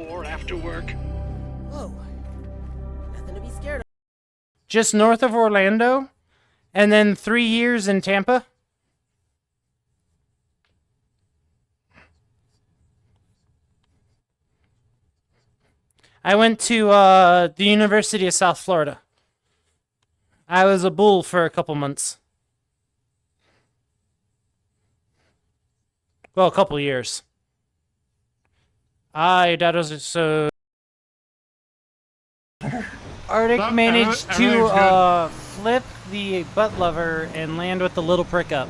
Or after work. Whoa. Nothing to be scared of. Just north of Orlando, and then 3 years in Tampa. I went to the University of South Florida. I was a bull for a couple months. Well, a couple years. Your dad was so... Arctic managed to flip the butt lover and land with the little prick up.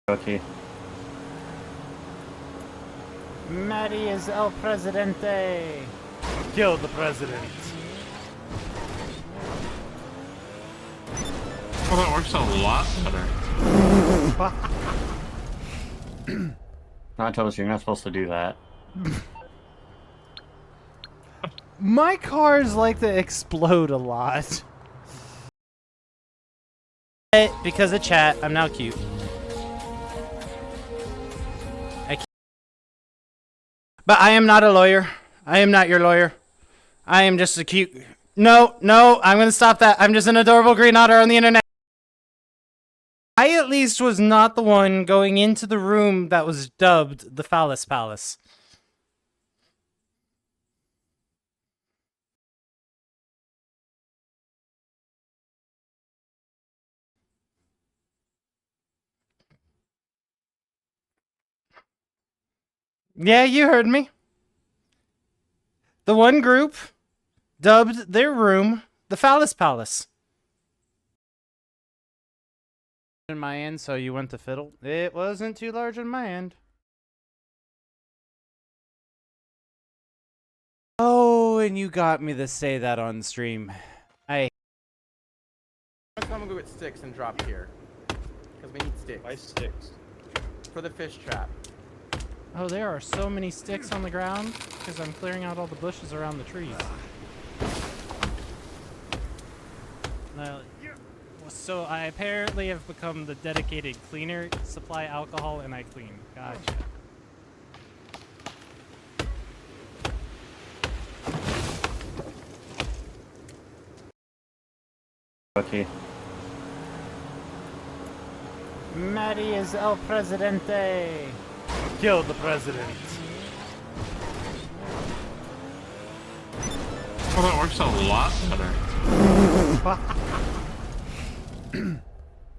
Okay. Maddie is El Presidente. Kill the president. Oh, that works a lot better. I told you, you're not supposed to do that. My cars like to explode a lot. Because of chat, I'm now cute. But I am not a lawyer. I am not your lawyer. I am just a cute... No, I'm gonna stop that. I'm just an adorable green otter on the internet. I at least was not the one going into the room that was dubbed the Phallus Palace. Yeah, you heard me. The one group dubbed their room the Phallus Palace. In my end, so you went to fiddle. It wasn't too large on my end. Oh, and you got me to say that on stream. I'm gonna go get sticks and drop here. Because we need sticks. Why sticks? For the fish trap. Oh, there are so many sticks on the ground because I'm clearing out all the bushes around the trees. So I apparently have become the dedicated cleaner, supply alcohol, and I clean. Gotcha. Okay. Maddie is El Presidente. Kill the president. Oh, that works a lot better.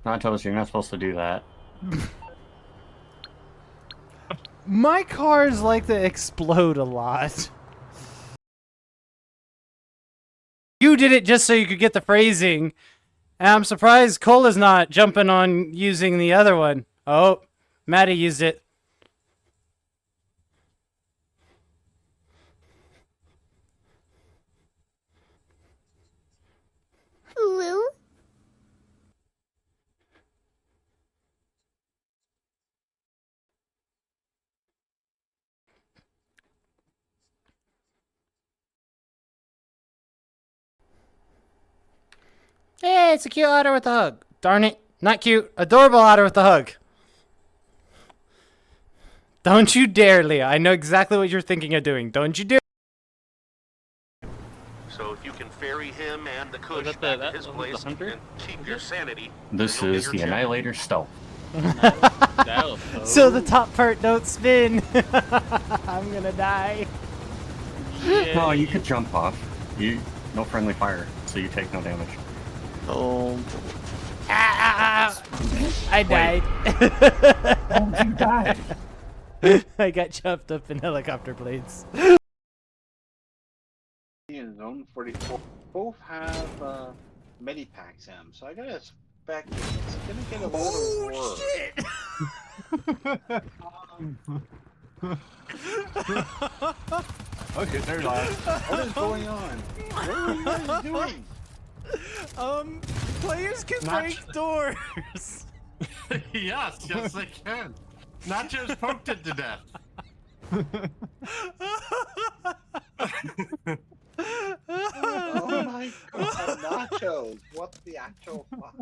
I told you, you're not supposed to do that. My cars like to explode a lot. You did it just so you could get the phrasing. And I'm surprised Cole is not jumping on using the other one. Oh, Maddie used it. Hulu? Hey, it's a cute otter with a hug. Darn it. Not cute. Adorable otter with a hug. Don't you dare, Leah. I know exactly what you're thinking of doing. Don't you dare. So if you can ferry him and the Kush back to his place and keep your sanity... This is the Annihilator Stealth. So the top part don't spin. I'm gonna die. No, you could jump off. No friendly fire, so you take no damage. Oh. I died. Oh, you died. I got chopped up in helicopter blades. In Zone 44, both have Medipacks M, so I gotta expect it's gonna get a little worse. Okay, they're live. What is going on? What are you guys doing? Players can break doors. yes, they can. Nachos poked it to death. Oh my god, nachos! What the actual fuck?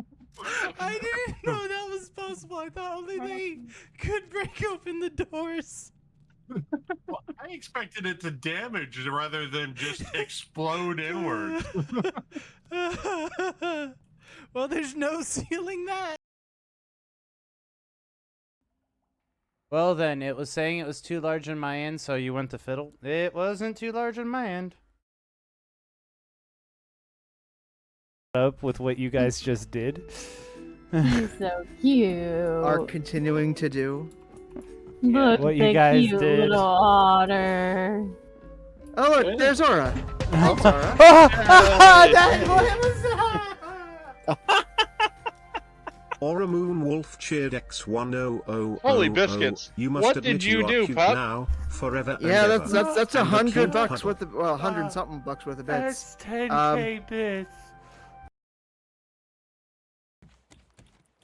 I didn't know that was possible. I thought only they could break open the doors. Well, hey, expected it to damage rather than just explode inward. Well, there's no sealing that. Well then, it was saying it was too large on my end, so you went to fiddle. It wasn't too large on my end. Up with what you guys just did. He's so cute. Are continuing to do. Look, What you the guys cute did. little otter. Oh look, there's Aura. Thanks, Aura. Aura Moon Wolf cheered X1000. Holy biscuits. You must What admit did you are do, cute pup? now, forever and Yeah, ever. that's And the cute $100 puddle. worth of 100 something bucks worth of bits. That's 10k bits.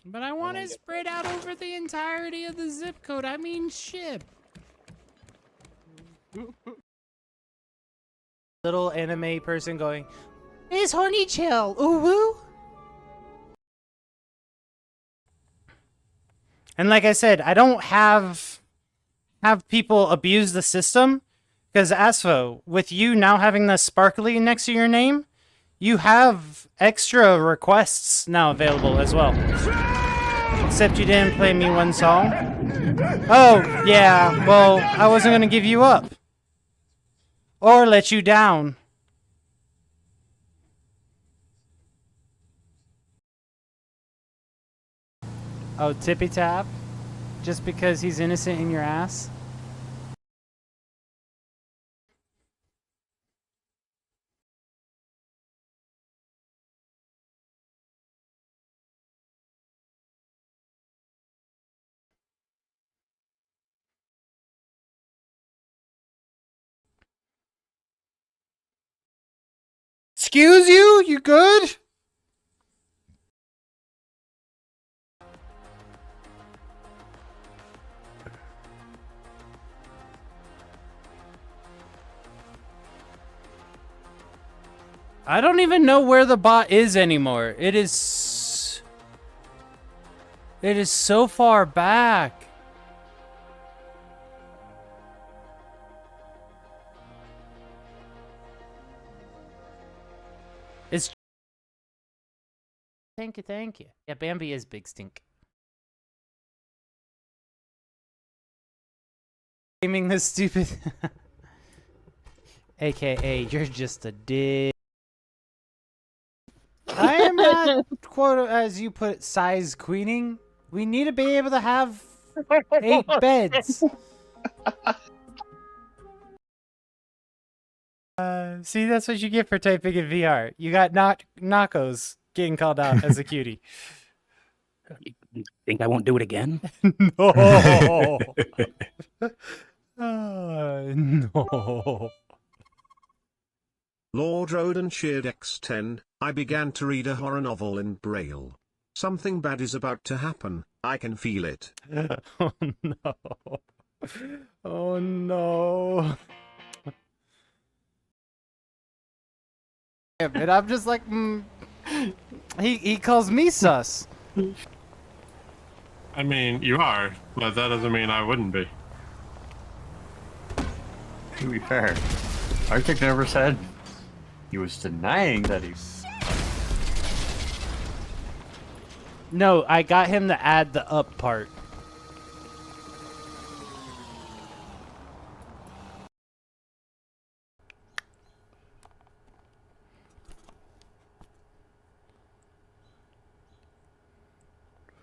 But I want it spread out over the entirety of the zip code. I mean, ship. Little anime person going, "It's horny chill, ooh woo." And like I said, I don't have people abuse the system, because Asfo, with you now having the sparkly next to your name, you have extra requests now available as well. Except you didn't play me one song. Oh, yeah, well, I wasn't gonna give you up. Or let you down. Oh, Tippy Tap? Just because he's innocent in your ass? Excuse you? You good? I don't even know where the bot is anymore. It is so far back. It's Thank you, thank you. Yeah, Bambi is big stink. Gaming this stupid AKA you're just a dick. I am not, quote, as you put it, size queening. We need to be able to have 8 beds. See, that's what you get for typing in VR. You got Knockos getting called out as a cutie. You think I won't do it again? No. No. Lord Roden cheered X10. I began to read a horror novel in Braille. Something bad is about to happen. I can feel it. Oh no. Oh no. And I'm just like, he calls me sus. I mean, you are, but that doesn't mean I wouldn't be. To be fair, Arctic never said he was denying that he. No, I got him to add the up part.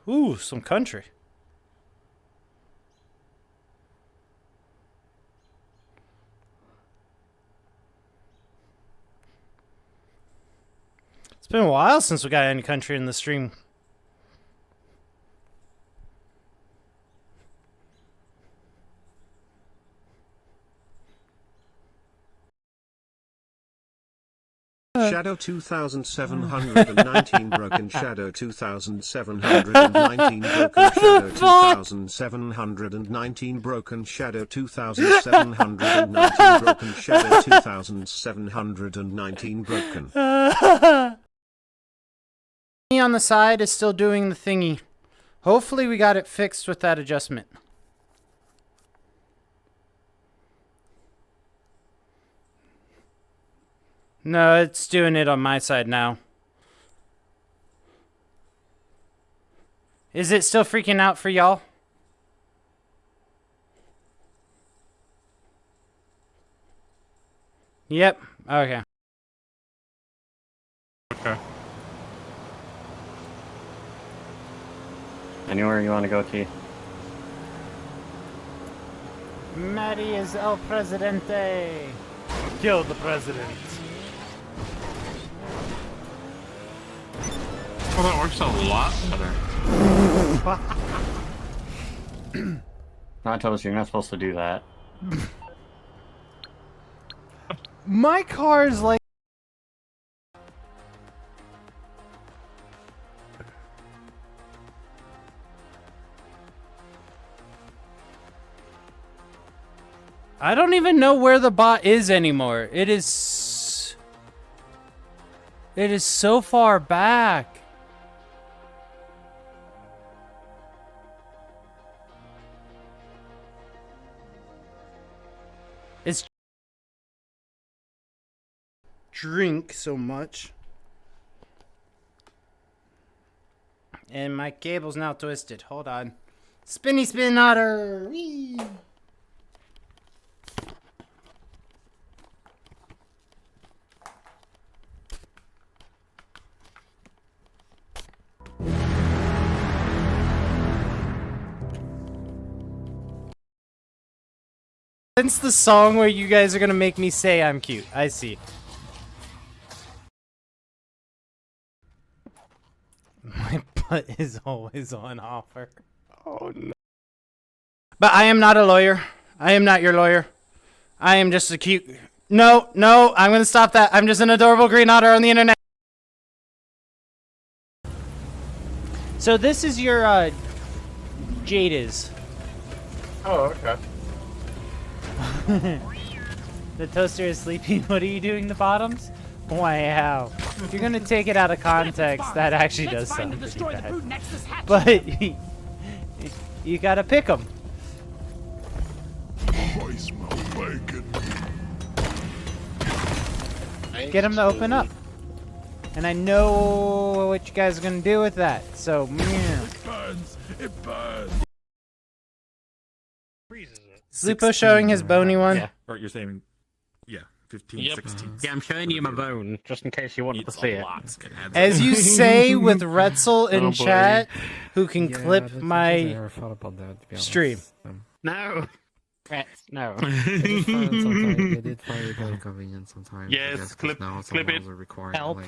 Ooh, some country. It's been a while since we got any country in the stream. Shadow 2719 broken Shadow 2719 broken Shadow 2719 broken Shadow 2719 broken Shadow 2719 broken. Me on the side is still doing the thingy. Hopefully we got it fixed with that adjustment. No, it's doing it on my side now. Is it still freaking out for y'all? Yep. Okay. Okay. Anywhere you want to go, T? Maddie is El Presidente. Kill the president. Well, that works a lot better. I told you, you're not supposed to do that. My car's like... I don't even know where the bot is anymore. It is so far back. It's drink so much. And my cable's now twisted. Hold on. Spinny spin otter. Whee! Since the song where you guys are gonna make me say I'm cute. I see. My butt is always on offer. Oh no. But I am not a lawyer. I am not your lawyer. I am just a cute... No, I'm gonna stop that. I'm just an adorable green otter on the internet. So this is your, Jada's. Oh, okay. The toaster is sleeping. What are you doing, the bottoms? Wow. If you're gonna take it out of context, that actually does sound pretty bad. But you gotta pick them. I smell bacon. Get them to open up. And I know what you guys are gonna do with that. So, It burns. It burns. Lupo showing his bony one. Yeah. Or you're saying, yeah, 15, 16. Yeah, I'm showing you my bone, just in case you wanted to see it. As you say with Retzel in chat, who can clip my stream. No. No. They did find it very convenient sometimes. Yes, clip it. Help.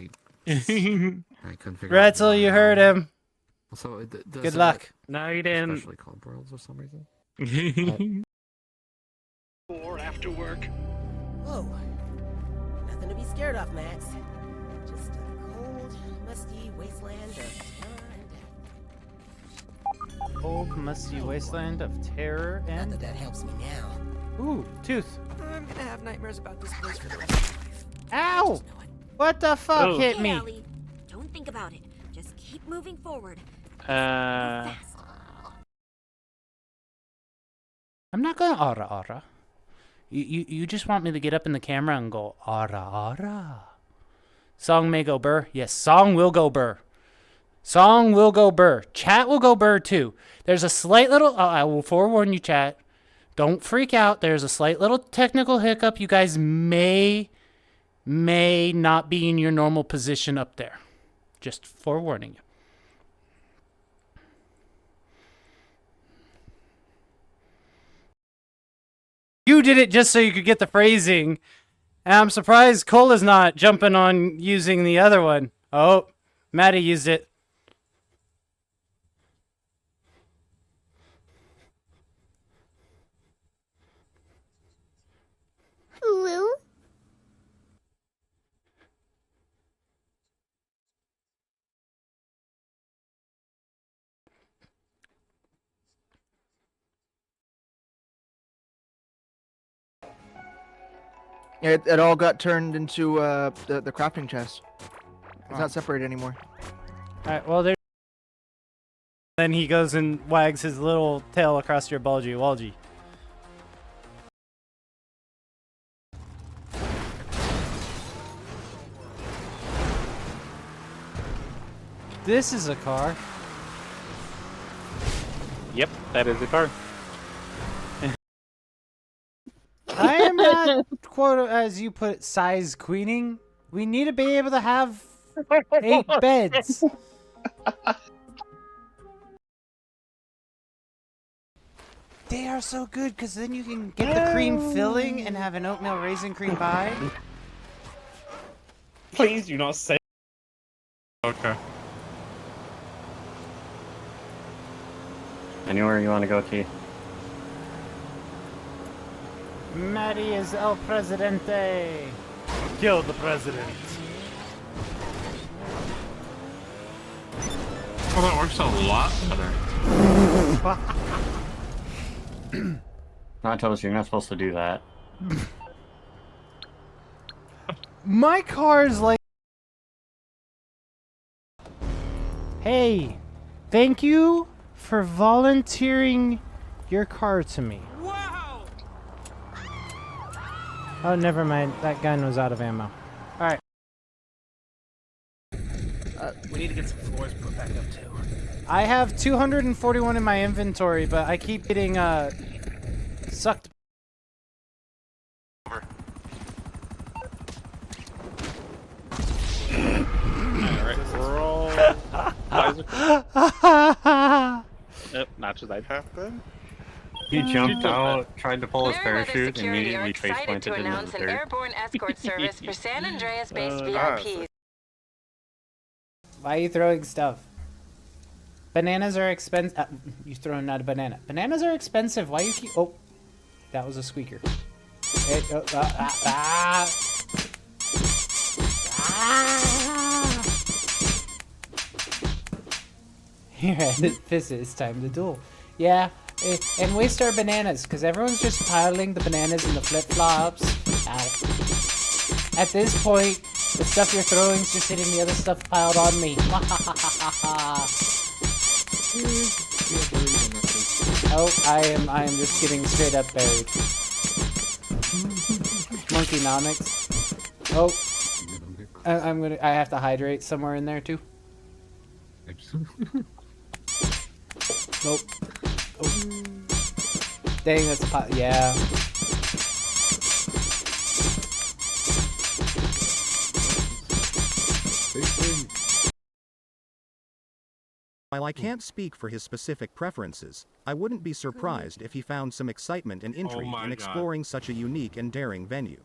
Retzel, you heard him. So Good luck. No, you didn't. Especially called broils for some reason. Or after work. Whoa. Nothing to be scared of, Max. Just a cold, musty wasteland of terror and death. Cold, musty wasteland of terror and... Not that helps me now. Ooh, tooth. I'm gonna have nightmares about this place for the rest of my life. Ow! What the fuck hit me? Allie, don't think about it. Just keep moving forward. I'm not gonna aura. You just want me to get up in the camera and go aura. Song may go burr. Yes, song will go burr. Song will go burr. Chat will go burr too. There's a slight little... I will forewarn you, chat. Don't freak out. There's a slight little technical hiccup. You guys may not be in your normal position up there. Just forewarning you. You did it just so you could get the phrasing. And I'm surprised Cole is not jumping on using the other one. Oh, Maddie used it. Hulu? It all got turned into the crafting chest. It's not separated anymore. Alright, well there. Then he goes and wags his little tail across your bulgy walgy. This is a car. Yep, that is a car. I am not, quote, as you put it, size queening. We need to be able to have 8 beds. They are so good because then you can get the cream filling and have an oatmeal raisin cream pie. Please do not say. Okay. Anywhere you want to go, T? Maddie is El Presidente. Kill the president. Well, that works a lot better. Natos, you're not supposed to do that. My car's like... Hey, thank you for volunteering your car to me. Wow! Oh, never mind. That gun was out of ammo. Alright. We need to get some floors put back up too. I have 241 in my inventory, but I keep getting, sucked. Alright, we're all... Nope, not just that happened. He jumped out, tried to pull his parachute, and immediately face planted into the dirt. Airborne escort service for San Andreas-based VIPs. Why are you throwing stuff? Bananas are expensive. You throwing not a banana. Bananas are expensive. Why you keep... Oh, that was a squeaker. Here, it's time to duel. Yeah, and waste our bananas, because everyone's just piling the bananas and the flip-flops. At this point, the stuff you're throwing is just hitting the other stuff piled on me. Oh, I am just getting straight up buried. Monkeynomics. Oh, I have to hydrate somewhere in there too. Nope. Oh. Dang, that's a pot. Yeah. While I can't speak for his specific preferences, I wouldn't be surprised if he found some excitement and intrigue in exploring such a unique and daring venue.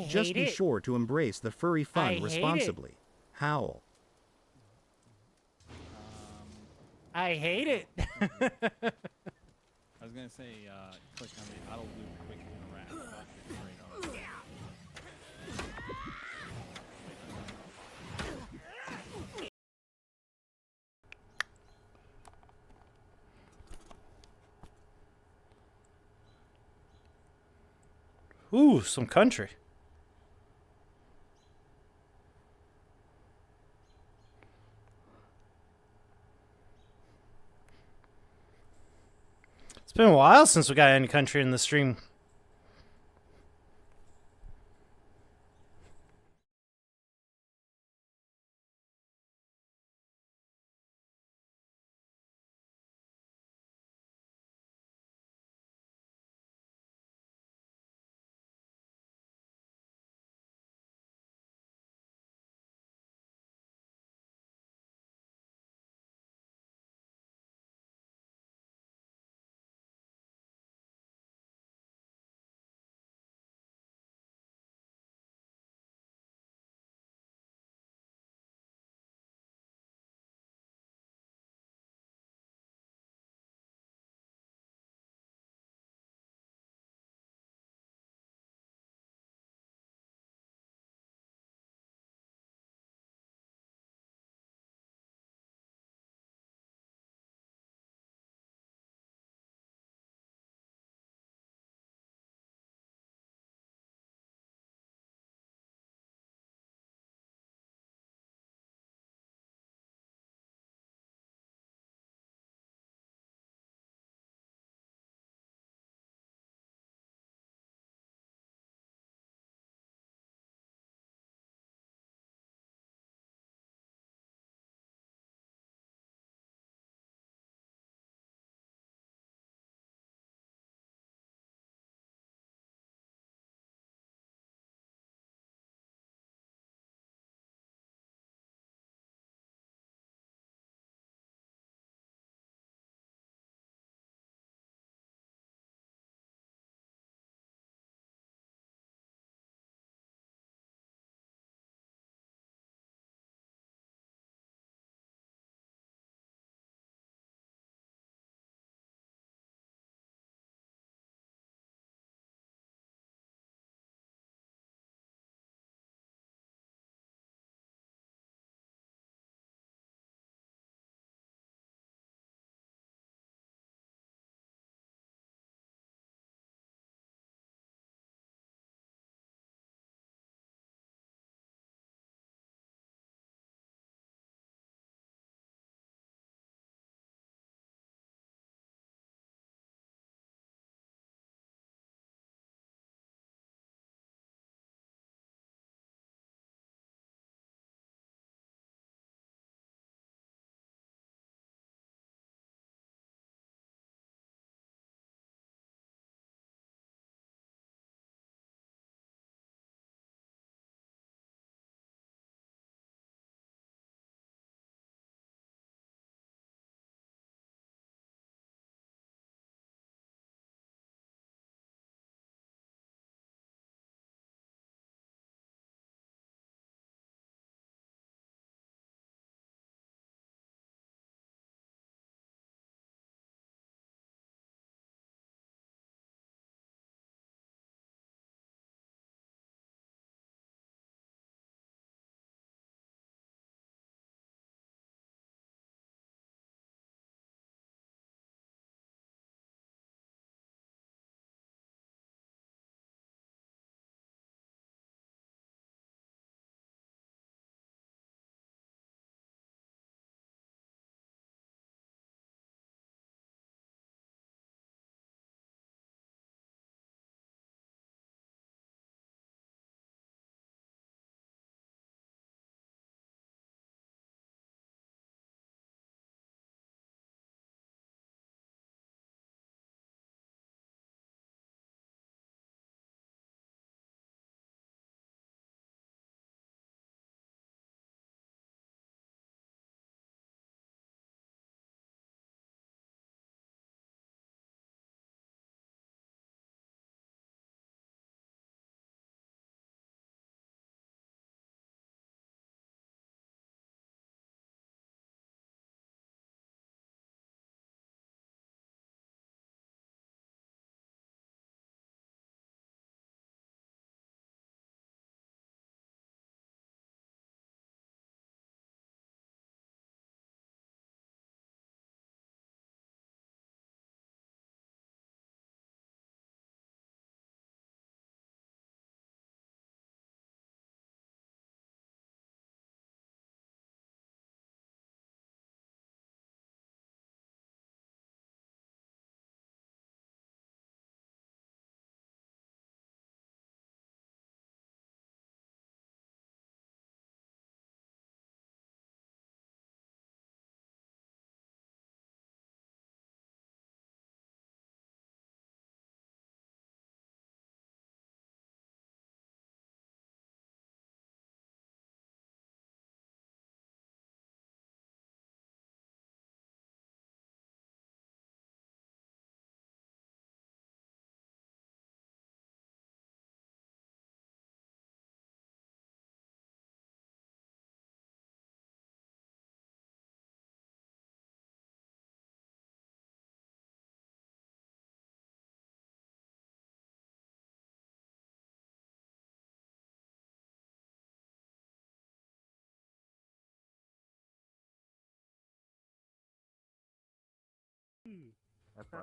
Just be sure to embrace the furry fun responsibly. Howl. I hate it. I was gonna say, click on the auto loop quick interact. Ooh, some country. It's been a while since we got any country in the stream.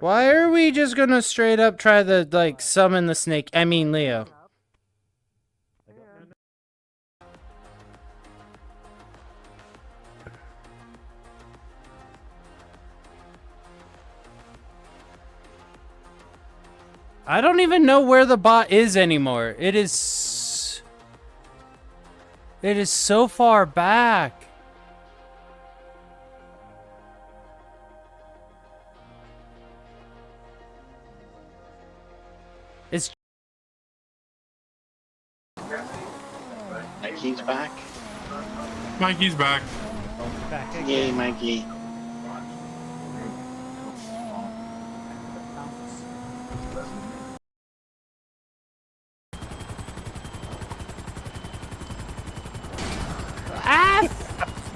Why are we just gonna straight up try to, like, summon the snake? I mean, Leo. I don't even know where the bot is anymore. It is so far back. It's Mikey's back. Mikey's back. Yay, Mikey. Ah!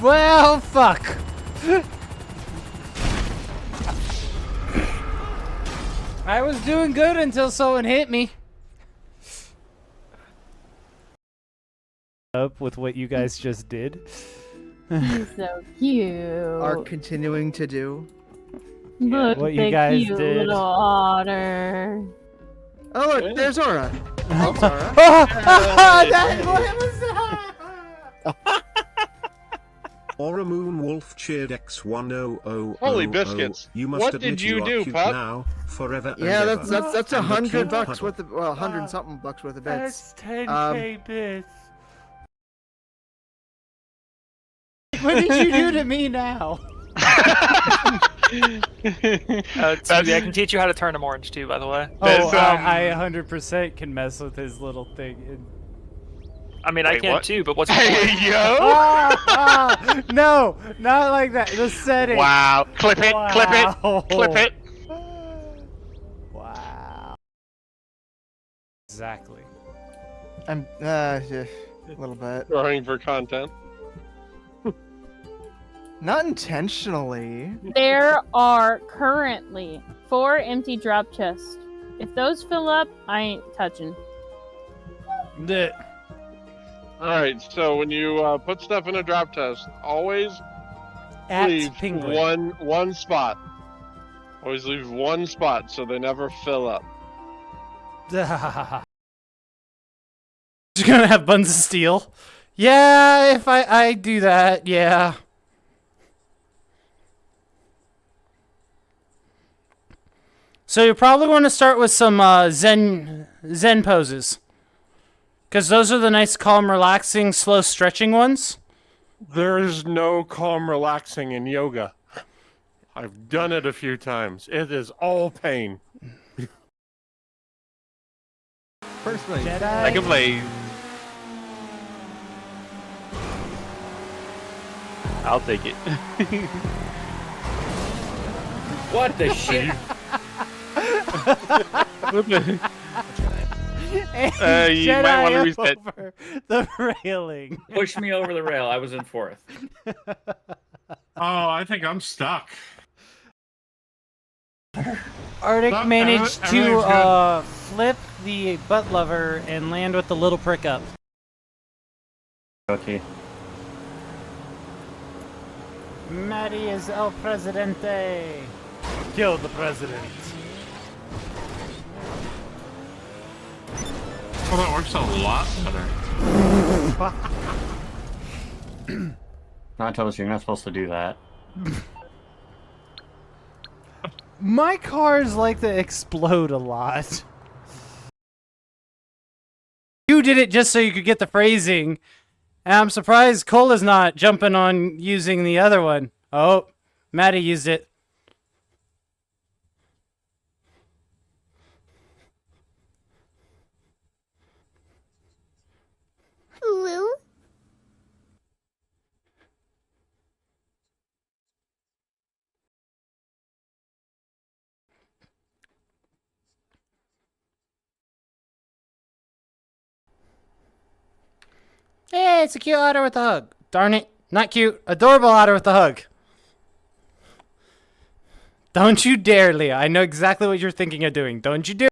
Well, fuck. I was doing good until someone hit me. Up with what you guys just did. He's so cute. Are continuing to do. Look What at you the guys cute did. little otter. Oh, look, there's Aura. Oh, Aura. that, what was that? Aura Moon Wolf cheered X1000. Holy biscuits. You must What admit did you are do, cute pup? now, forever and Yeah, ever. that's And a $100 cute bucks puddle. worth of, well, 100 something bucks worth of bits. That's 10K bits. What did you do to me now? Suzy, I can teach you how to turn them orange too, by the way. Oh, I 100% can mess with his little thing. I mean, I can too, but what's Hey, yo! No, not like that. The setting. Wow. Clip it, clip it, clip it. Wow. Exactly. I'm, yeah, a little bit. Trying for content. Not intentionally. There are currently 4 empty drop chests. If those fill up, I ain't touching. Alright, so when you put stuff in a drop test, always leave one spot. Always leave one spot so they never fill up. You're gonna have buns of steel. Yeah, if I do that, yeah. So you're probably going to start with some Zen poses. Because those are the nice, calm, relaxing, slow stretching ones. There is no calm relaxing in yoga. I've done it a few times. It is all pain. Personally, Jedi. I can play. I'll take it. What the shit? You might want to reset. Over the railing. Push me over the rail. I was in 4th. Oh, I think I'm stuck. Arctic Stop, managed everything's to flip the butt lover and land with the little prick up. Okay. Maddie is El Presidente. Kill the president. Well, that works a lot better. Not toast, you're not supposed to do that. My cars like to explode a lot. You did it just so you could get the phrasing. And I'm surprised Cole is not jumping on using the other one. Oh, Maddie used it. Hulu? Hey, it's a cute otter with a hug. Darn it. Not cute. Adorable otter with a hug. Don't you dare, Leah. I know exactly what you're thinking of doing. Don't you dare.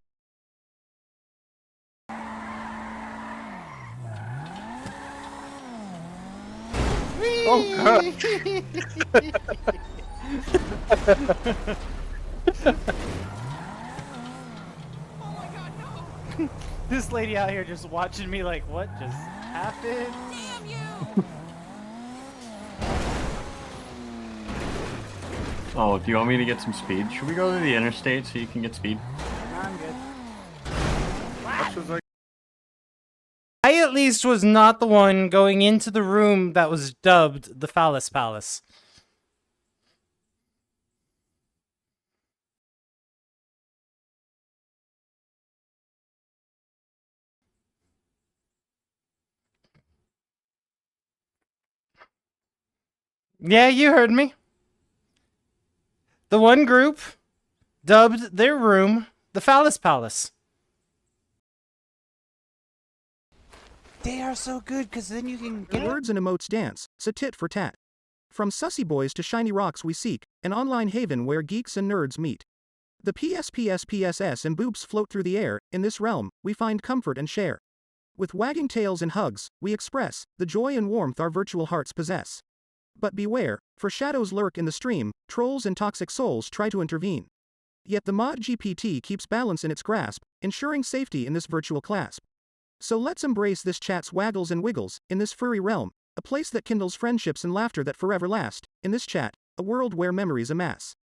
Oh, God. This lady out here just watching me like, what just happened? Damn you! Oh, do you want me to get some speed? Should we go to the interstate so you can get speed? I'm good. I at least was not the one going into the room that was dubbed the Phallus Palace. Yeah, you heard me. The one group dubbed their room the Phallus Palace. They are so good because then you can The words and emotes dance, so tit for tat. From sussy boys to shiny rocks we seek, an online haven where geeks and nerds meet. The PSPS and boobs float through the air, in this realm, we find comfort and share. With wagging tails and hugs, we express the joy and warmth our virtual hearts possess. But beware, for shadows lurk in the stream, trolls and toxic souls try to intervene. Yet the mod GPT keeps balance in its grasp, ensuring safety in this virtual clasp. So let's embrace this chat's waggles and wiggles, in this furry realm, a place that kindles friendships and laughter that forever last, in this chat, a world where memories amass.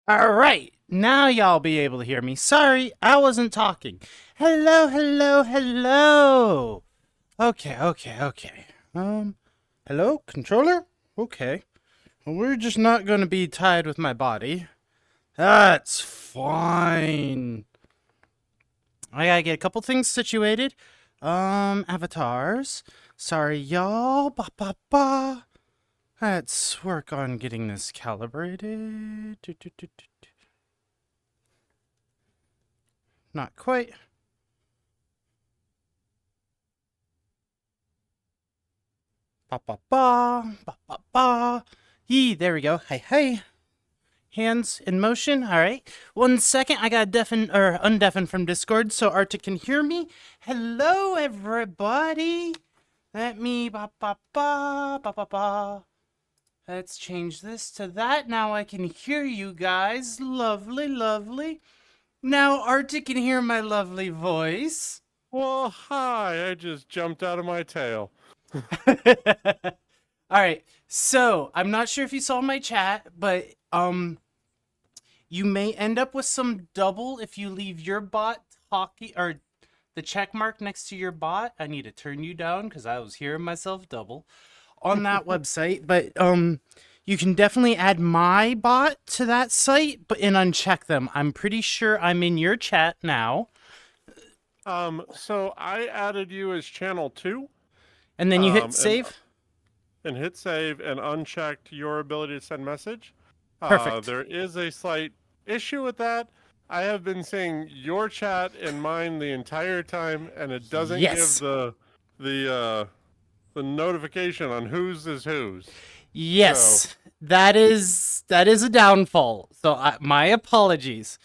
Alright, now y'all be able to hear me. Sorry, I wasn't talking. Hello, hello, hello. Okay. Hello, controller? Okay. Well, we're just not gonna be tied with my body. That's fine. I gotta get a couple things situated. Avatars. Sorry, y'all. Ba. Let's work on getting this calibrated. Not quite. Ba. Yee, there we go. Hey. Hands in motion. All right. 1 second. I got undeafen from Discord so Arctic can hear me. Hello, everybody. Let me ba. Let's change this to that. Now I can hear you guys. Lovely. Now Arctic can hear my lovely voice. Well, hi. I just jumped out of my tail. All right. So, I'm not sure if you saw my chat, but you may end up with some double if you leave your bot talking or the check mark next to your bot. I need to turn you down because I was hearing myself double on that website. But you can definitely add my bot to that site, and uncheck them. I'm pretty sure I'm in your chat now. So I added you as channel 2. And then you hit save? And hit save and unchecked your ability to send message. Perfect. There is a slight issue with that. I have been seeing your chat and mine the entire time, and it doesn't give the notification on whose is whose. Yes, so. that is a downfall. So my apologies.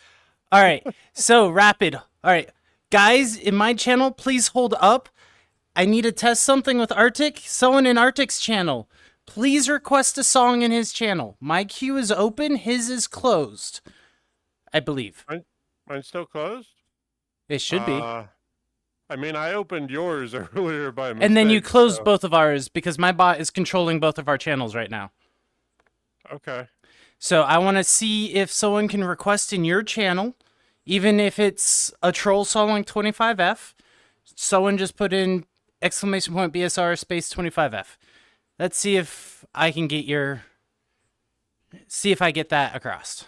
All right, so Rapid. All right, guys, in my channel, please hold up. I need to test something with Arctic. Someone in Arctic's channel, please request a song in his channel. My queue is open. His is closed, I believe. Mine's still closed? It should be. I mean, I opened yours earlier by mistake. And then you closed both of ours because my bot is controlling both of our channels right now. Okay. So I want to see if someone can request in your channel, Even if it's a troll song like 25F, someone just put in exclamation point BSR space 25F. Let's see if I can get your... See if I get that across.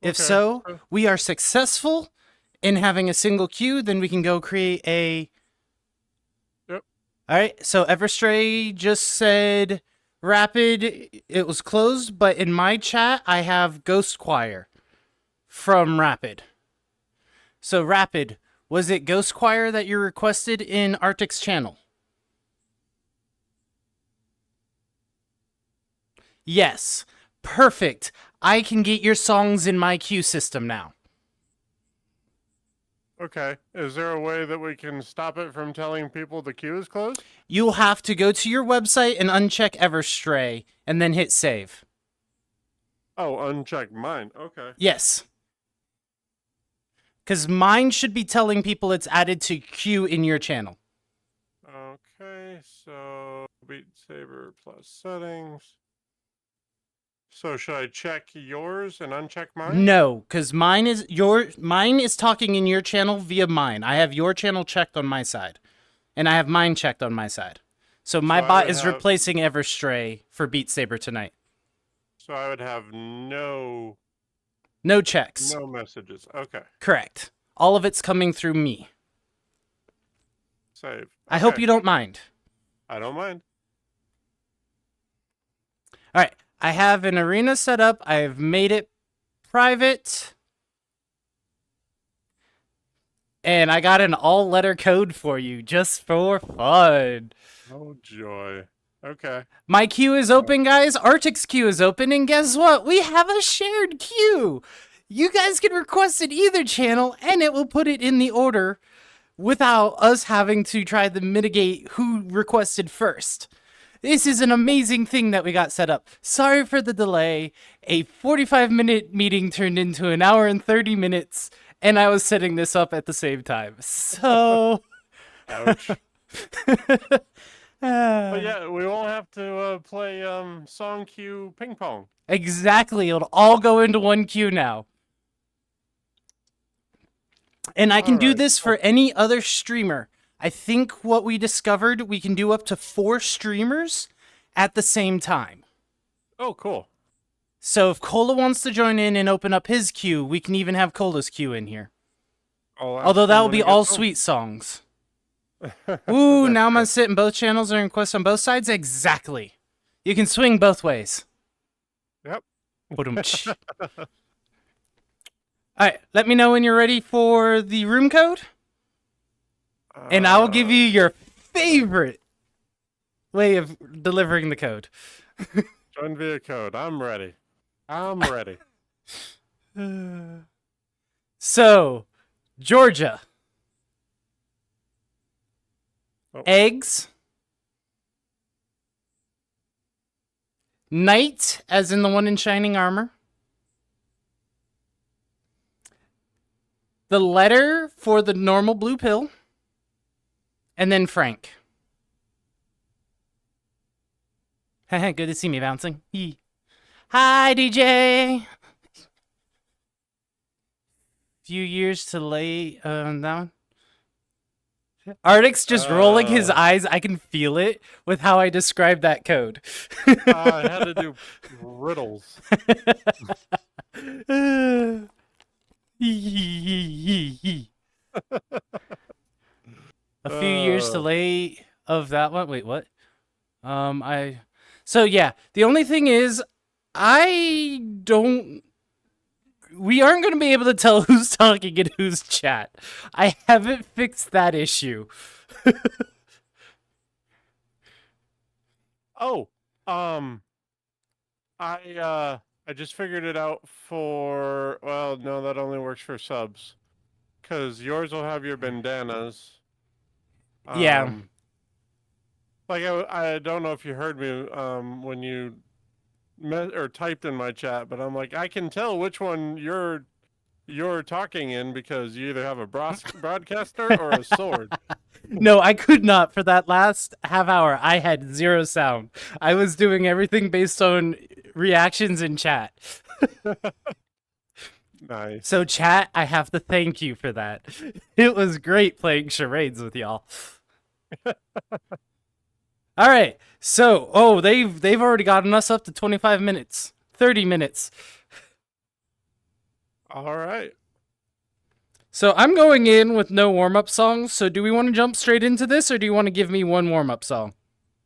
If so, we are successful in having a single queue, then we can go create a... Yep. All right, so Everstray just said Rapid, it was closed, but in my chat, I have Ghost Choir from Rapid. So Rapid, was it Ghost Choir that you requested in Arctic's channel? Yes. Perfect. I can get your songs in my queue system now. Okay. Is there a way that we can stop it from telling people the queue is closed? You'll have to go to your website and uncheck Everstray and then hit save. Oh, uncheck mine. Okay. Yes. Because mine should be telling people it's added to queue in your channel. Okay, so Beat Saber plus settings. So should I check yours and uncheck mine? No, because mine is talking in your channel via mine. I have your channel checked on my side. And I have mine checked on my side. So my bot is replacing Everstray for Beat Saber tonight. So I would have no checks. No messages. Okay. Correct. All of it's coming through me. Save. Okay. I hope you don't mind. I don't mind. All right. I have an arena set up. I've made it private. And I got an all-letter code for you just for fun. Oh, joy. Okay. My queue is open, guys. Arctic's queue is open. And guess what? We have a shared queue. You guys can request it either channel, and it will put it in the order without us having to try to mitigate who requested first. This is an amazing thing that we got set up. Sorry for the delay. A 45-minute meeting turned into an hour and 30 minutes, and I was setting this up at the same time. So... Ouch. But yeah, we won't have to play song queue ping pong. Exactly. It'll all go into one queue now. And I can do this for any other streamer. I think what we discovered, we can do up to 4 streamers at the same time. Oh, cool. So if Cola wants to join in and open up his queue, we can even have Cola's queue in here. Although that will be all sweet songs. Ooh, now I'm going to sit in both channels and request on both sides? Exactly. You can swing both ways. Yep. Alright, let me know when you're ready for the room code. And I will give you your favorite way of delivering the code. Join via code. I'm ready. I'm ready. So, Georgia. Oh. Eggs. Knight, as in the one in shining armor. The letter for the normal blue pill. And then Frank. Good to see me bouncing. Hi, DJ. Few years to lay that one. Arctic's just rolling his eyes. I can feel it with how I described that code. I had to do riddles. A few years delay of that one. Wait, what? So yeah, the only thing is, we aren't going to be able to tell who's talking and who's chat. I haven't fixed that issue. I just figured it out for, well, no, that only works for subs. Because yours will have your bandanas. Yeah. Like, I don't know if you heard me when you typed in my chat, but I'm like, I can tell which one you're talking in because you either have a broadcaster or a sword. No, I could not. For that last half hour, I had 0 sound. I was doing everything based on reactions in chat. Nice. So chat, I have to thank you for that. It was great playing charades with y'all. All right. So, they've already gotten us up to 25 minutes. 30 minutes. All right. So, I'm going in with no warm-up songs. So, do we want to jump straight into this, or do you want to give me one warm-up song?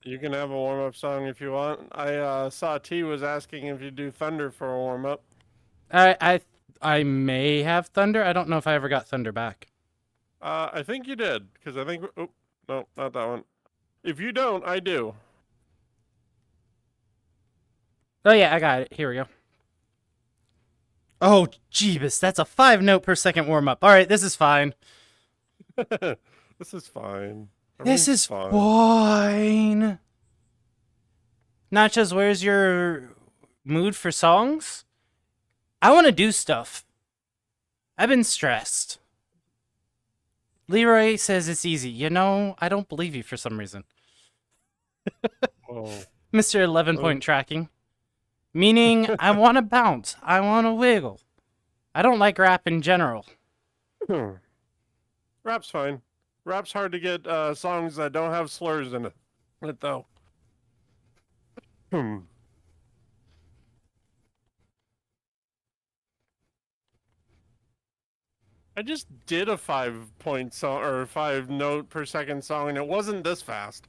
You can have a warm-up song if you want. I saw T was asking if you do Thunder for a warm-up. I may have Thunder. I don't know if I ever got Thunder back. I think you did, because I think... Oh, no, not that one. If you don't, I do. Oh, yeah, I got it. Here we go. Oh, Jeebus, that's a 5 note per second warm-up. All right, this is fine. This is fine. This is fine. Nachos, where's your mood for songs? I want to do stuff. I've been stressed. Leroy says it's easy. You know, I don't believe you for some reason. Oh. Mr. 11-point tracking. Meaning, I want to bounce. I want to wiggle. I don't like rap in general. Rap's fine. Rap's hard to get songs that don't have slurs in it though. I just did a 5-point song or 5 note per second song, and it wasn't this fast.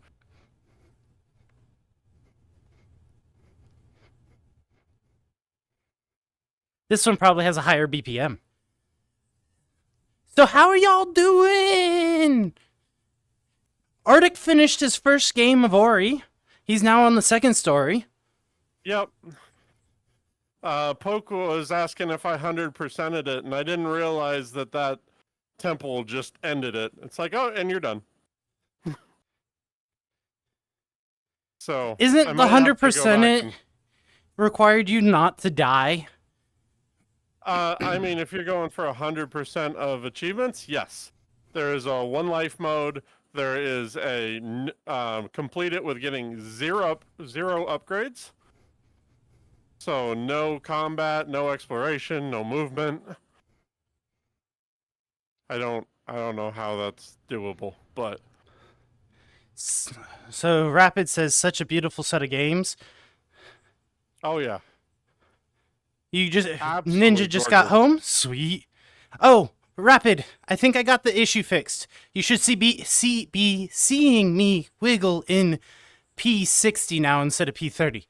This one probably has a higher BPM. So how are y'all doing? Arctic finished his first game of Ori. He's now on the second story. Yep. Poke was asking if I 100%ed it, and I didn't realize that temple just ended it. It's like, oh, and you're done. So isn't the 100% it required you not to die? I mean, if you're going for 100% of achievements, yes. There is a 1 life mode. There is a complete it with getting zero upgrades. So no combat, no exploration, no movement. I don't know how that's doable, but so Rapid says such a beautiful set of games. Oh yeah. You just Absolutely Ninja just got home? Sweet. Oh, Rapid, I think I got the issue fixed. You should be seeing me wiggle in P60 now instead of P30.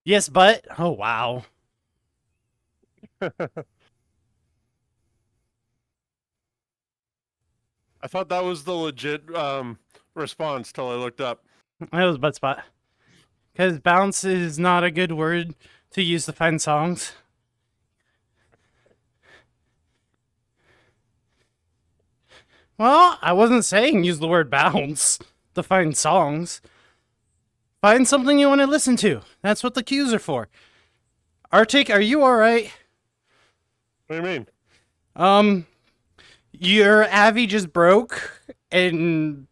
Yes, but oh wow. I thought that was the legit response till I looked up. That was butt spot. Because bounce is not a good word to use to find songs. Well, I wasn't saying use the word bounce to find songs. Find something you want to listen to. That's what the cues are for. Arctic, are you alright? What do you mean? Your Avi just broke, and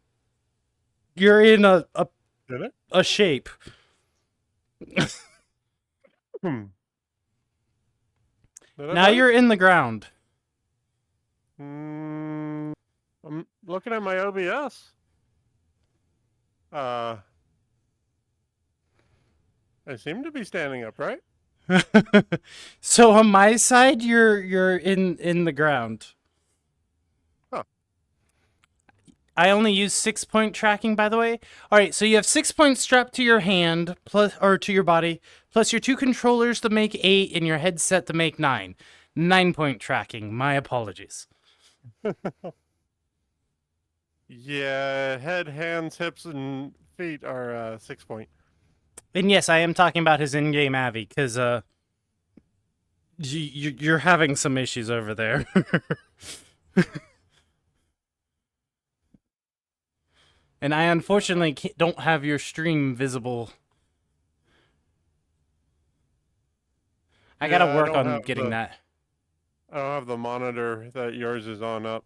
you're in a shape. Now you're in the ground. I'm looking at my OBS. I seem to be standing up, right? So on my side, you're in the ground. Huh. I only use 6-point tracking, by the way. All right, so you have 6 points strapped to your hand or to your body, plus your 2 controllers to make 8 and your headset to make 9. 9-point tracking. My apologies. Yeah, head, hands, hips, and feet are 6-point. And yes, I am talking about his in-game Avi, because you're having some issues over there. And I unfortunately don't have your stream visible. I gotta work on getting that. I don't have the monitor that yours is on up.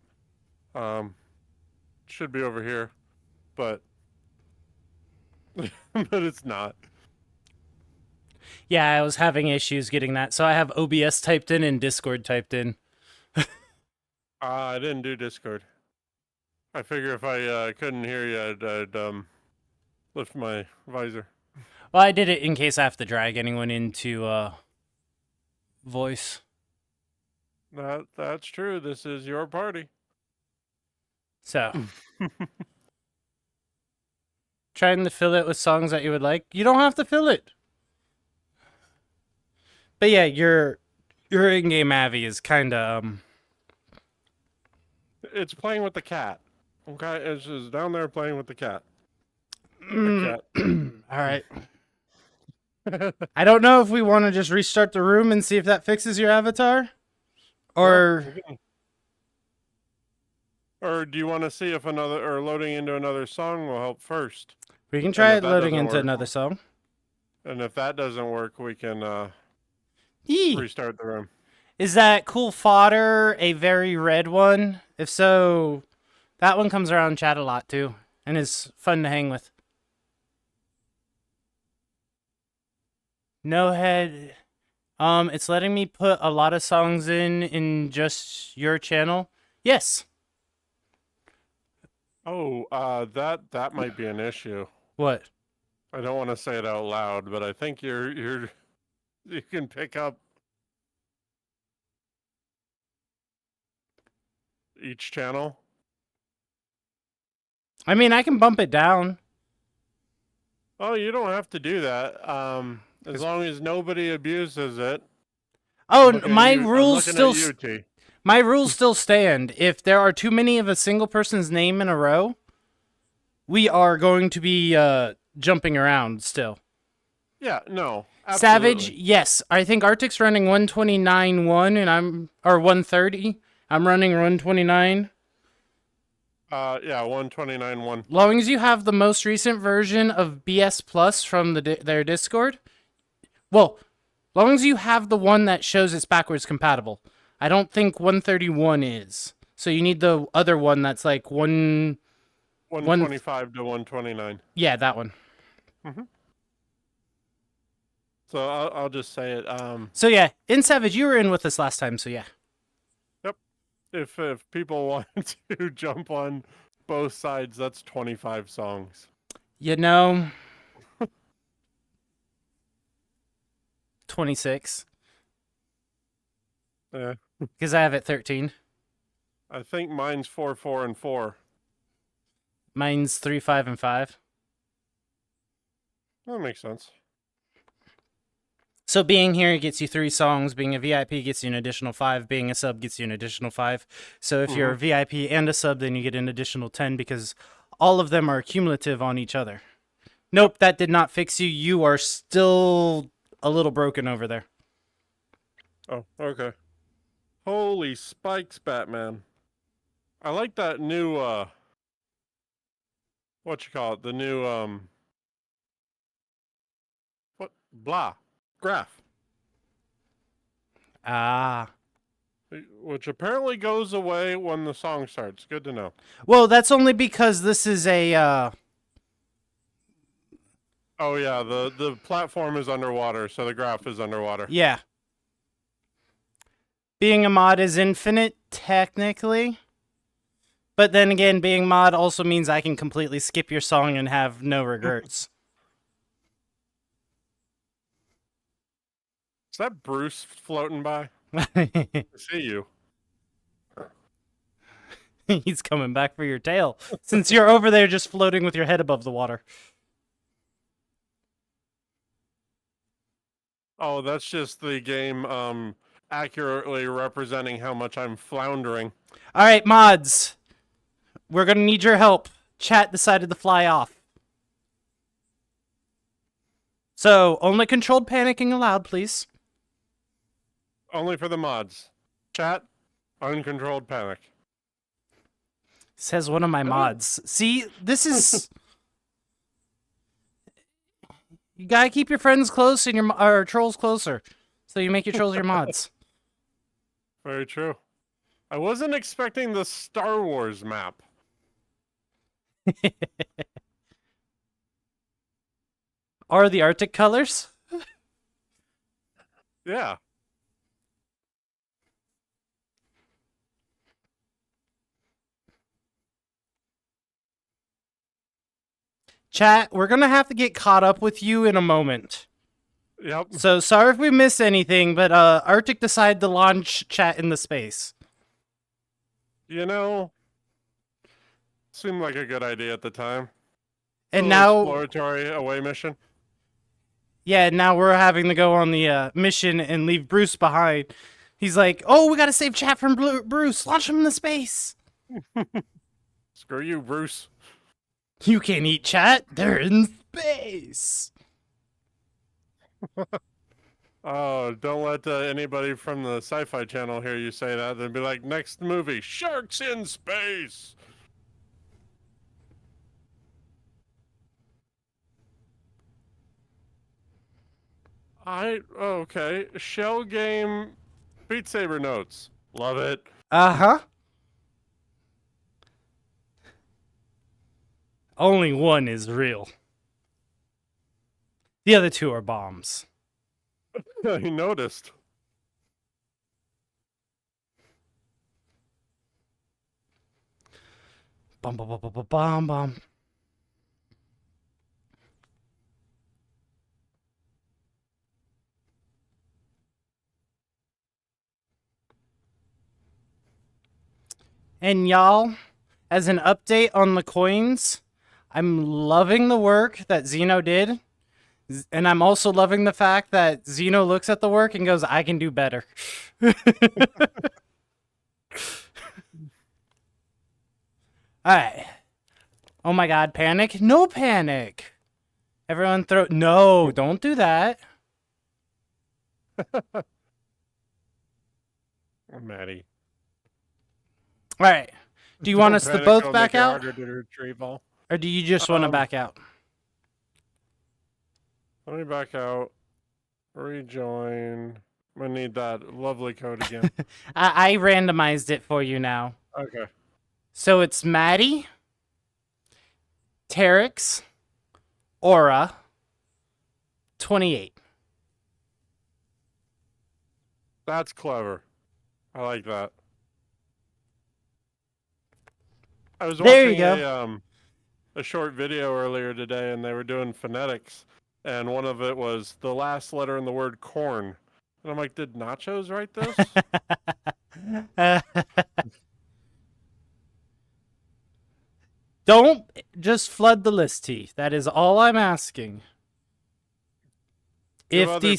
Should be over here, but but it's not. Yeah, I was having issues getting that, so I have OBS typed in and Discord typed in. I didn't do Discord. I figure if I couldn't hear you, I'd lift my visor. Well, I did it in case I have to drag anyone into voice. That's true. This is your party. So, trying to fill it with songs that you would like. You don't have to fill it. But yeah, your in-game Avi is kind of It's playing with the cat. Okay, it's just down there playing with the cat. All right. I don't know if we want to just restart the room and see if that fixes your avatar, or do you want to see if loading into another song will help first? We can try loading into another song. And if that doesn't work, we can restart the room. Is that cool fodder a very red one? If so, that one comes around chat a lot too, and is fun to hang with. No head. It's letting me put a lot of songs in just your channel. Yes. Oh, that might be an issue. What? I don't want to say it out loud, but I think you can pick up each channel. I mean, I can bump it down. Oh, you don't have to do that. As long as nobody abuses it. Oh, my rules still stand. If there are too many of a single person's name in a row, we are going to be jumping around still. Yeah, no. Absolutely. Savage, yes. I think Arctic's running 129.1 and or 130. I'm running 129. Yeah, 129.1. Long as you have the most recent version of BS Plus from their Discord. Well, long as you have the one that shows it's backwards compatible. I don't think 131 is. So you need the other one that's like 125 to 129. Yeah, that one. Mm-hmm. So I'll just say it. So yeah, in Savage, you were in with us last time, so yeah. Yep. If people want to jump on both sides, that's 25 songs. You know, 26. Yeah. Because I have it 13. I think mine's 4, 4, and 4. Mine's 3, 5, and 5. That makes sense. So being here gets you 3 songs. Being a VIP gets you an additional 5. Being a sub gets you an additional 5. So if you're a VIP and a sub, then you get an additional 10 because all of them are cumulative on each other. Nope, that did not fix you. You are still a little broken over there. Oh, okay. Holy spikes, Batman. I like that new, what you call it? The new, graph. Ah. Which apparently goes away when the song starts. Good to know. Well, that's only because this is a, Oh, yeah, the platform is underwater, so the graph is underwater. Yeah. Being a mod is infinite, technically. But then again, being mod also means I can completely skip your song and have no regrets. Is that Bruce floating by? I see you. He's coming back for your tail. Since you're over there just floating with your head above the water. Oh, that's just the game accurately representing how much I'm floundering. All right, mods. We're going to need your help. Chat decided to fly off. So, only controlled panicking allowed, please. Only for the mods. Chat, uncontrolled panic. Says one of my mods. See, this is... You gotta keep your friends close and your trolls closer. So you make your trolls your mods. Very true. I wasn't expecting the Star Wars map. Are the Arctic colors? Yeah. Chat, we're gonna have to get caught up with you in a moment. Yep. So sorry if we miss anything, but Arctic decided to launch chat in the space. You know, seemed like a good idea at the time. And now, exploratory away mission. Yeah, now we're having to go on the mission and leave Bruce behind. He's like, "Oh, we gotta save chat from Bruce. Launch him into space." Screw you, Bruce. You can't eat chat. They're in space. Oh, don't let anybody from the Sci-Fi Channel hear you say that. They'd be like, next movie, sharks in space. Okay. Shell game, Beat Saber notes. Love it. Uh-huh. Only one is real. The other two are bombs. He noticed. Bum, bum, bum, bum, bum, bum, bum. And y'all, as an update on the coins, I'm loving the work that Xeno did. And I'm also loving the fact that Xeno looks at the work and goes, I can do better. Alright. Oh my god, panic? No panic! Everyone throw... No, don't do that. Maddie. Alright. Do you want us to both back out? Or do you just want to back out? Let me back out. Rejoin. I'm gonna need that lovely code again. I randomized it for you now. Okay. So it's Maddie, Terex, Aura, 28. That's clever. I like that. I was watching a short video earlier today, and they were doing phonetics, and one of it was the last letter in the word corn. And I'm like, did Nachos write this? Don't just flood the list, T. That is all I'm asking. If the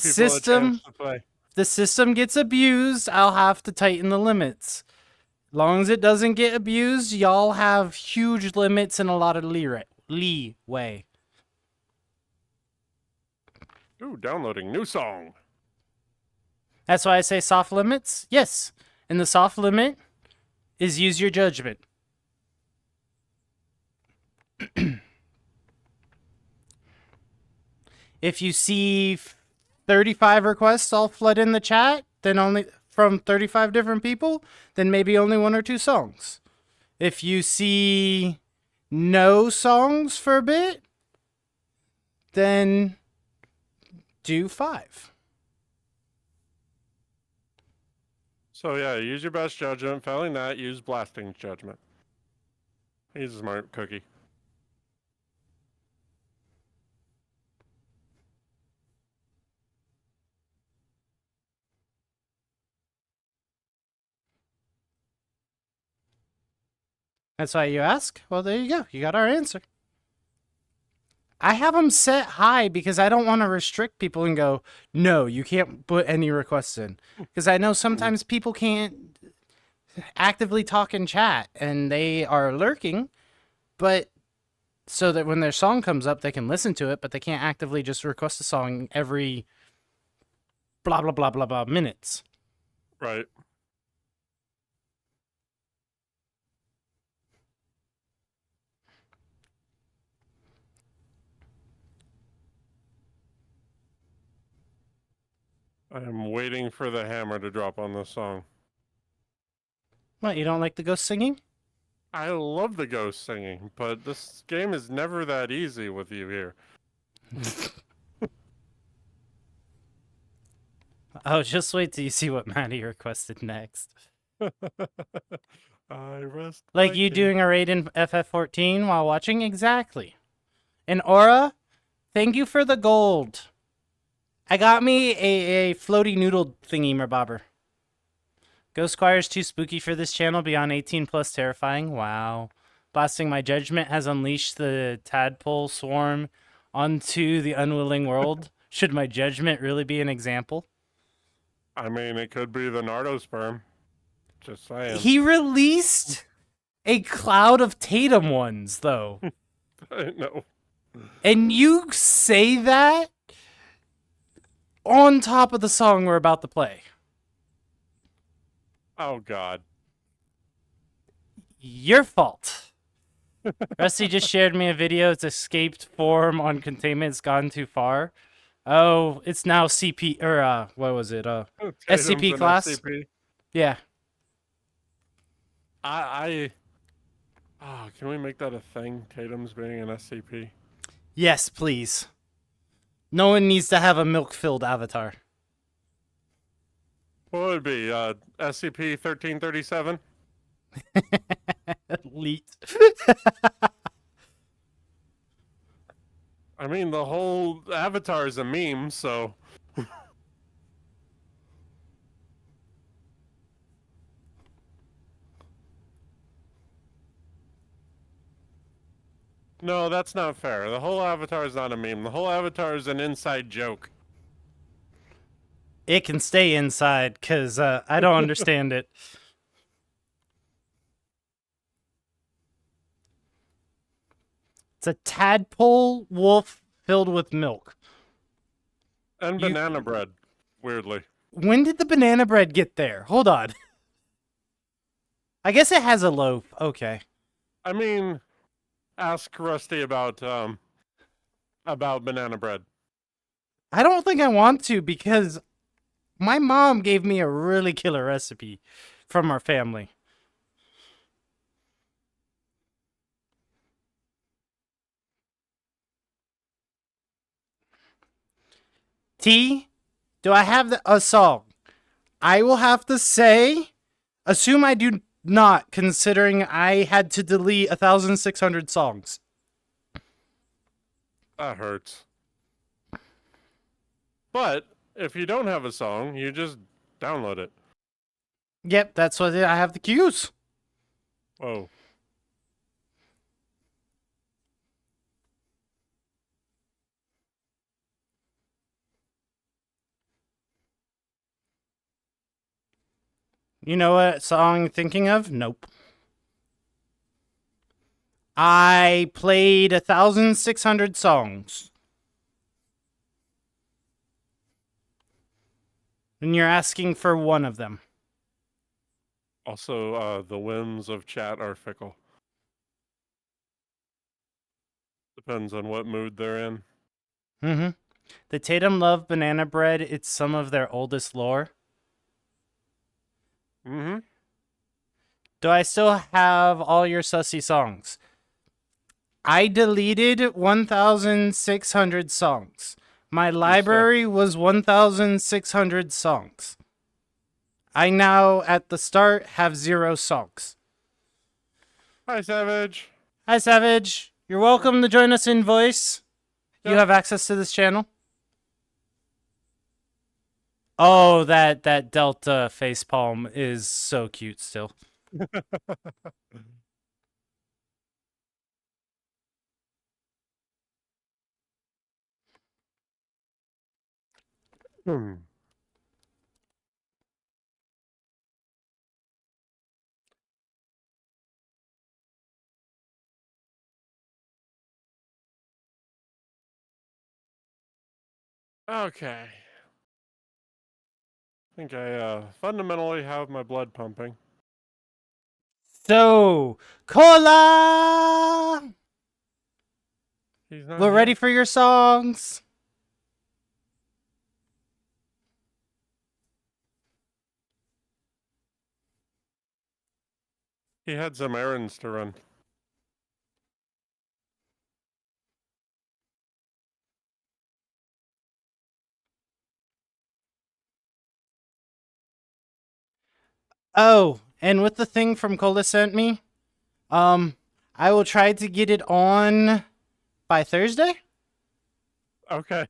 system gets abused, I'll have to tighten the limits. As long as it doesn't get abused, y'all have huge limits and a lot of leeway. Ooh, downloading new song. That's why I say soft limits. Yes, and the soft limit is use your judgment. If you see 35 requests all flood in the chat, then only from 35 different people, then maybe only 1 or 2 songs. If you see no songs for a bit, then do 5. So yeah, use your best judgment. Failing that, use blasting judgment. He's a smart cookie. That's why you ask? Well, there you go. You got our answer. I have them set high because I don't want to restrict people and go, no, you can't put any requests in. Because I know sometimes people can't actively talk in chat and they are lurking, but so that when their song comes up, they can listen to it, but they can't actively just request a song every blah, blah, blah, blah, blah minutes. Right. I am waiting for the hammer to drop on this song. What, you don't like the ghost singing? I love the ghost singing, but this game is never that easy with you here. Oh, just wait till you see what Maddie requested next. I rest Like my you case. doing a raid in FF14 while watching? Exactly. And Aura, thank you for the gold. I got me a floaty noodle thingy, bobber. Ghost Squire's too spooky for this channel, beyond 18 plus terrifying. Wow. Blasting my judgment has unleashed the tadpole swarm onto the unwilling world. Should my judgment really be an example? I mean, it could be the Nardo sperm. Just saying. He released a cloud of Tatum ones, though. I know. And you say that on top of the song we're about to play. Oh, God. Your fault. Rusty just shared me a video. It's escaped form on containment. It's gone too far. Oh, it's now CP, or, what was it? Tatum's SCP an class? SCP. Yeah. Can we make that a thing? Tatum's being an SCP? Yes, please. No one needs to have a milk-filled avatar. What would it be? SCP-1337? Elite. I mean, the whole avatar is a meme, so... No, that's not fair. The whole avatar is not a meme. The whole avatar is an inside joke. It can stay inside, because I don't understand it. It's a tadpole wolf filled with milk. And banana bread, weirdly. When did the banana bread get there? Hold on. I guess it has a loaf. Okay. I mean, ask Rusty about banana bread. I don't think I want to, because my mom gave me a really killer recipe from our family. T, do I have a song? I will have to say, assume I do not, considering I had to delete 1,600 songs. That hurts. But if you don't have a song, you just download it. Yep, that's what I have the cues. Whoa. You know what song I'm thinking of? Nope. I played 1,600 songs. And you're asking for one of them. Also, the whims of chat are fickle. Depends on what mood they're in. Mm-hmm. The Tatum love banana bread. It's some of their oldest lore. Mm-hmm. Do I still have all your sussy songs? I deleted 1,600 songs. My library was 1,600 songs. I now, at the start, have 0 songs. Hi, Savage. Hi, Savage. You're welcome to join us in voice. Yep. You have access to this channel. Oh, that Delta facepalm is so cute still. Okay. I think I fundamentally have my blood pumping. So, Cola! He's not We're here. ready for your songs. He had some errands to run. Oh, and with the thing from Cola sent me, I will try to get it on by Thursday. Okay.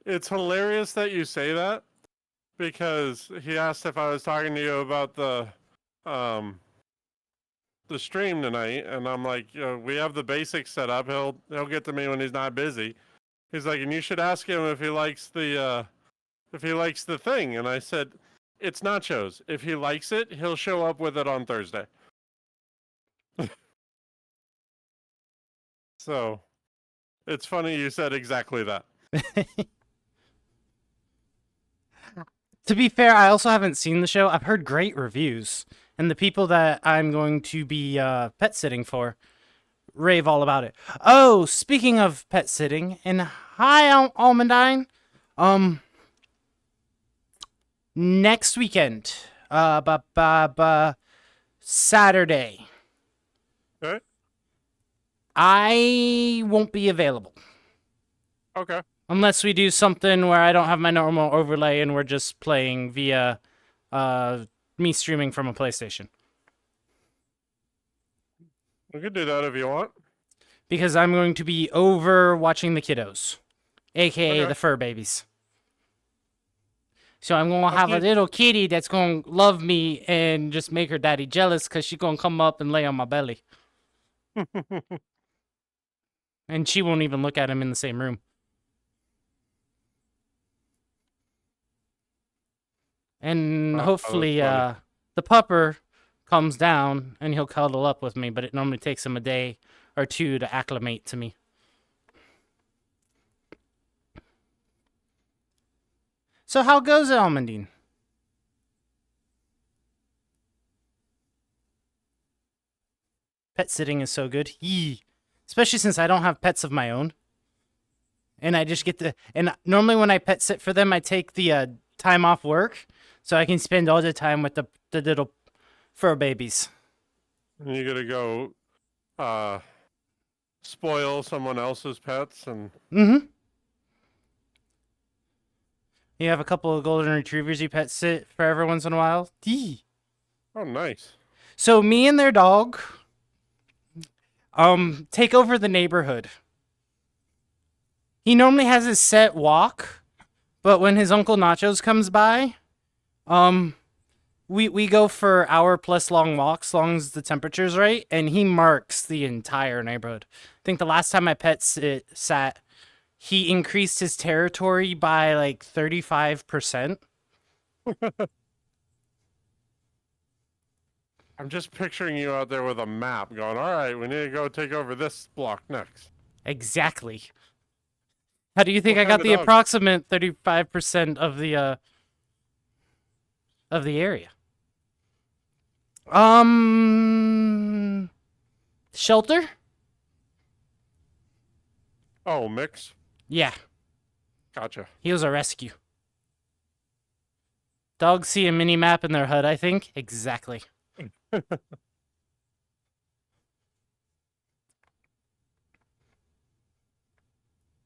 It's hilarious that you say that, because he asked if I was talking to you about the stream tonight, and I'm like, we have the basics set up. He'll get to me when he's not busy. He's like, and you should ask him if he likes the thing. And I said, it's nachos. If he likes it, he'll show up with it on Thursday. So, it's funny you said exactly that. To be fair, I also haven't seen the show. I've heard great reviews, and the people that I'm going to be pet sitting for rave all about it. Oh, speaking of pet sitting, and hi, Almondine. Next weekend, Saturday. Okay. I won't be available. Okay. Unless we do something where I don't have my normal overlay and we're just playing via me streaming from a PlayStation. We could do that if you want. Because I'm going to be over watching the kiddos, aka Okay. the fur babies. So I'm going to have a little kitty that's going to love me and just make her daddy jealous because she's going to come up and lay on my belly. And she won't even look at him in the same room. And hopefully the pupper comes down and he'll cuddle up with me, but it normally takes him a day or two to acclimate to me. So how goes it, Almondine? Pet sitting is so good. Yee. Especially since I don't have pets of my own. And I just get and normally when I pet sit for them, I take the time off work so I can spend all the time with the little fur babies. And you gotta go spoil someone else's pets and... Mm-hmm. You have a couple of golden retrievers you pet sit for every once in a while. Yee. Oh, nice. So me and their dog take over the neighborhood. He normally has his set walk, but when his Uncle Nachos comes by, we go for hour-plus long walks, as long as the temperature's right, and he marks the entire neighborhood. I think the last time my pet sat, he increased his territory by like 35%. I'm just picturing you out there with a map going, all right, we need to go take over this block next. Exactly. How do you think What I got kind the of dog? approximate 35% of the area? Shelter? Oh, mix? Yeah. Gotcha. He was a rescue. Dogs see a mini map in their HUD, I think. Exactly.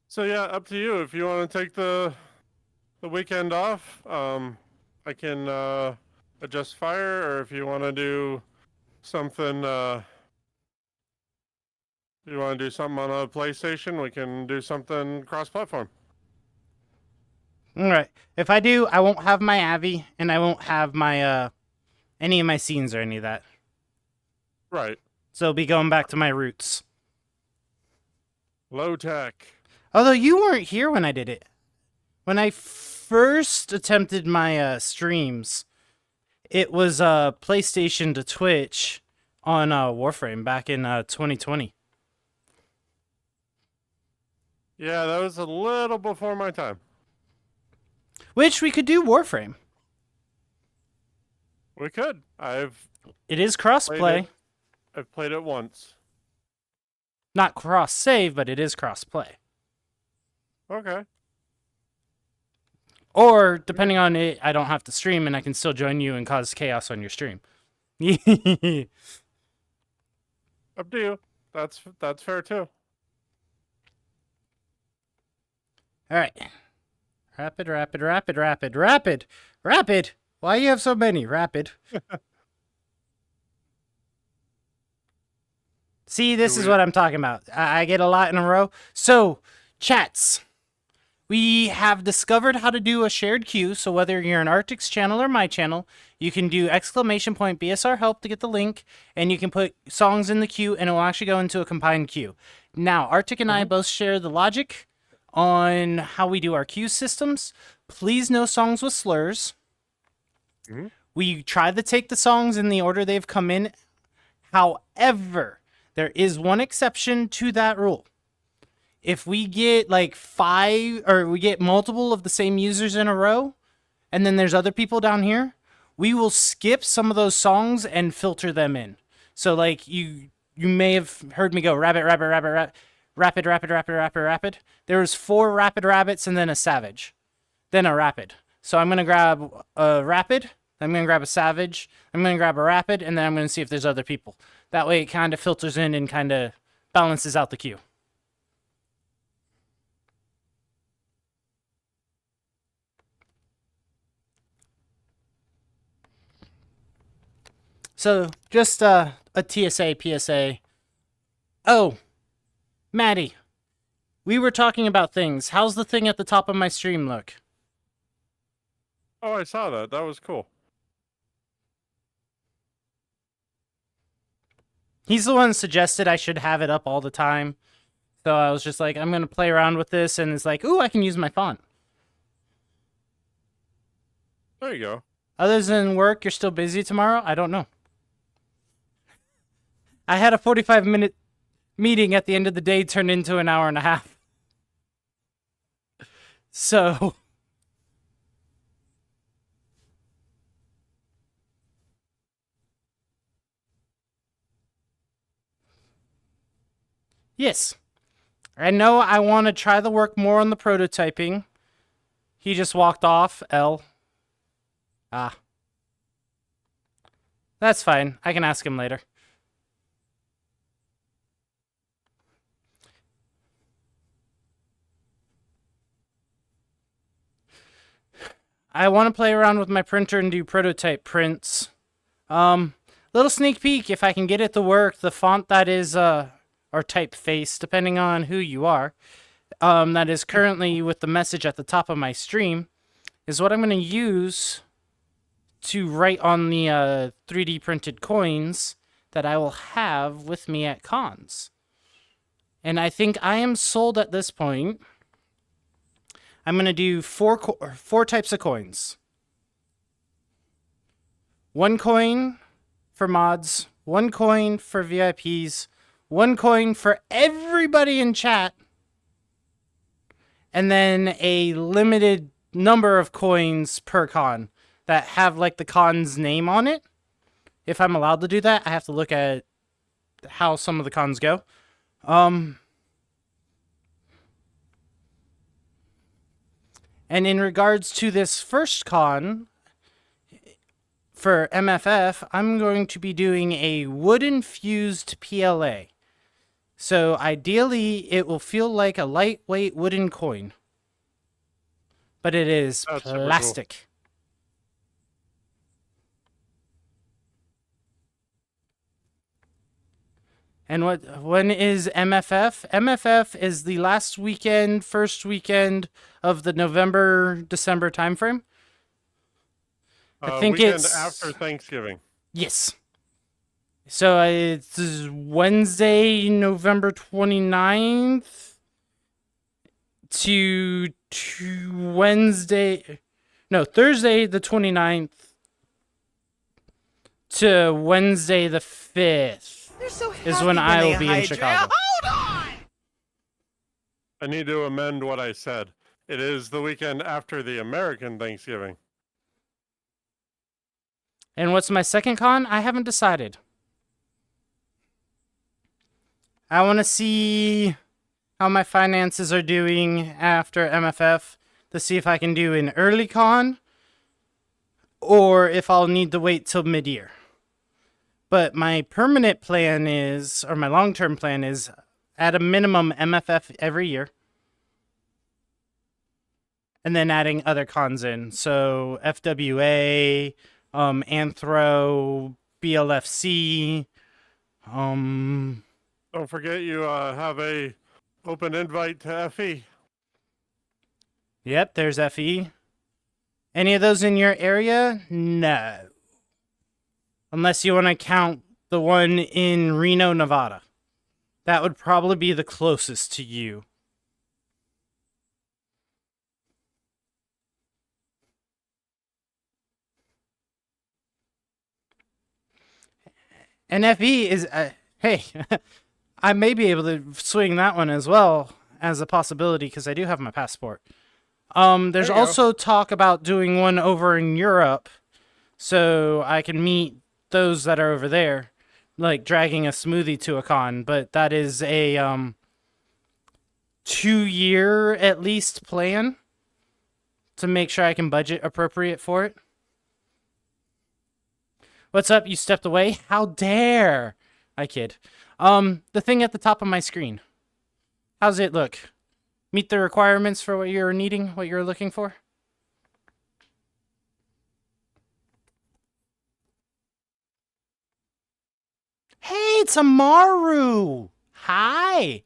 So yeah, up to you. If you want to take the weekend off, I can adjust fire, or if you want to do something, you want to do something on a PlayStation, we can do something cross-platform. All right. If I do, I won't have my Avi, and I won't have my any of my scenes or any of that. Right. So I'll be going back to my roots. Low tech. Although you weren't here when I did it. When I first attempted my streams, it was PlayStation to Twitch on Warframe back in 2020. Yeah, that was a little before my time. Which we could do Warframe. We could. It is cross-play. I've played it once. Not cross-save, but it is cross-play. Okay. Or, depending on it, I don't have to stream and I can still join you and cause chaos on your stream. Up to you. That's fair too. Alright. Rapid. Why do you have so many? Rapid. See, this is what I'm talking about. I get a lot in a row. So, chats. We have discovered how to do a shared queue, so whether you're in Arctic's channel or my channel, you can do ! bsrhelp to get the link, and you can put songs in the queue, and it will actually go into a combined queue. Now, Arctic and I both share the logic on how we do our queue systems. Please no songs with slurs. We try to take the songs in the order they've come in. However, there is one exception to that rule. If we get like 5 or we get multiple of the same users in a row, and then there's other people down here, we will skip some of those songs and filter them in. So like you may have heard me go rapid. There was 4 rapid rabbits and then a savage, then a rapid. So I'm gonna grab a rapid, I'm gonna grab a savage, I'm gonna grab a rapid, and then I'm gonna see if there's other people. That way it kind of filters in and kind of balances out the queue. So, just a PSA. Oh, Maddie, we were talking about things. How's the thing at the top of my stream look? Oh, I saw that. That was cool. He's the one who suggested I should have it up all the time. So I was just like, I'm going to play around with this, and it's like, ooh, I can use my font. There you go. Other than work, you're still busy tomorrow? I don't know. I had a 45-minute meeting at the end of the day turned into an hour and a half. So... Yes. I know I want to try to work more on the prototyping. He just walked off. L. Ah. That's fine. I can ask him later. I want to play around with my printer and do prototype prints. Little sneak peek, if I can get it to work, the font that is, or typeface, depending on who you are, that is currently with the message at the top of my stream, is what I'm going to use to write on the 3D printed coins that I will have with me at cons. And I think I am sold at this point. I'm going to do four types of coins. 1 coin for mods, 1 coin for VIPs, 1 coin for everybody in chat, and then a limited number of coins per con that have like the con's name on it. If I'm allowed to do that, I have to look at how some of the cons go. And in regards to this first con, for MFF, I'm going to be doing a wood-infused PLA. So ideally, it will feel like a lightweight wooden coin. But it is plastic. And when is MFF? MFF is the last weekend, first weekend of the November-December timeframe. I think it's after Thanksgiving. Yes. So it's Wednesday, November 29th to Thursday the 29th to Wednesday the 5th. Is when I will be in Chicago. Hold on! I need to amend what I said. It is the weekend after the American Thanksgiving. And what's my second con? I haven't decided. I want to see how my finances are doing after MFF. to see if I can do an early con or if I'll need to wait till mid-year. But my permanent plan is, or my long-term plan is, at a minimum MFF every year. And then adding other cons in. So FWA, Anthro, BLFC. Don't forget you have a open invite to FE. Yep, there's FE. Any of those in your area? No. Unless you want to count the one in Reno, Nevada. That would probably be the closest to you. And FE is, hey, I may be able to swing that one as well as a possibility because I do have my passport. There's also talk about doing one over in Europe so I can meet those that are over there, like dragging a smoothie to a con, but that is a 2-year at least plan to make sure I can budget appropriate for it. What's up? You stepped away? How dare! I kid. The thing at the top of my screen. How's it look? Meet the requirements for what you're needing, what you're looking for? Hey, it's Amaru! Hi!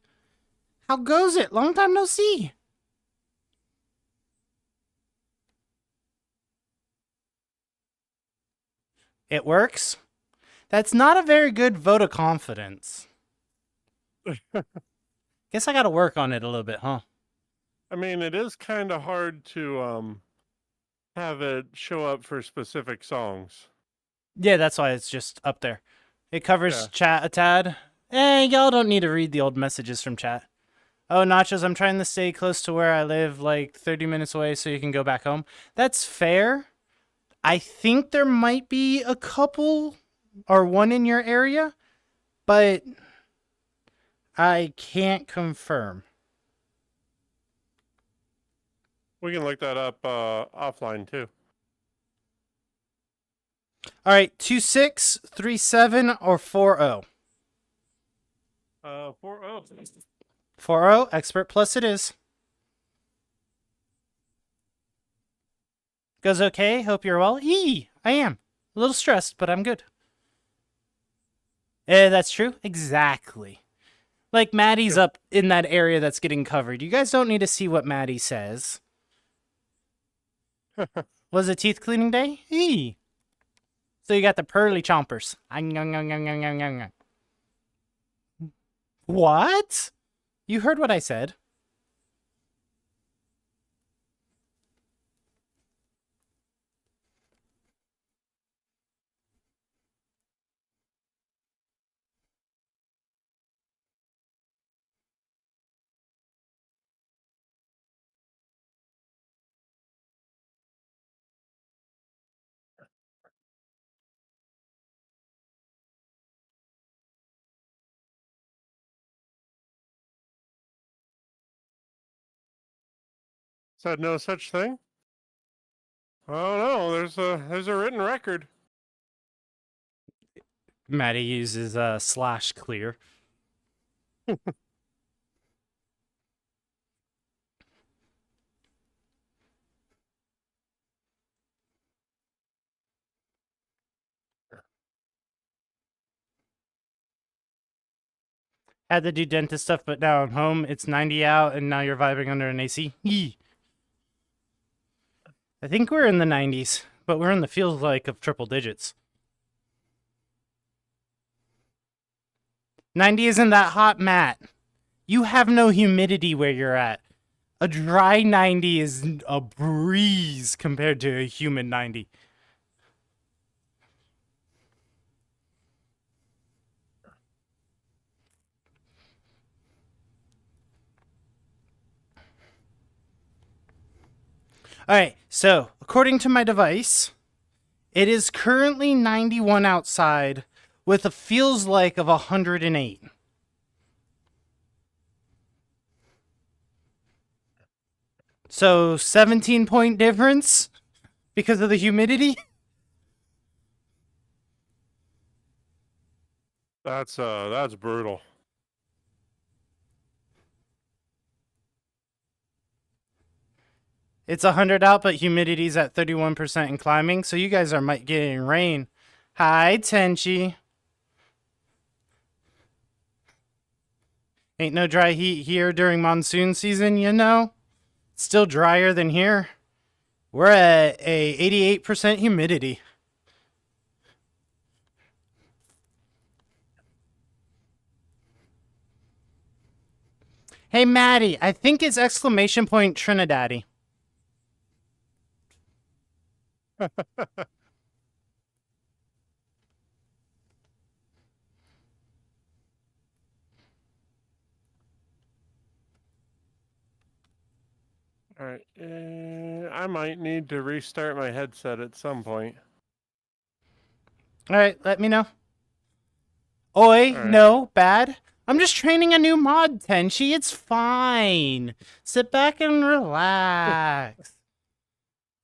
How goes it? Long time no see. It works? That's not a very good vote of confidence. Guess I gotta work on it a little bit, huh? I mean, it is kind of hard to have it show up for specific songs. Yeah, that's why it's just up there. It covers chat a tad. Y'all don't need to read the old messages from chat. Oh, Nachos, I'm trying to stay close to where I live, like 30 minutes away so you can go back home. That's fair. I think there might be a couple or one in your area, but I can't confirm. We can look that up offline too. All right, 2637 or 40? 40. 40, Expert Plus it is. Goes okay, hope you're well. I am. A little stressed, but I'm good. That's true. Exactly. Like, Maddie's up in that area that's getting covered. You guys don't need to see what Maddie says. Was it teeth cleaning day? So you got the pearly chompers. What? You heard what I said. Said no such thing? Oh no, there's a written record. Maddie uses slash clear. Had to do dentist stuff, but now I'm home. It's 90 out, and now you're vibing under an AC. I think we're in the 90s, but we're in the feels like of triple digits. 90 isn't that hot, Matt. You have no humidity where you're at. A dry 90 is a breeze compared to a humid 90. Alright, so according to my device, it is currently 91 outside with a feels like of 108. So 17-point difference because of the humidity? That's brutal. It's 100 out, but humidity's at 31% and climbing, so you guys are getting rain. Hi, Tenchi. Ain't no dry heat here during monsoon season, you know? It's still drier than here. We're at a 88% humidity. Hey, Maddie, I think it's exclamation point Trinidaddy. Alright, I might need to restart my headset at some point. Alright, let me know. Oi, right. no, bad. I'm just training a new mod, Tenchi. It's fine. Sit back and relax.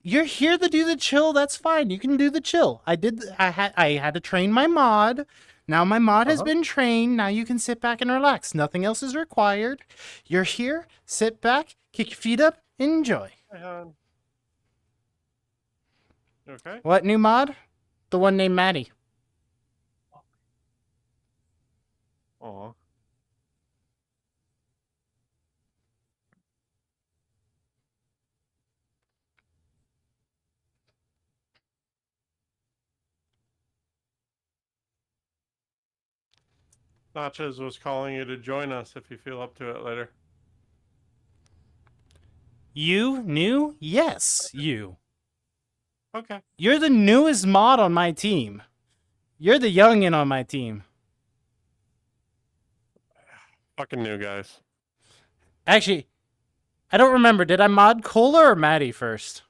You're here to do the chill. That's fine. You can do the chill. I had to train my mod. Now my mod has been trained. Now you can sit back and relax. Nothing else is required. You're here. Sit back. Kick your feet up. Enjoy. Okay. What new mod? The one named Maddie. Aw. Nachos was calling you to join us if you feel up to it later. You new? Yes, you. Okay. You're the newest mod on my team. You're the youngin' on my team. Fucking new guys. Actually, I don't remember. Did I mod Cola or Maddie first?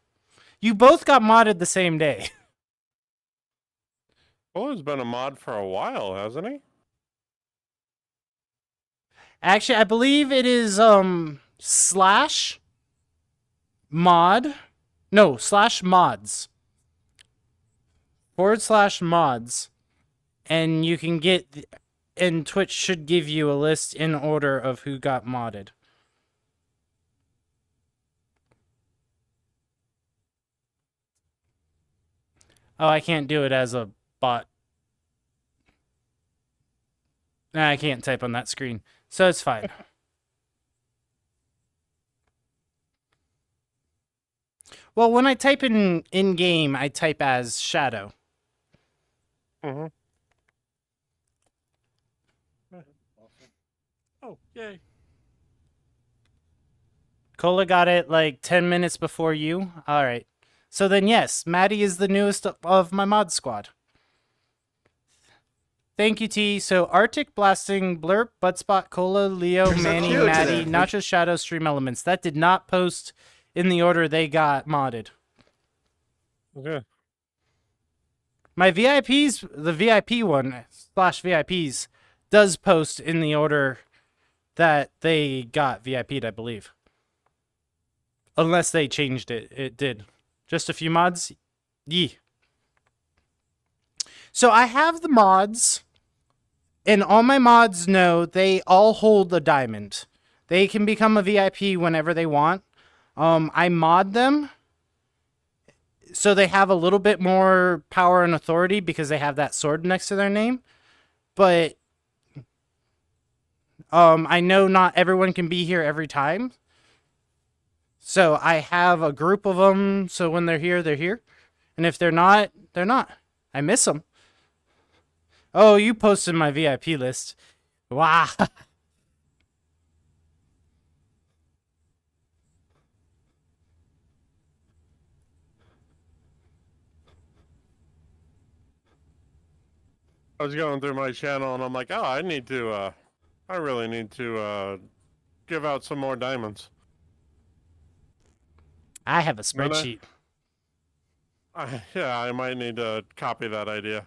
You both got modded the same day. Cola's been a mod for a while, hasn't he? Actually, I believe it is slash mod. No, slash mods. /mods. And you can get, and Twitch should give you a list in order of who got modded. Oh, I can't do it as a bot. Nah, I can't type on that screen. So it's fine. Well, when I type in-game, I type as Shadow. Mm-hmm. Oh, yay. Cola got it like 10 minutes before you. All right. So then, yes, Maddie is the newest of my mod squad. Thank you, T. So Arctic, Blasting, Blurp, Budspot, Cola, Leo, You're so Manny, cute Maddie, today. Nacho, Shadow, Stream Elements. That did not post in the order they got modded. Okay. My VIPs, the VIP one, /VIPs, does post in the order that they got VIP'd, I believe. Unless they changed it. It did. Just a few mods? Yee. So I have the mods, and all my mods know they all hold a diamond. They can become a VIP whenever they want. I mod them so they have a little bit more power and authority because they have that sword next to their name. But I know not everyone can be here every time. So I have a group of them, so when they're here, they're here. And if they're not, they're not. I miss them. Oh, you posted my VIP list. Wow. I was going through my channel and I'm like, oh, I really need to give out some more diamonds. I have a spreadsheet. Yeah, I might need to copy that idea.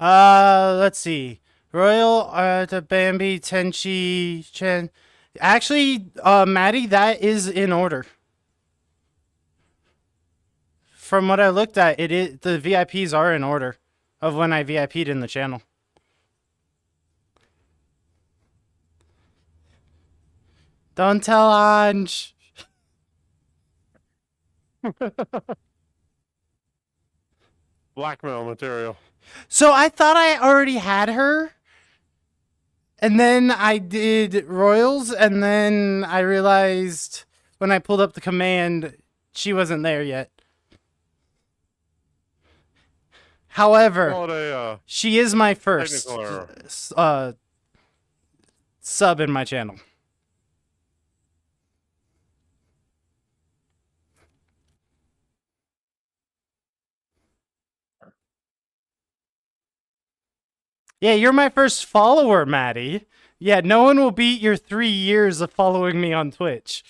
Let's see. Royal, the Bambi, Tenchi, Chen. Actually, Maddie, that is in order. From what I looked at, the VIPs are in order of when I VIP'd in the channel. Don't tell Anj. Blackmail material. So I thought I already had her. And then I did Royals, and then I realized when I pulled up the command, she wasn't there yet. However, she is my first sub in my channel. Yeah, you're my first follower, Maddie. Yeah, no one will beat your 3 years of following me on Twitch.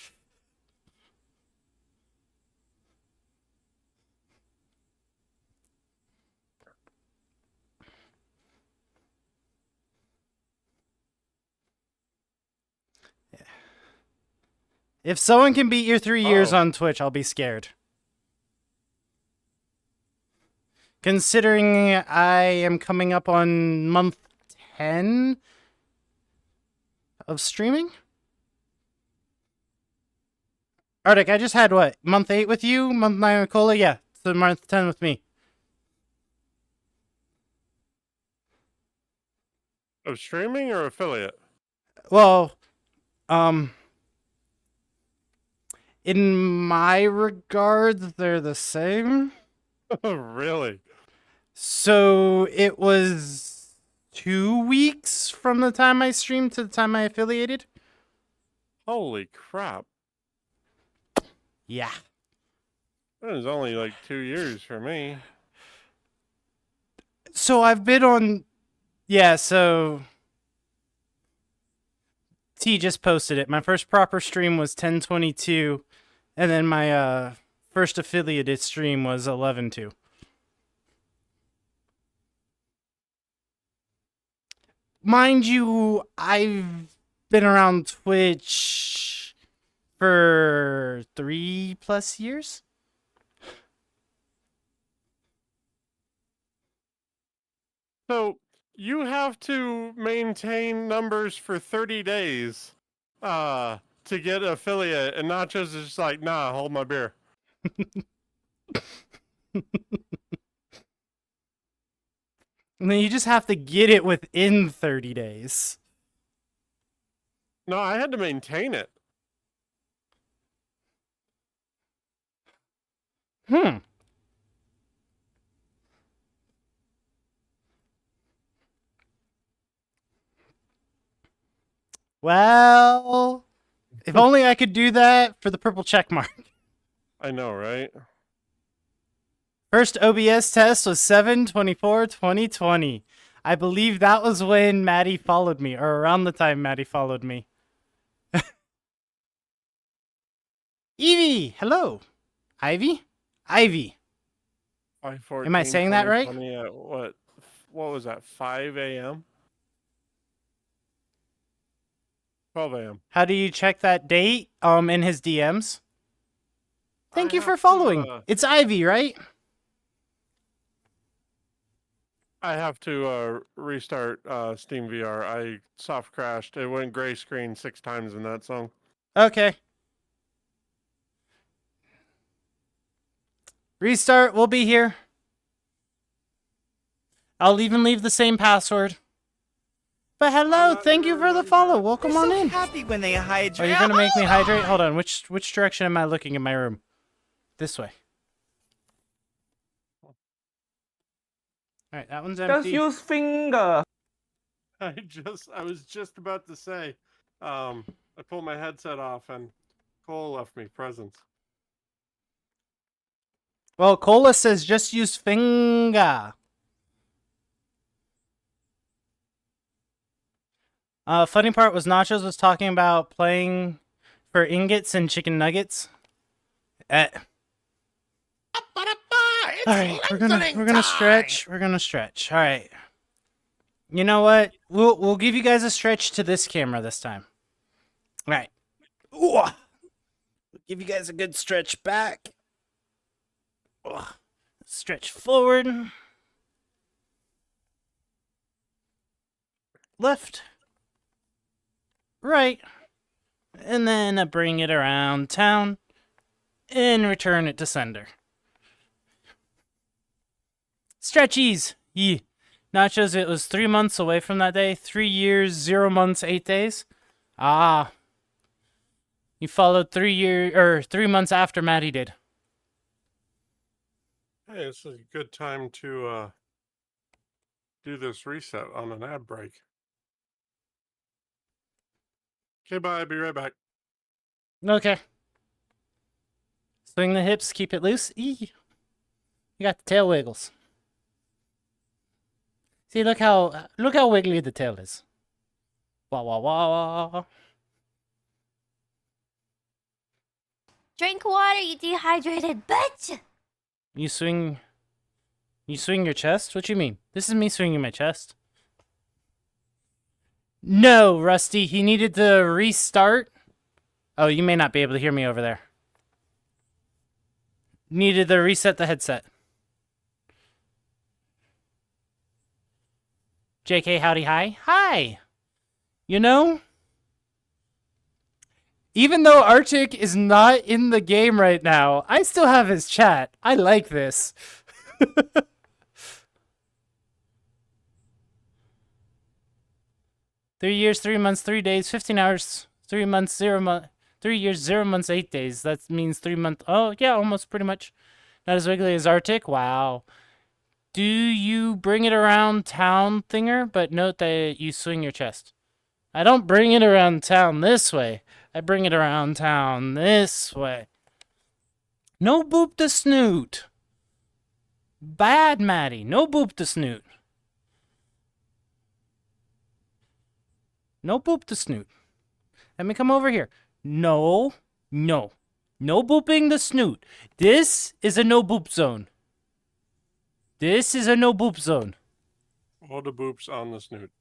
If someone can beat your 3 years on Twitch, I'll be scared. Considering I am coming up on month 10 of streaming? Arctic, I just had what? Month 8 with you? Month 9 with Cola? Yeah, so month 10 with me. Of streaming or affiliate? Well, in my regards, they're the same. Really? So it was 2 weeks from the time I streamed to the time I affiliated? Holy crap. Yeah. That was only like 2 years for me. So I've been on... Yeah, so... T just posted it. My first proper stream was 10/22, and then my first affiliated stream was 11/2. Mind you, I've been around Twitch for 3+ years. So you have to maintain numbers for 30 days to get affiliate, and not just like, nah, hold my beer. And then you just have to get it within 30 days. No, I had to maintain it. Well, if only I could do that for the purple check mark. I know, right? First OBS test was 7/24/2020. I believe that was when Maddie followed me, or around the time Maddie followed me. Evie, hello. Ivy? Ivy. Am I saying that right? At what was that, 5 a.m.? 12 a.m. How do you check that date in his DMs? Thank you for following. It's Ivy, right? I have to restart Steam VR. I soft crashed. It went gray screen 6 times in that song. Okay. Restart. We'll be here. I'll even leave the same password. But hello, thank you for the follow. Welcome on in. Happy when they hydrate. Are you gonna make me hydrate? Hold on. Which direction am I looking in my room? This way. All right, that one's empty. Just use finger. I was just about to say, I pulled my headset off and Cole left me presents. Well, Cola says just use finger. Funny part was Nachos was talking about playing for ingots and chicken nuggets. All right, we're gonna stretch. We're gonna stretch. All right. You know what? We'll give you guys a stretch to this camera this time. All right. Ooh. We'll give you guys a good stretch back. Ooh. Stretch forward. Left. Right. And then bring it around town and return it to sender. Stretchies. Yeah. Nachos, it was 3 months away from that day. 3 years, 0 months, 8 days. Ah. You followed 3 months after Maddie did. Hey, this is a good time to do this reset on an ad break. Okay, bye. Be right back. Okay. Swing the hips, keep it loose. Eee. You got the tail wiggles. See, look how wiggly the tail is. Wah wah wah. Drink water, you dehydrated bitch! You swing your chest? What you mean? This is me swinging my chest. No, Rusty, he needed to restart. Oh, you may not be able to hear me over there. Needed to reset the headset. JK, howdy, hi. Hi! You know, even though Arctic is not in the game right now, I still have his chat. I like this. 3 years, 3 months, 3 days, 15 hours, 3 months, 0 month, 3 years, 0 months, 8 days. That means 3 months. Oh, yeah, almost pretty much. Not as wiggly as Arctic. Wow. Do you bring it around town, thinger? But note that you swing your chest. I don't bring it around town this way. I bring it around town this way. No boop the snoot. Bad Maddie. No boop the snoot. No boop the snoot. Let me come over here. No. No booping the snoot. This is a no boop zone. This is a no boop zone. All the boops on the snoot.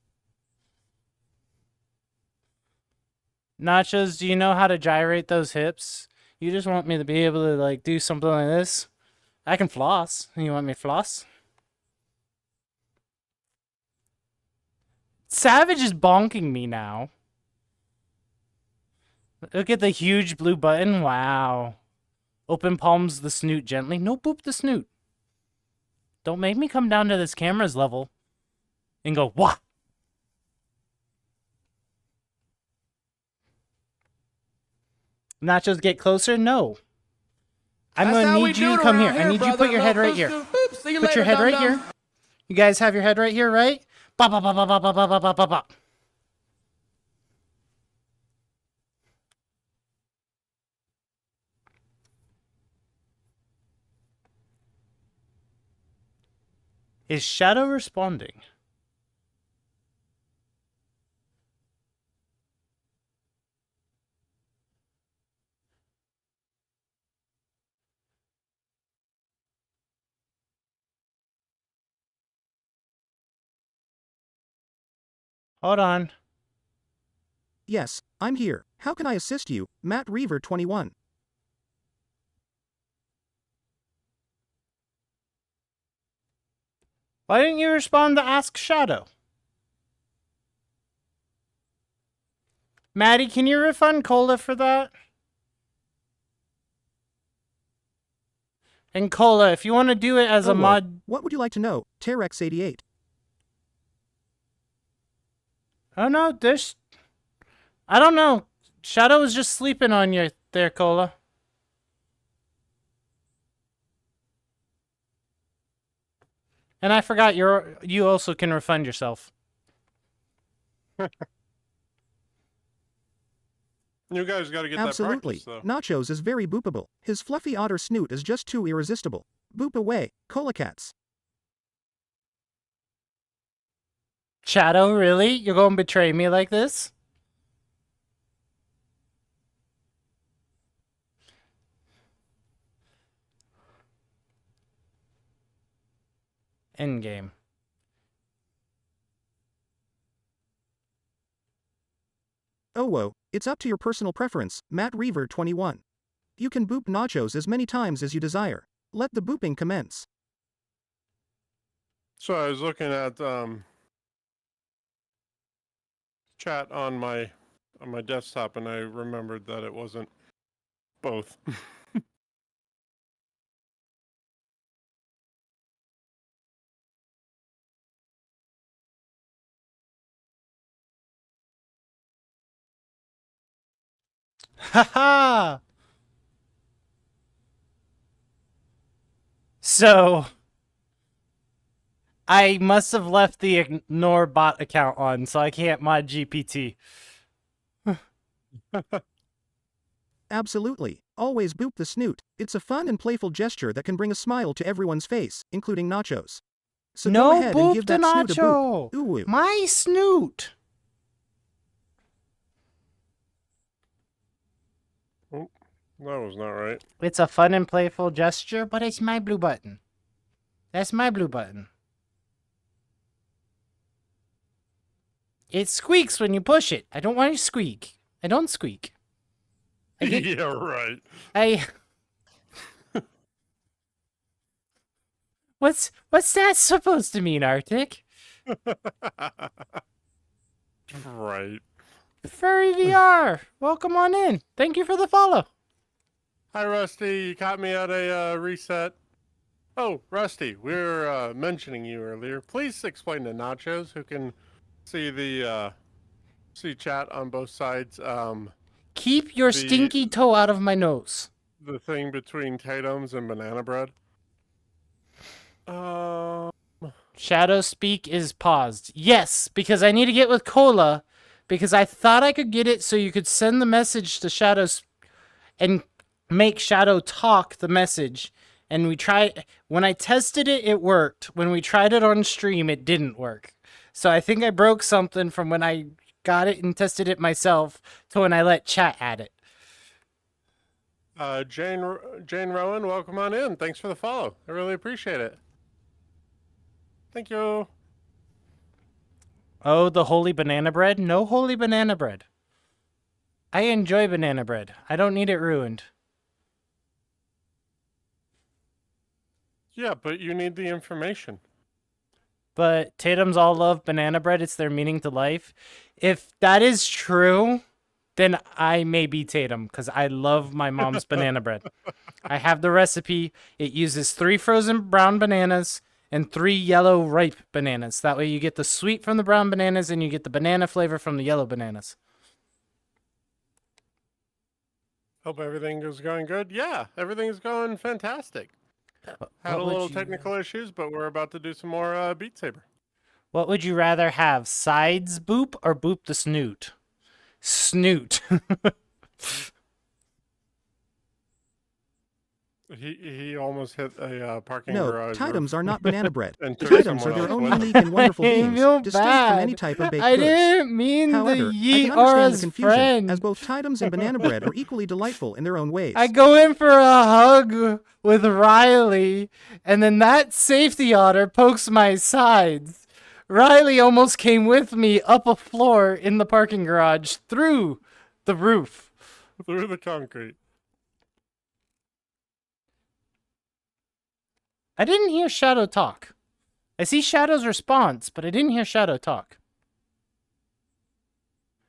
Nachos, do you know how to gyrate those hips? You just want me to be able to, like, do something like this? I can floss. You want me to floss? Savage is bonking me now. Look at the huge blue button. Wow. Open palms the snoot gently. No boop the snoot. Don't make me come down to this camera's level and go, wah! Nachos, get closer? No. I'm going to need you to come here. I need you to put your head right here. Put your head right here. You guys have your head right here, right? Bop, bop, bop, bop, bop, bop, bop, bop, bop, bop. Is Shadow responding? Hold on. Yes, I'm here. How can I assist you, Matt Reaver 21? Why didn't you respond to Ask Shadow? Maddie, can you refund Cola for that? And Cola, if you want to do it as a mod... What would you like to know, Terex88? Oh no, there's... I don't know. Shadow is just sleeping on you there, Cola. And I forgot you also can refund yourself. You guys got to get Absolutely. that practice, though. Nachos is very boopable. His fluffy otter snoot is just too irresistible. Boop away, Cola Cats. Shadow, really? You're going to betray me like this? Endgame. Oh whoa, it's up to your personal preference, Matt Reaver 21. You can boop nachos as many times as you desire. Let the booping commence. So I was looking at chat on my desktop, and I remembered that it wasn't both. Haha! So, I must have left the ignore bot account on, so I can't mod GPT. Absolutely. Always boop the snoot. It's a fun and playful gesture that can bring a smile to everyone's face, including nachos. So No, go ahead and boop give the that snoot a nacho. boop. Ooh woo. My snoot. Oh, that was not right. It's a fun and playful gesture, but it's my blue button. That's my blue button. It squeaks when you push it. I don't want to squeak. I don't squeak. Yeah, right. What's that supposed to mean, Arctic? Right. Furry VR, welcome on in. Thank you for the follow. Hi, Rusty. You caught me at a reset. Oh, Rusty, we were mentioning you earlier. Please explain to Nachos, who can see the see chat on both sides. Keep your stinky toe out of my nose. The thing between Tatum's and banana bread. Shadow Speak is paused. Yes, because I need to get with Cola, because I thought I could get it so you could send the message to Shadow and make Shadow talk the message. And we tried, when I tested it, it worked. When we tried it on stream, it didn't work. So I think I broke something from when I got it and tested it myself to when I let chat add it. Jane Rowan, welcome on in. Thanks for the follow. I really appreciate it. Thank you. Oh, the holy banana bread? No holy banana bread. I enjoy banana bread. I don't need it ruined. Yeah, but you need the information. But Tatum's all love banana bread. It's their meaning to life. If that is true, then I may be Tatum, because I love my mom's banana bread. I have the recipe. It uses 3 frozen brown bananas and 3 yellow ripe bananas. That way you get the sweet from the brown bananas and you get the banana flavor from the yellow bananas. Hope everything is going good. Yeah, everything's going fantastic. Had a little technical issues, but we're about to do some more Beat Saber. What would you rather have, sides boop or boop the snoot? Snoot. He almost hit a parking No, garage. Titums are not banana bread. And Titums are their own unique and wonderful beings, distinct from any type of baked I goods. didn't mean However, the I yeet can or understand the as confusion, friend. as both Titums and banana bread are equally delightful in their own ways. I go in for a hug with Riley, and then that safety otter pokes my sides. Riley almost came with me up a floor in the parking garage through the roof. Through the concrete. I didn't hear Shadow talk. I see Shadow's response, but I didn't hear Shadow talk.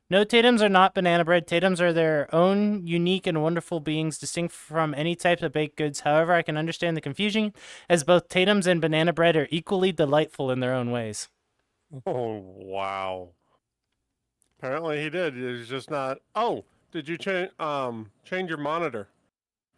No, Tatums are not banana bread. Tatums are their own unique and wonderful beings, distinct from any type of baked goods. However, I can understand the confusion, as both Tatums and banana bread are equally delightful in their own ways. Oh, wow. Apparently he did. He's just not... Oh, did you change your monitor?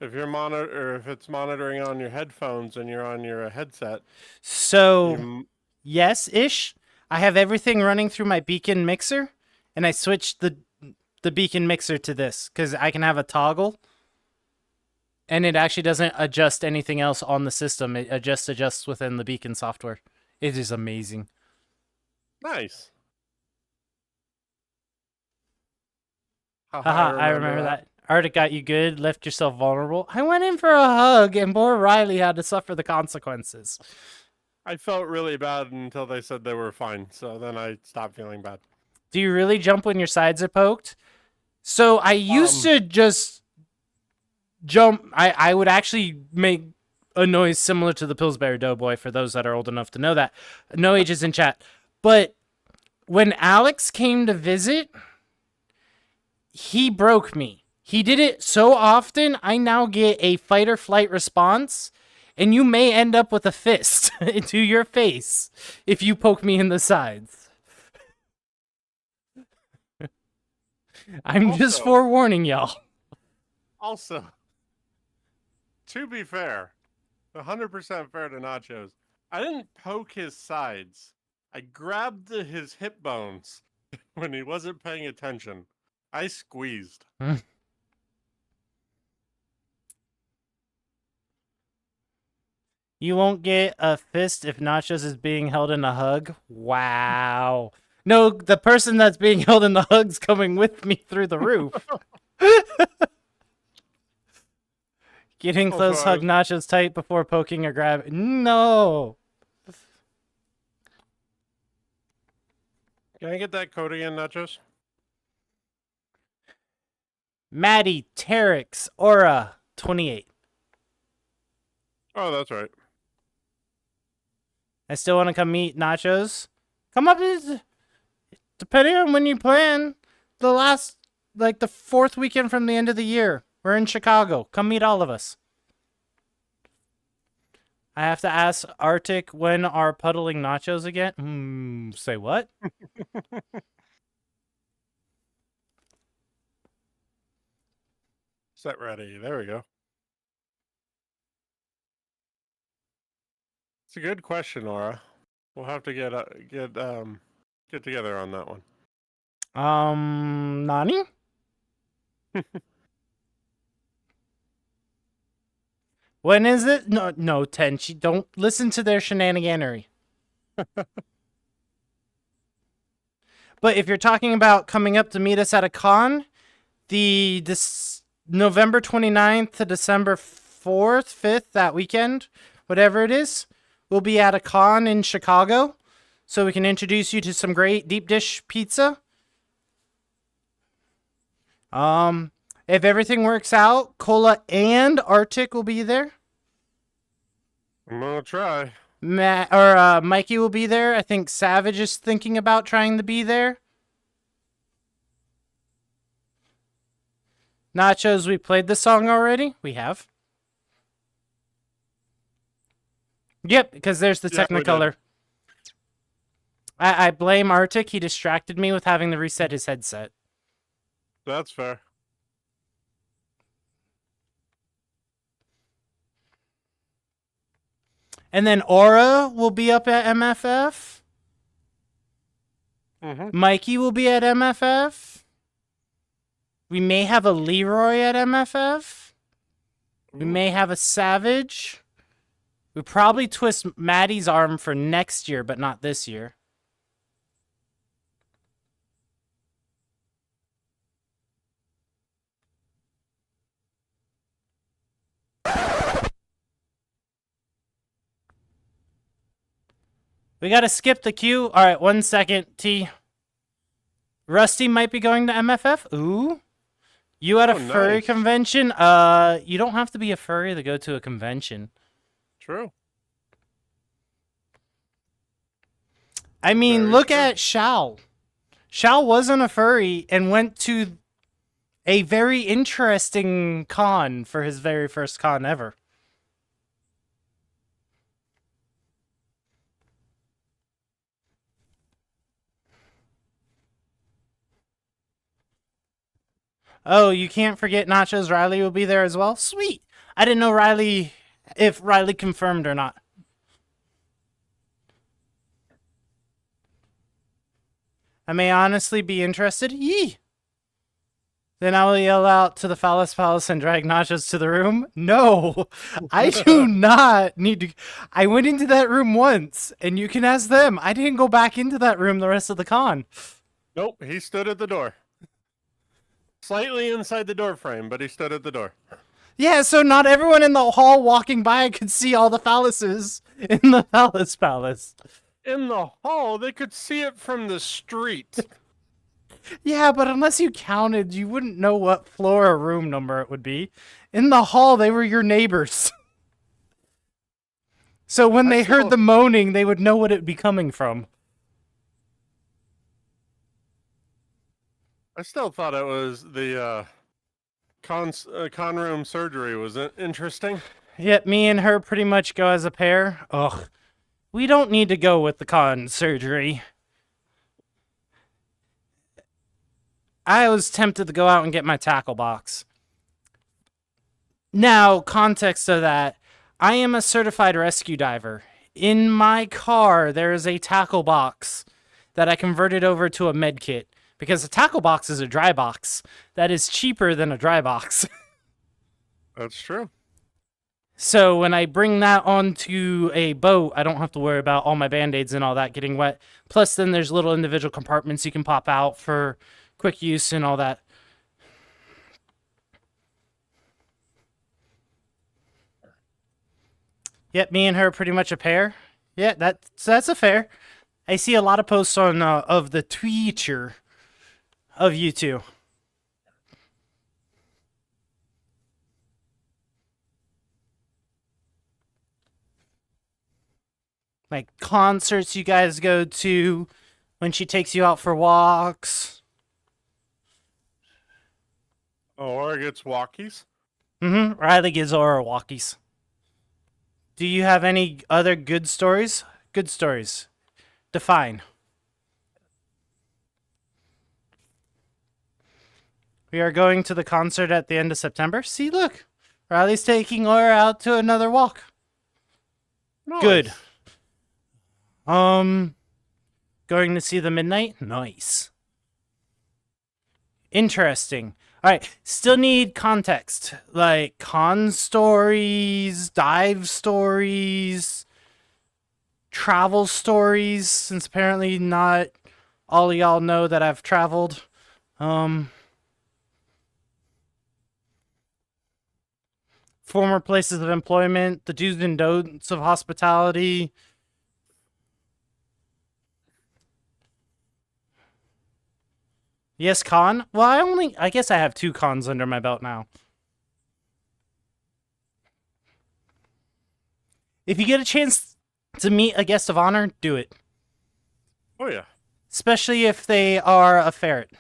If if it's monitoring on your headphones and you're on your headset. So, yes-ish. I have everything running through my beacon mixer, and I switched the beacon mixer to this, because I can have a toggle, and it actually doesn't adjust anything else on the system. It just adjusts within the beacon software. It is amazing. Nice. Haha, I remember that. Arctic got you good, left yourself vulnerable. I went in for a hug, and poor Riley had to suffer the consequences. I felt really bad until they said they were fine, so then I stopped feeling bad. Do you really jump when your sides are poked? So I used to just jump. I would actually make a noise similar to the Pillsbury Doughboy for those that are old enough to know that. No ages in chat. But when Alex came to visit, he broke me. He did it so often, I now get a fight or flight response, and you may end up with a fist into your face if you poke me in the sides. I'm just forewarning y'all. Also, to be fair, 100% fair to Nachos, I didn't poke his sides. I grabbed his hip bones when he wasn't paying attention. I squeezed. You won't get a fist if Nachos is being held in a hug? Wow. No, the person that's being held in the hug's coming with me through the roof. Getting close, hug Nachos tight before poking or grabbing. No. Can I get that code again, Nachos? Maddie, Terex, Aura, 28. Oh, that's right. I still want to come meet Nachos. Come up, depending on when you plan. The fourth weekend from the end of the year. We're in Chicago. Come meet all of us. I have to ask Arctic when are puddling nachos again? Say what? Set ready. There we go. It's a good question, Laura. We'll have to get together on that one. Nani? When is it? No, Tenchi, don't listen to their shenaniganery. But if you're talking about coming up to meet us at a con, this November 29th to December 4th, 5th, that weekend, whatever it is, we'll be at a con in Chicago, so we can introduce you to some great deep dish pizza. If everything works out, Cola and Arctic will be there. I'm gonna try. Mikey will be there. I think Savage is thinking about trying to be there. Nachos, we played the song already? We have. Yep, because there's the Technicolor. I blame Arctic. He distracted me with having to reset his headset. That's fair. And then Aura will be up at MFF. Mikey will be at MFF. We may have a Leroy at MFF. We may have a Savage. We probably twist Maddie's arm for next year, but not this year. We gotta skip the queue. All right, 1 second, T. Rusty might be going to MFF. Ooh. You at a furry convention? You don't have to be a furry to go to a convention. True. I mean, look at Shao. Shao wasn't a furry and went to a very interesting con for his very first con ever. Oh, you can't forget Nachos. Riley will be there as well? Sweet. I didn't know if Riley confirmed or not. I may honestly be interested. Yee. Then I will yell out to the Phallus Palace and drag Nachos to the room. No, I do not need to. I went into that room once, and you can ask them. I didn't go back into that room the rest of the con. Nope, he stood at the door. Slightly inside the door frame, but he stood at the door. Yeah, so not everyone in the hall walking by could see all the phalluses in the Phallus Palace. In the hall, they could see it from the street. Yeah, but unless you counted, you wouldn't know what floor or room number it would be. In the hall, they were your neighbors. So when they heard the moaning, they would know what it would be coming from. I still thought it was the con room surgery was interesting. Yep, me and her pretty much go as a pair. Ugh. We don't need to go with the con surgery. I was tempted to go out and get my tackle box. Now, context of that, I am a certified rescue diver. In my car, there is a tackle box that I converted over to a med kit. Because a tackle box is a dry box. That is cheaper than a dry box. That's true. So when I bring that onto a boat, I don't have to worry about all my Band-Aids and all that getting wet. Plus, then there's little individual compartments you can pop out for quick use and all that. Yep, me and her are pretty much a pair. Yeah, that's a fair. I see a lot of posts on of the Twitter of you two. Like concerts you guys go to, when she takes you out for walks. Or gets walkies. Mm-hmm. Riley gives Aura walkies. Do you have any other good stories? Good stories. Define. We are going to the concert at the end of September. See, look. Riley's taking Aura out to another walk. Nice. Good. Going to see the Midnight? Nice. Interesting. Alright, still need context. Like, con stories, dive stories, travel stories, since apparently not all of y'all know that I've traveled. Former places of employment, the do's and don'ts of hospitality. Yes, con? Well, I guess I have 2 cons under my belt now. If you get a chance to meet a guest of honor, do it. Oh, yeah. Especially if they are a ferret.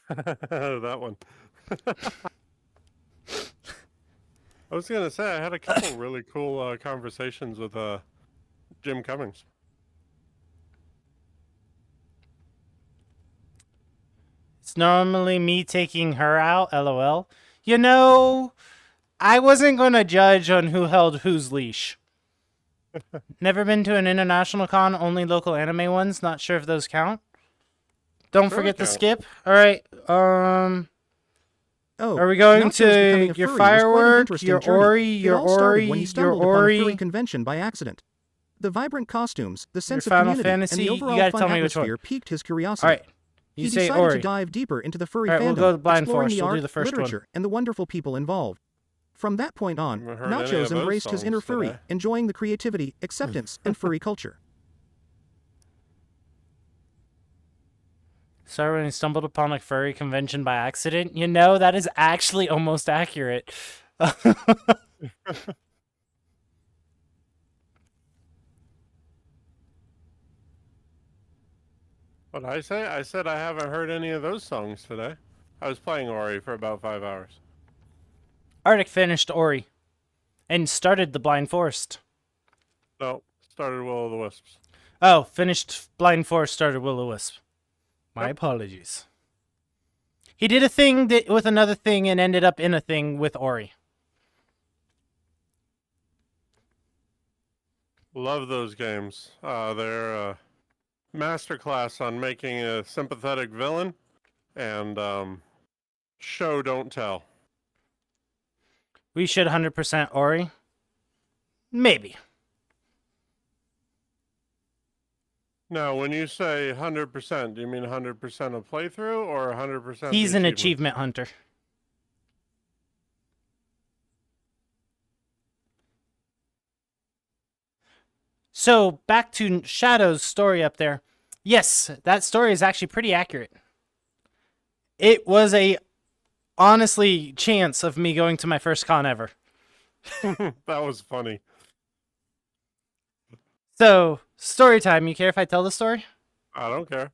That one. I was going to say, I had a couple really cool conversations with Jim Cummings. It's normally me taking her out, LOL. You know, I wasn't going to judge on who held whose leash. Never been to an international con, only local anime ones. Not sure if those count. Don't forget to skip. All right. Are we going to your firework, your Ori, your Ori, when he your stumbled upon a Ori, furry convention by accident. The vibrant costumes, the sense of Final community, Fantasy? and the You overall gotta fun tell me which one. atmosphere piqued his curiosity. All right. You He say decided Ori. to dive deeper into the furry All right, fandom, we'll go to Blind exploring Forest. the We'll art, do the first one. literature, and the wonderful people involved. From that point on, Haven't heard any of Nachos those embraced his songs inner furry, today. enjoying the creativity, acceptance, and furry culture. Sorry when he stumbled upon a furry convention by accident. You know, that is actually almost accurate. What did I say? I said I haven't heard any of those songs today. I was playing Ori for about 5 hours. Arctic finished Ori and started the Blind Forest. No, started Will o' the Wisps. Oh, finished Blind Forest, started Will-O-Wisp. My apologies. He did a thing with another thing and ended up in a thing with Ori. Love those games. They're a masterclass on making a sympathetic villain and show don't tell. We should 100% Ori. Maybe. Now, when you say 100%, do you mean 100% of playthrough or 100%? He's an achievement hunter. So, back to Shadow's story up there. Yes, that story is actually pretty accurate. It was a honestly chance of me going to my first con ever. That was funny. So, story time. You care if I tell the story? I don't care.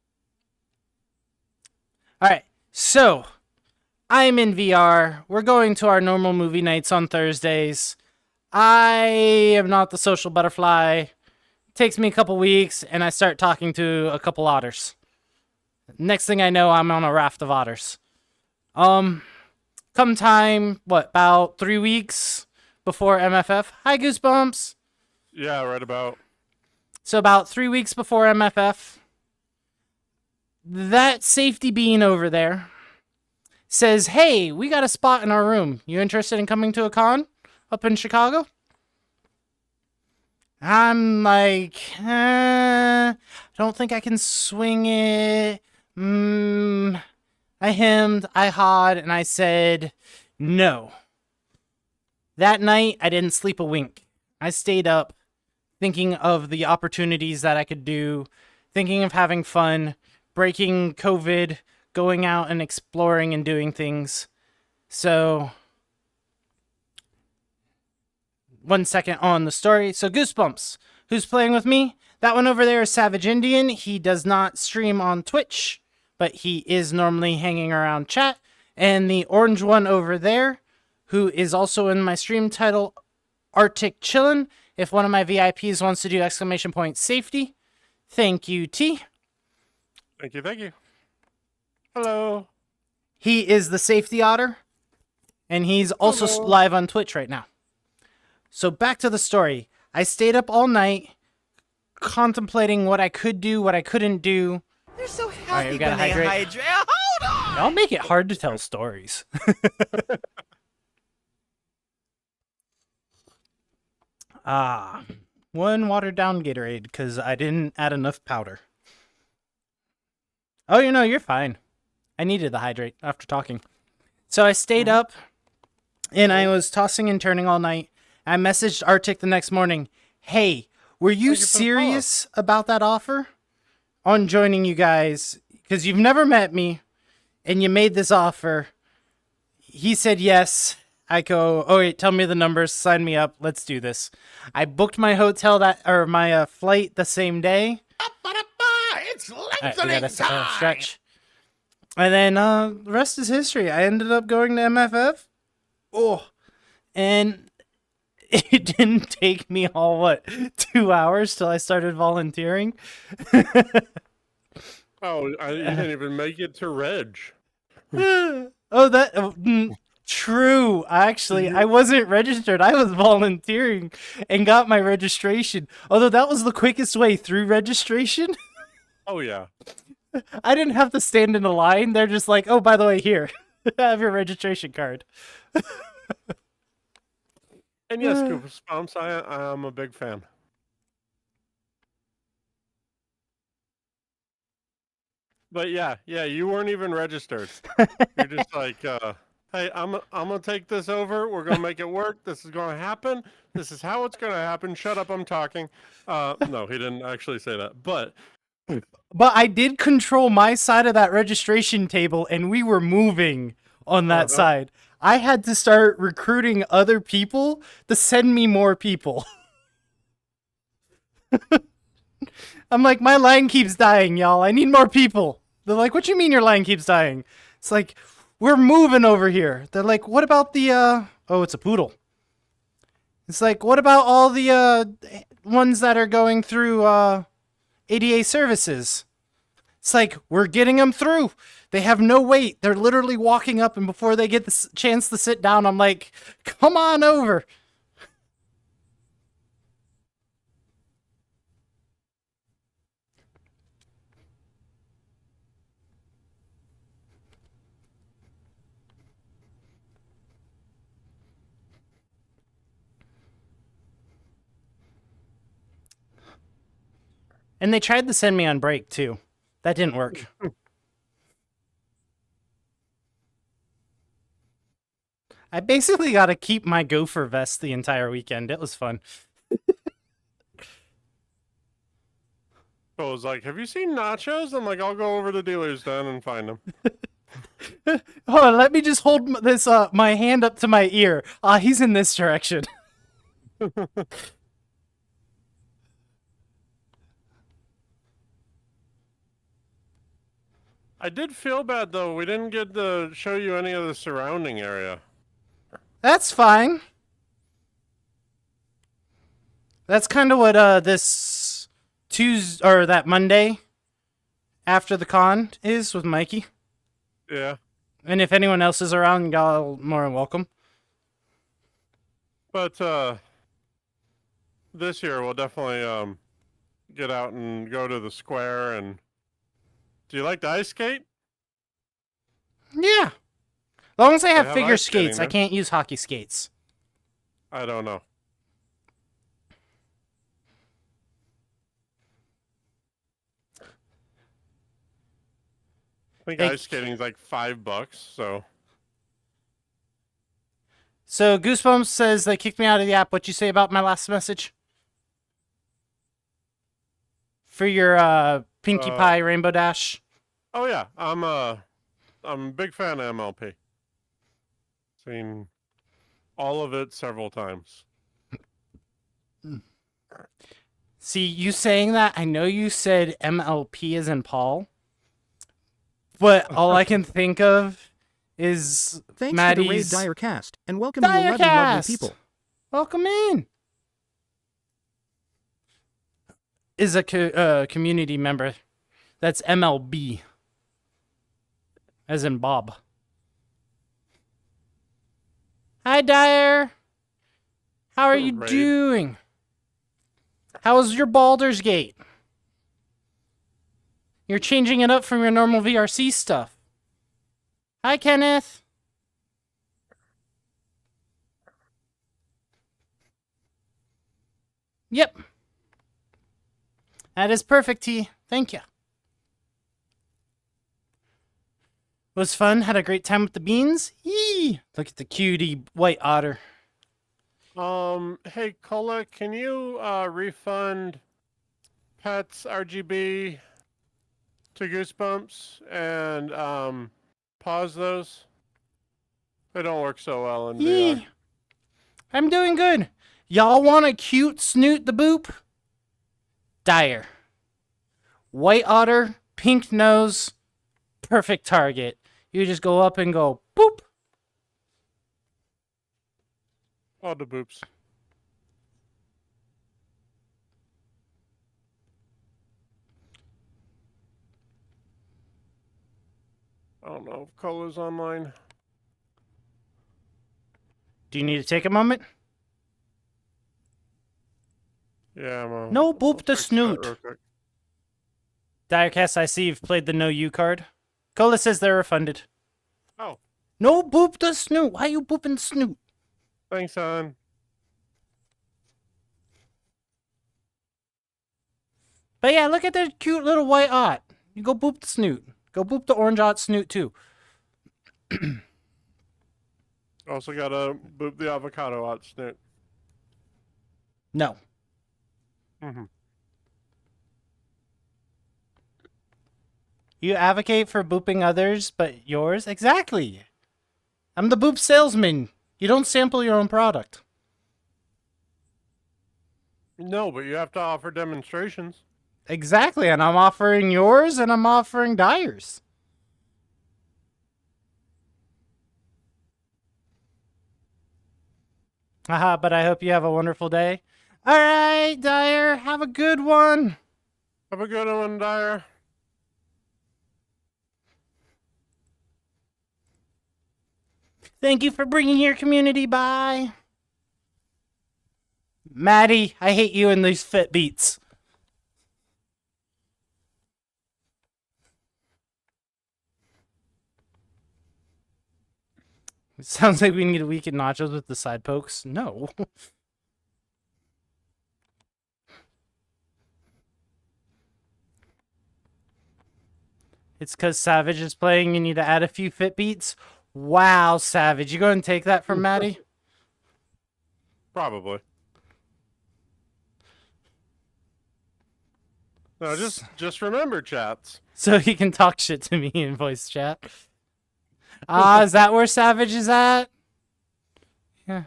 Alright, so I'm in VR. We're going to our normal movie nights on Thursdays. I am not the social butterfly. It takes me a couple weeks, and I start talking to a couple otters. Next thing I know, I'm on a raft of otters. Come time, about 3 weeks before MFF? Hi, Goosebumps! Yeah, right about. So about 3 weeks before MFF, that safety bean over there says, hey, we got a spot in our room. You interested in coming to a con up in Chicago? I'm like, I don't think I can swing it. I hemmed, I hawed, and I said, no. That night, I didn't sleep a wink. I stayed up thinking of the opportunities that I could do, thinking of having fun, breaking COVID, going out and exploring and doing things. So, 1 second on the story. So, Goosebumps. Who's playing with me? That one over there is Savage Indian. He does not stream on Twitch, but he is normally hanging around chat. And the orange one over there, who is also in my stream title, Arctic Chillin'. If one of my VIPs wants to do ! Safety, thank you, T. Thank you, thank you. Hello. He is the safety otter, and he's also live on Twitch right now. So back to the story. I stayed up all night contemplating what I could do, what I couldn't do. They're so All right, healthy we gotta when they hydrate. hydrate. Hold on! Y'all make it hard to tell stories. One watered down Gatorade because I didn't add enough powder. Oh, you're fine. I needed the hydrate after talking. So I stayed up, and I was tossing and turning all night. I messaged Arctic the next morning, hey, were you serious about that offer on joining you guys? Because you've never met me, and you made this offer. He said yes. I go, oh wait, tell me the numbers, sign me up, let's do this. I booked my hotel my flight the same day. It's Alright, we gotta stretch. And then the rest is history. I ended up going to MFF. And it didn't take me all, 2 hours till I started volunteering? Oh, you didn't even make it to Reg. True. Actually, I wasn't registered. I was volunteering and got my registration. Although that was the quickest way through registration. Oh, yeah. I didn't have to stand in a line. They're just like, oh, by the way, here. Have your registration card. And yes, Goosebumps, I am a big fan. But yeah, you weren't even registered. You're just like, hey, I'm gonna take this over. We're gonna make it work. This is gonna happen. This is how it's gonna happen. Shut up, I'm talking. No, he didn't actually say that. But I did control my side of that registration table, and we were moving on that side. I had to start recruiting other people to send me more people. I'm like, my line keeps dying, y'all. I need more people. They're like, what you mean your line keeps dying? It's like, we're moving over here. They're like, what about the, oh, it's a poodle. It's like, what about all the, ones that are going through, ADA services? It's like, we're getting them through. They have no wait. They're literally walking up, and before they get the chance to sit down, I'm like, come on over. And they tried to send me on break, too. That didn't work. I basically got to keep my gopher vest the entire weekend. It was fun. So I was like, "Have you seen nachos?" I'm like, "I'll go over to the dealer's den and find them." Hold on, let me just hold this my hand up to my ear. He's in this direction. I did feel bad though. We didn't get to show you any of the surrounding area. That's fine. That's kind of what this Tuesday or that Monday after the con is with Mikey. Yeah. And if anyone else is around, y'all more than welcome. But this year we'll definitely get out and go to the square. And do you like to ice skate? Yeah. As long as I have have figure ice skating, skates, I man. can't use hockey skates. I don't know. I think ice skating is like $5, so. So Goosebumps says they kicked me out of the app. What'd you say about my last message? For your Pinkie Pie Rainbow Dash? Oh yeah, I'm a big fan of MLP. Seen all of it several times. See, you saying that, I know you said MLP as in Paul, but all I can think of is Thanks Maddie's... to the Raid Direcast, and welcome to 11 lovely Direcast! people. Welcome in! Is a community member. That's MLB. As in Bob. Hi, Dyer! How are you doing? How was your Baldur's Gate? You're changing it up from your normal VRC stuff. Hi, Kenneth. Yep. That is perfect, T. Thank you. Was fun. Had a great time with the beans. Yee! Look at the cutie white otter. Hey, Cola, can you refund Pets RGB to Goosebumps and pause those? They don't work so well in VR. Yee! I'm doing good. Y'all want a cute Snoot the Boop? Dyer. White otter, pink nose, perfect target. You just go up and go boop. All the boops. I don't know if Cola's online. Do you need to take a moment? Yeah, I'm No boop the Snoot. Direcast, I see you've played the No You card. Cola says they're refunded. Oh. No boop the Snoot. Why you booping Snoot? Thanks, hon. But yeah, look at the cute little white ot. You go boop the Snoot. Go boop the orange ot Snoot too. Also gotta boop the avocado out Snoot. No. Mm-hmm. You advocate for booping others, but yours? Exactly. I'm the boop salesman. You don't sample your own product. No, but you have to offer demonstrations. Exactly, and I'm offering yours, and I'm offering Dyer's. Haha, but I hope you have a wonderful day. All right, Dyer, have a good one. Have a good one, Dyer. Thank you for bringing your community by. Maddie, I hate you and these fit beats. It sounds like we need a week in nachos with the side pokes. No. It's because Savage is playing, you need to add a few fit beats. Wow, Savage. You going to take that from Maddie? Probably. No, just remember, chats. So he can talk shit to me in voice chat. Is that where Savage is at? Yeah.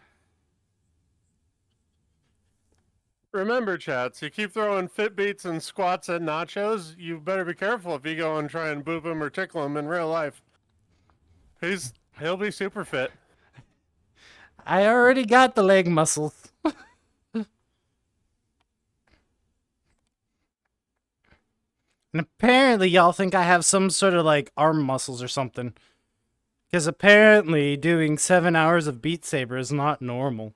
Remember, chats, you keep throwing fit beats and squats at nachos, you better be careful if you go and try and boop him or tickle him in real life. He'll be super fit. I already got the leg muscles. And apparently y'all think I have some sort of like arm muscles or something. Because apparently doing 7 hours of Beat Saber is not normal.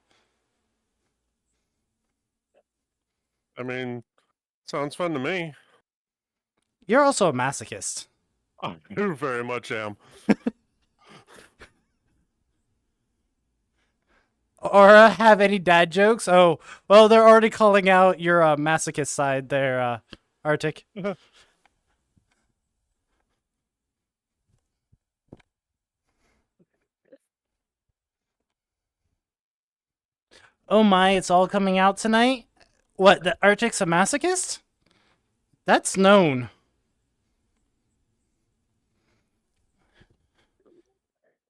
I mean, sounds fun to me. You're also a masochist. I do very much am. Or have any dad jokes? Oh, well, they're already calling out your masochist side there, Arctic. Oh my, it's all coming out tonight? What, the Arctic's a masochist? That's known.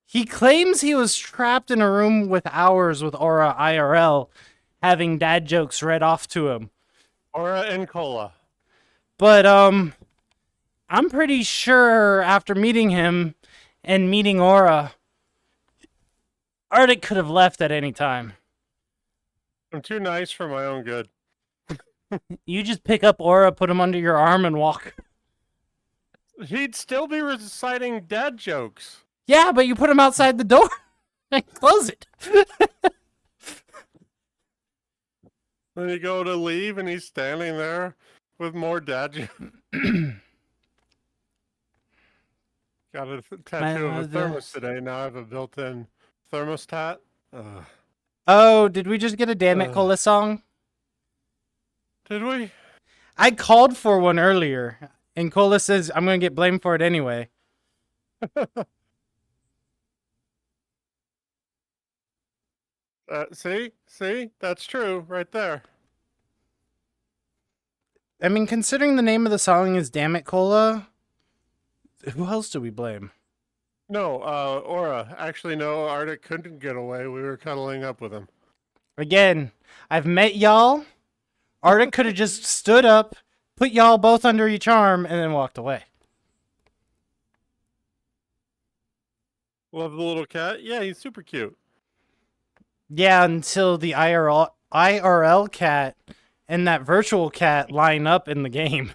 He claims he was trapped in a room with hours with Aura IRL, having dad jokes read off to him. Aura and Cola. But, I'm pretty sure after meeting him and meeting Aura, Arctic could have left at any time. I'm too nice for my own good. You just pick up Aura, put him under your arm, and walk. He'd still be reciting dad jokes. Yeah, but you put him outside the door and close it. Then you go to leave and he's standing there with more dad jokes. Got a tattoo of a thermos today. Now I have a built-in thermostat. Oh, did we just get a Damn It Cola song? Did we? I called for one earlier, and Cola says I'm going to get blamed for it anyway. See? That's true, right there. I mean, considering the name of the song is Damn It Cola, who else do we blame? No, Aura. Actually, no, Arctic couldn't get away. We were cuddling up with him. Again, I've met y'all. Arctic could have just stood up, put y'all both under each arm, and then walked away. Love the little cat? Yeah, he's super cute. Yeah, until the IRL cat and that virtual cat line up in the game.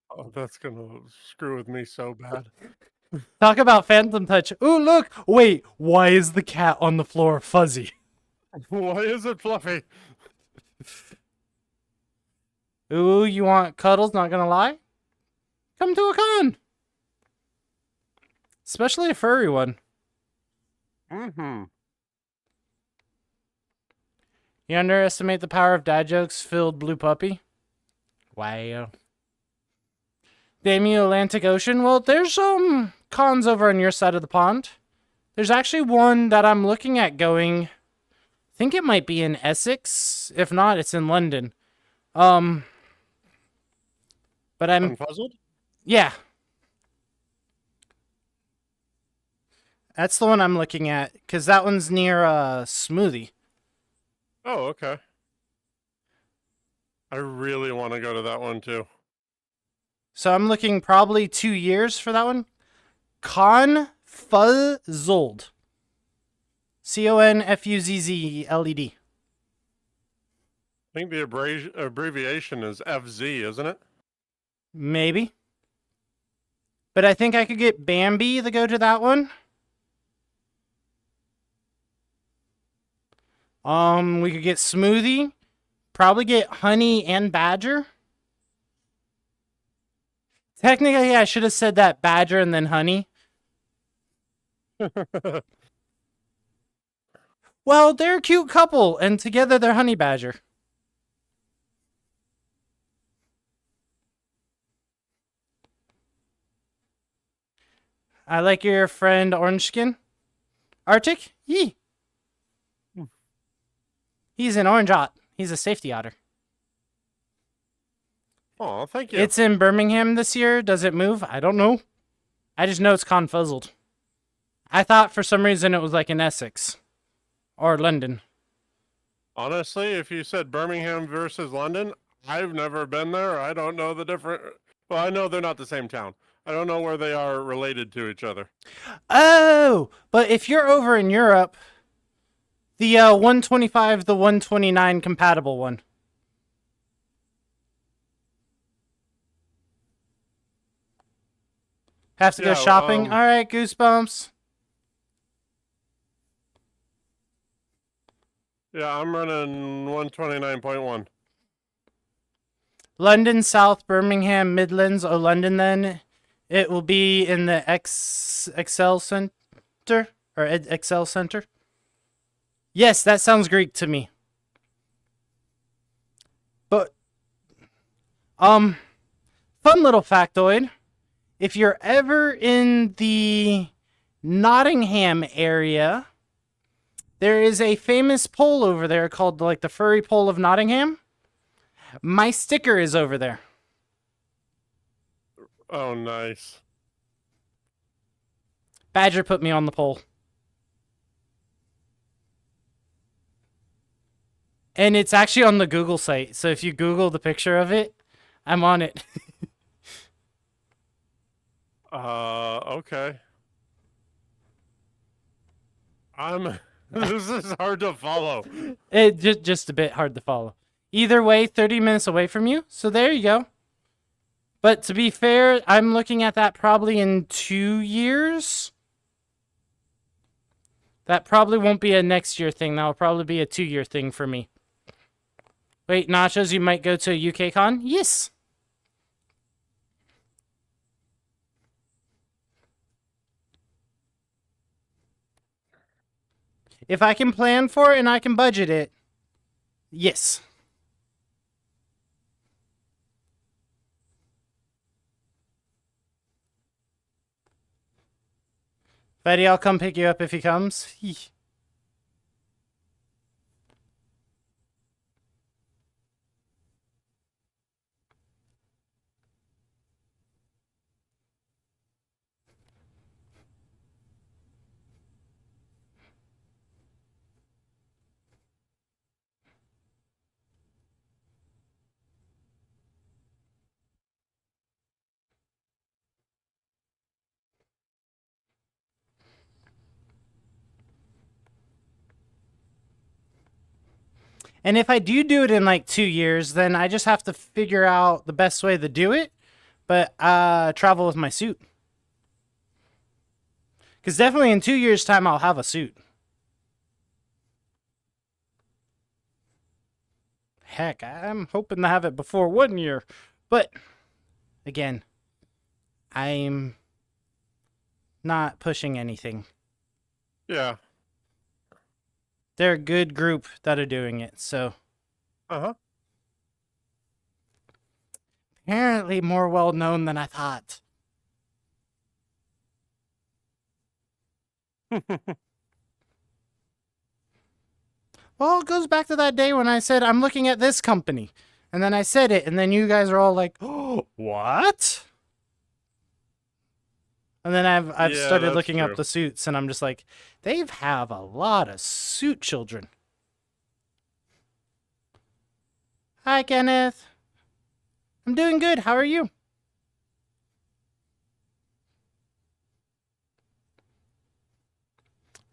Oh, that's gonna screw with me so bad. Talk about Phantom Touch. Ooh, look! Wait, why is the cat on the floor fuzzy? Why is it fluffy? Ooh, you want cuddles, not gonna lie? Come to a con! Especially a furry one. Mm-hmm. You underestimate the power of dad jokes filled blue puppy? Wow. Damn you, Atlantic Ocean. Well, there's cons over on your side of the pond. There's actually one that I'm looking at going. I think it might be in Essex. If not, it's in London. But I'm puzzled. Yeah. That's the one I'm looking at, because that one's near Smoothie. Oh, okay. I really want to go to that one too. So I'm looking probably 2 years for that one. Confuzzled. CONFUZZLED. I think the abbreviation is FZ, isn't it? Maybe. But I think I could get Bambi to go to that one. We could get Smoothie. Probably get Honey and Badger. Technically, I should have said that Badger and then Honey. Well, they're a cute couple, and together they're Honey Badger. I like your friend Orange Skin. Arctic? Yee. He's an orange ot. He's a safety otter. Oh, thank you. It's in Birmingham this year. Does it move? I don't know. I just know it's confuzzled. I thought for some reason it was like in Essex or London. Honestly, if you said Birmingham versus London, I've never been there. I don't know the different. Well, I know they're not the same town. I don't know where they are related to each other. Oh, but if you're over in Europe, the 125, the 129 compatible one. Have to go shopping? All right, Goosebumps. Yeah, I'm running 129.1. London, South, Birmingham, Midlands. Oh, London then. It will be in the Excel Center or Excel Center. Yes, that sounds Greek to me. But fun little factoid. If you're ever in the Nottingham area, there is a famous pole over there called like the Furry Pole of Nottingham. My sticker is over there. Oh, nice. Badger put me on the pole. And it's actually on the Google site. So if you Google the picture of it, I'm on it. Okay. This is hard to follow. It just a bit hard to follow. Either way, 30 minutes away from you. So there you go. But to be fair, I'm looking at that probably in 2 years. That probably won't be a next year thing. That'll probably be a 2-year thing for me. Wait, Nachos, you might go to a UK con? Yes. If I can plan for it and I can budget it, yes. Betty, I'll come pick you up if he comes. And if I do it in like 2 years, then I just have to figure out the best way to do it. But travel with my suit. Because definitely in 2 years' time, I'll have a suit. Heck, I'm hoping to have it before 1 year. But, again, I'm not pushing anything. Yeah. They're a good group that are doing it, so. Uh-huh. Apparently more well-known than I thought. Well, it goes back to that day when I said, I'm looking at this company. And then I said it, and then you guys are all like, oh, what? And then I've started looking up the suits, and I'm just like, they have a lot of suit children. Hi, Kenneth. I'm doing good. How are you?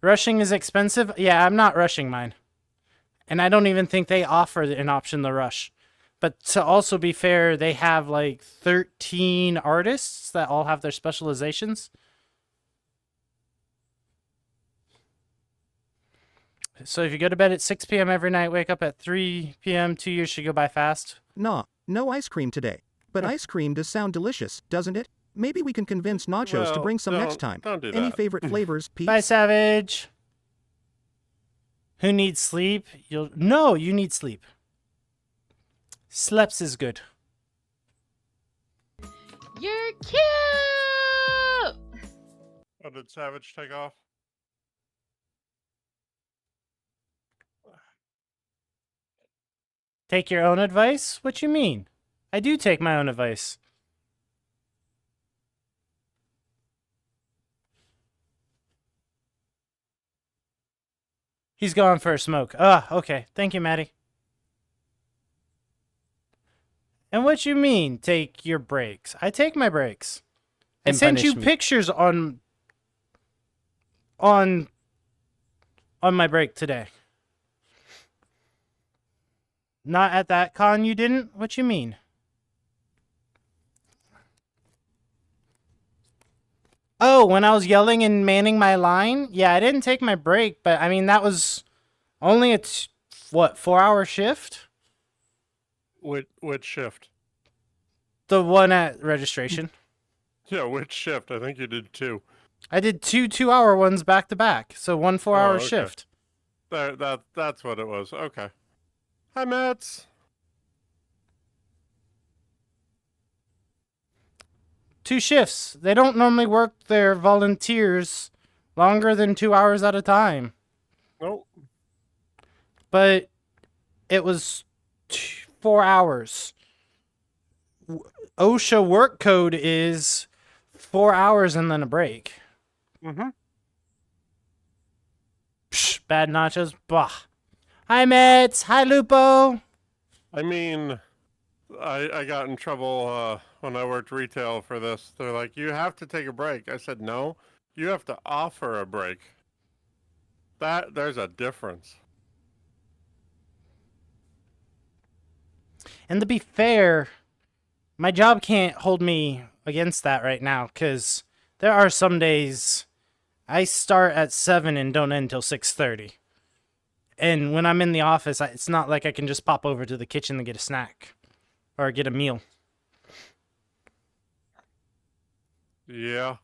Rushing is expensive? Yeah, I'm not rushing mine. And I don't even think they offer an option to rush. But to also be fair, they have like 13 artists that all have their specializations. So if you go to bed at 6 p.m. every night, wake up at 3 p.m., 2 years should go by fast. Nah, no ice cream today. But ice cream does sound delicious, doesn't it? Maybe we can convince Nachos to bring some next time. Don't do Any that. favorite flavors, Pete? Bye, Savage. Who needs sleep? No, you need sleep. Sleps is good. You're cute! Oh, did Savage take off? Take your own advice? What you mean? I do take my own advice. He's going for a smoke. Okay. Thank you, Maddie. And what you mean, take your breaks? I take my breaks. I sent you pictures on my break today. Not at that con you didn't? What you mean? Oh, when I was yelling and manning my line? Yeah, I didn't take my break, but I mean, that was only a, 4-hour shift? Which shift? The one at registration. Yeah, which shift? I think you did 2. I did 2 2-hour ones back to back, so 1 4-hour okay. shift. That's what it was. Okay. Hi, Mats. 2 shifts. They don't normally work their volunteers longer than 2 hours at a time. Nope. But it was 4 hours. OSHA work code is 4 hours and then a break. Mm-hmm. Psh, bad nachos. Bah. Hi, Mets. Hi, Lupo. I mean, I got in trouble when I worked retail for this. They're like, you have to take a break. I said, no, you have to offer a break. There's a difference. And to be fair, my job can't hold me against that right now, because there are some days I start at 7 and don't end until 6:30. And when I'm in the office, it's not like I can just pop over to the kitchen to get a snack or get a meal. Yeah.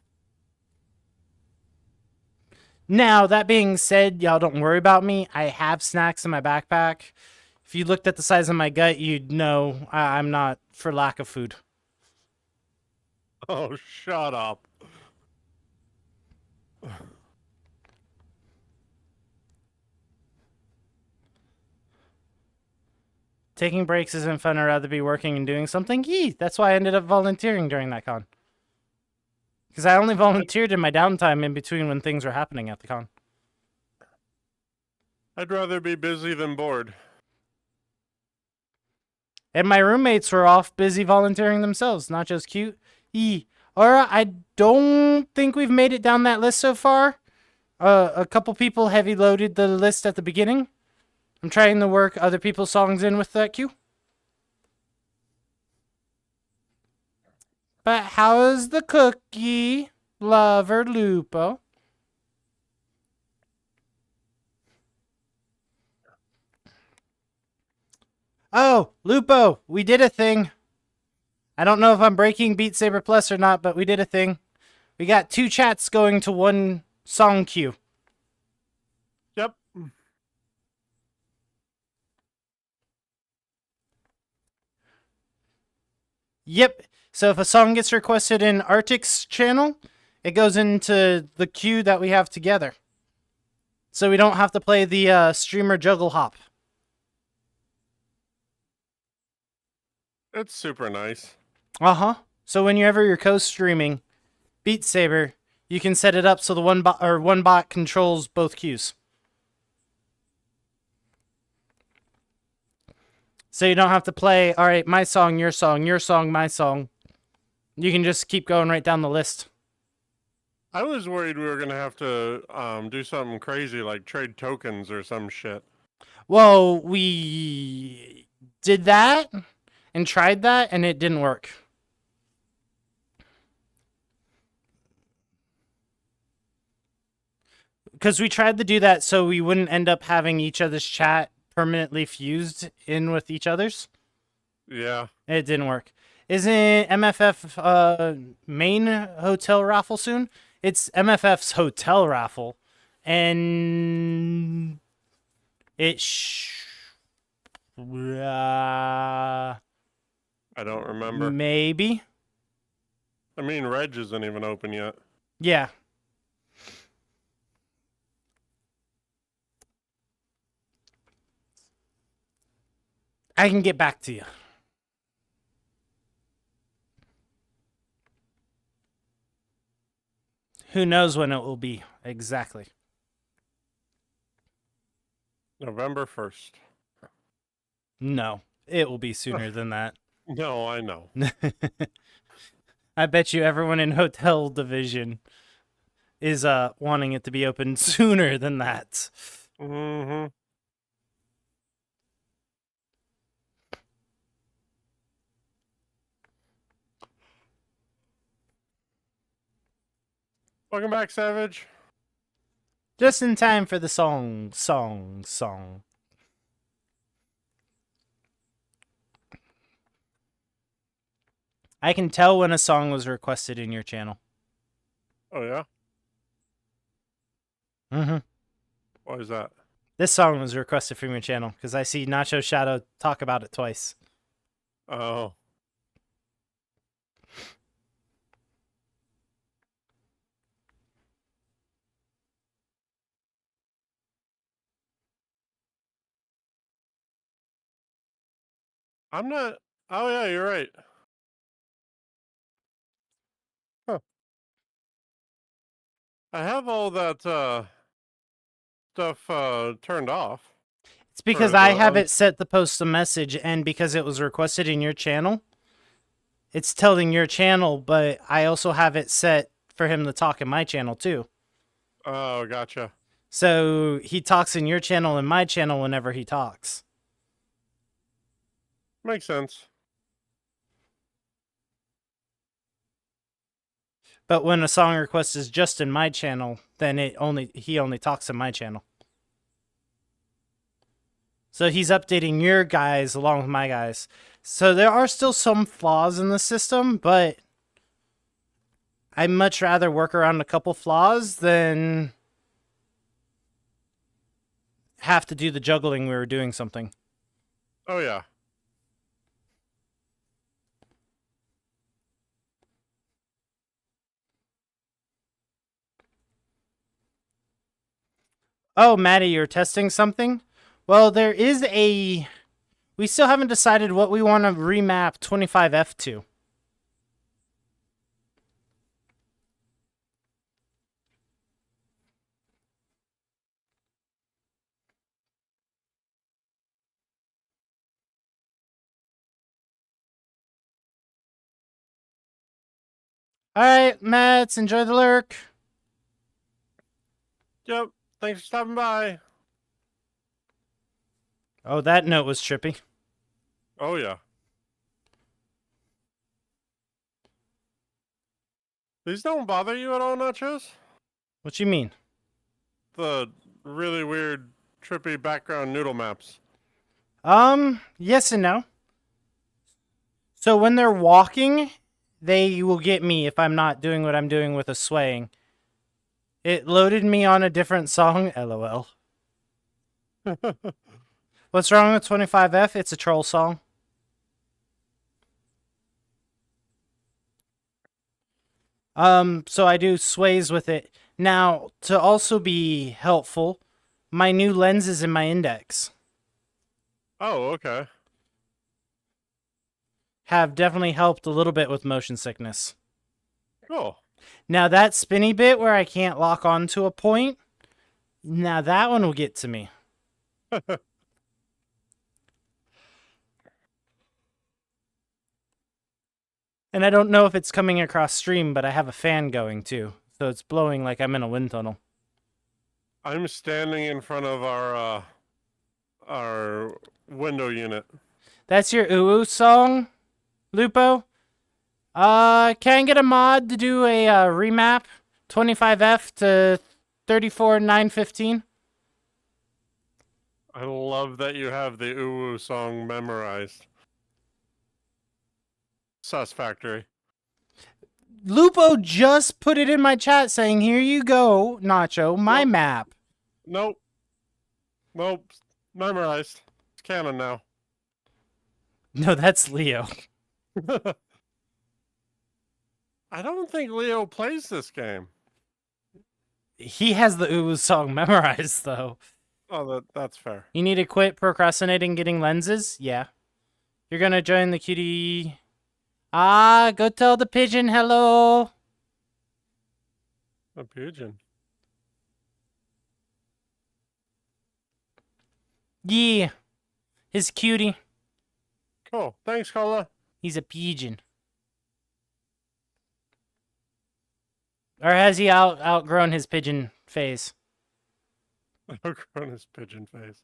Now, that being said, y'all don't worry about me. I have snacks in my backpack. If you looked at the size of my gut, you'd know I'm not for lack of food. Oh, shut up. Taking breaks isn't fun. I'd rather be working and doing something. Yee, that's why I ended up volunteering during that con. Because I only volunteered in my downtime in between when things were happening at the con. I'd rather be busy than bored. And my roommates were off busy volunteering themselves, not just cute. Yee. Alright, I don't think we've made it down that list so far. A couple people heavy loaded the list at the beginning. I'm trying to work other people's songs in with that queue. But how's the cookie, lover Lupo? Oh, Lupo, we did a thing. I don't know if I'm breaking Beat Saber Plus or not, but we did a thing. We got 2 chats going to 1 song queue. Yep. Yep. So if a song gets requested in Arctic's channel, it goes into the queue that we have together. So we don't have to play the streamer juggle hop. It's super nice. Uh-huh. So whenever you're co-streaming Beat Saber, you can set it up so the one bot controls both queues. So you don't have to play, all right, my song, your song, my song. You can just keep going right down the list. I was worried we were going to have to do something crazy like trade tokens or some shit. Well, we did that and tried that, and it didn't work. Because we tried to do that so we wouldn't end up having each other's chat permanently fused in with each other's. Yeah. It didn't work. Isn't MFF main hotel raffle soon? It's MFF's hotel raffle. And it I don't remember. Maybe. I mean, Reg isn't even open yet. Yeah. I can get back to you. Who knows when it will be exactly? November 1st. No, it will be sooner than that. No, I know. I bet you everyone in Hotel Division is wanting it to be open sooner than that. Mm-hmm. Welcome back, Savage. Just in time for the song. I can tell when a song was requested in your channel. Oh, yeah? Mm-hmm. Why is that? This song was requested from your channel because I see Nacho Shadow talk about it twice. Oh. I'm not... Oh, yeah, you're right. Huh. I have all that stuff turned off. It's because I have it set to post a message, and because it was requested in your channel, it's telling your channel, but I also have it set for him to talk in my channel, too. Oh, gotcha. So he talks in your channel and my channel whenever he talks. Makes sense. But when a song request is just in my channel, then he only talks in my channel. So he's updating your guys along with my guys. So there are still some flaws in the system, but I'd much rather work around a couple flaws than have to do the juggling we were doing something. Oh, yeah. Oh, Maddie, you're testing something? Well, there is a... We still haven't decided what we want to remap 25F to. Alright, Mats, enjoy the lurk. Yep, thanks for stopping by. Oh, that note was trippy. Oh, yeah. These don't bother you at all, Nachos? What you mean? The really weird, trippy background noodle maps. Yes and no. So when they're walking, they will get me if I'm not doing what I'm doing with a swaying. It loaded me on a different song, LOL. What's wrong with 25F? It's a troll song. So I do sways with it. Now, to also be helpful, my new lens is in my index. Oh, okay. Have definitely helped a little bit with motion sickness. Cool. Now that spinny bit where I can't lock on to a point, now that one will get to me. And I don't know if it's coming across stream, but I have a fan going too. So it's blowing like I'm in a wind tunnel. I'm standing in front of our window unit. That's your ooh song, Lupo? Can I get a mod to do a remap 25F to 34.915? I love that you have the Uwu song memorized. Sus Factory. Lupo just put it in my chat saying, here you go, Nacho, my map. Nope. Nope. Memorized. It's canon now. No, that's Leo. I don't think Leo plays this game. He has the Uwu song memorized, though. Oh, that's fair. You need to quit procrastinating getting lenses? Yeah. You're gonna join the cutie... Ah, go tell the pigeon hello. A pigeon. Yeah. His cutie. Cool. Thanks, Cola. He's a pigeon. Or has he outgrown his pigeon phase? Outgrown his pigeon face.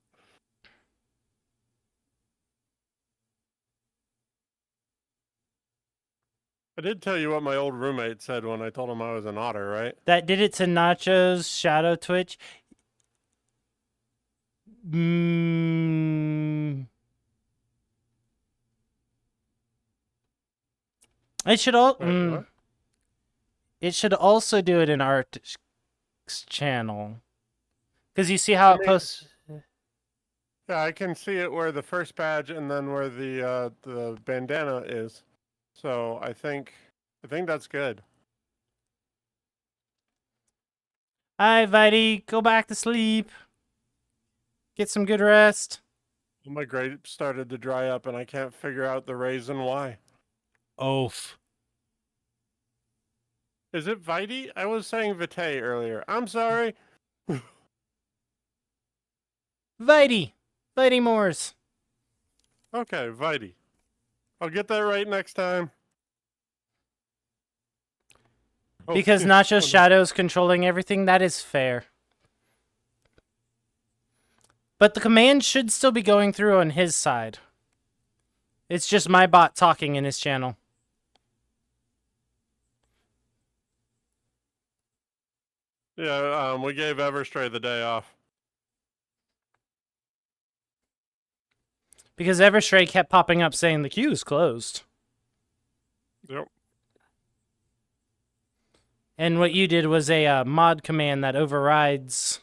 I did tell you what my old roommate said when I told him I was an otter, right? That did it to Nacho's Shadow Twitch. It should all. It should also do it in Art's channel, because you see how it posts. Yeah, I can see it where the first badge and then where the bandana is. So I think that's good. Hi, Vitey. Go back to sleep. Get some good rest. My grapes started to dry up, and I can't figure out the reason why. Oof. Is it Vitey? I was saying Vitae earlier. I'm sorry. Vitey. Vitey Moores. Okay, Vitey. I'll get that right next time. Because Nacho's Shadow's controlling everything, that is fair. But the command should still be going through on his side. It's just my bot talking in his channel. Yeah, we gave Everstray the day off. Because Everstray kept popping up saying the queue is closed. Yep. And what you did was a mod command that overrides.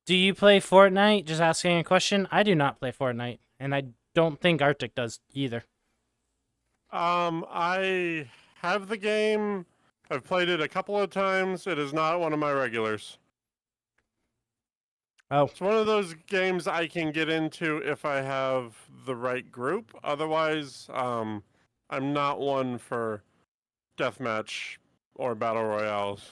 Do you play Fortnite? Just asking a question. I do not play Fortnite, and I don't think Arctic does either. I have the game. I've played it a couple of times. It is not one of my regulars. Oh. It's one of those games I can get into if I have the right group. Otherwise, I'm not one for deathmatch or battle royales.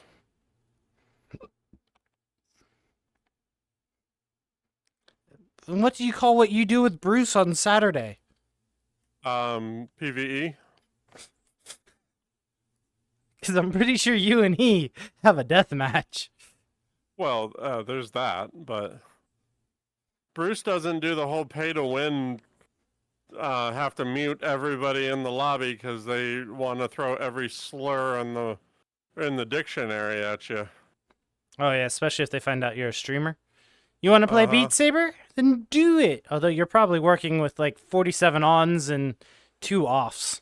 And what do you call what you do with Bruce on Saturday? PvE. Because I'm pretty sure you and he have a death match. Well, there's that, but Bruce doesn't do the whole pay to win, have to mute everybody in the lobby because they want to throw every slur in the dictionary at you. Oh yeah, especially if they find out you're a streamer. You want to play Beat Saber? Then do it. Although you're probably working with like 47 ons and 2 offs.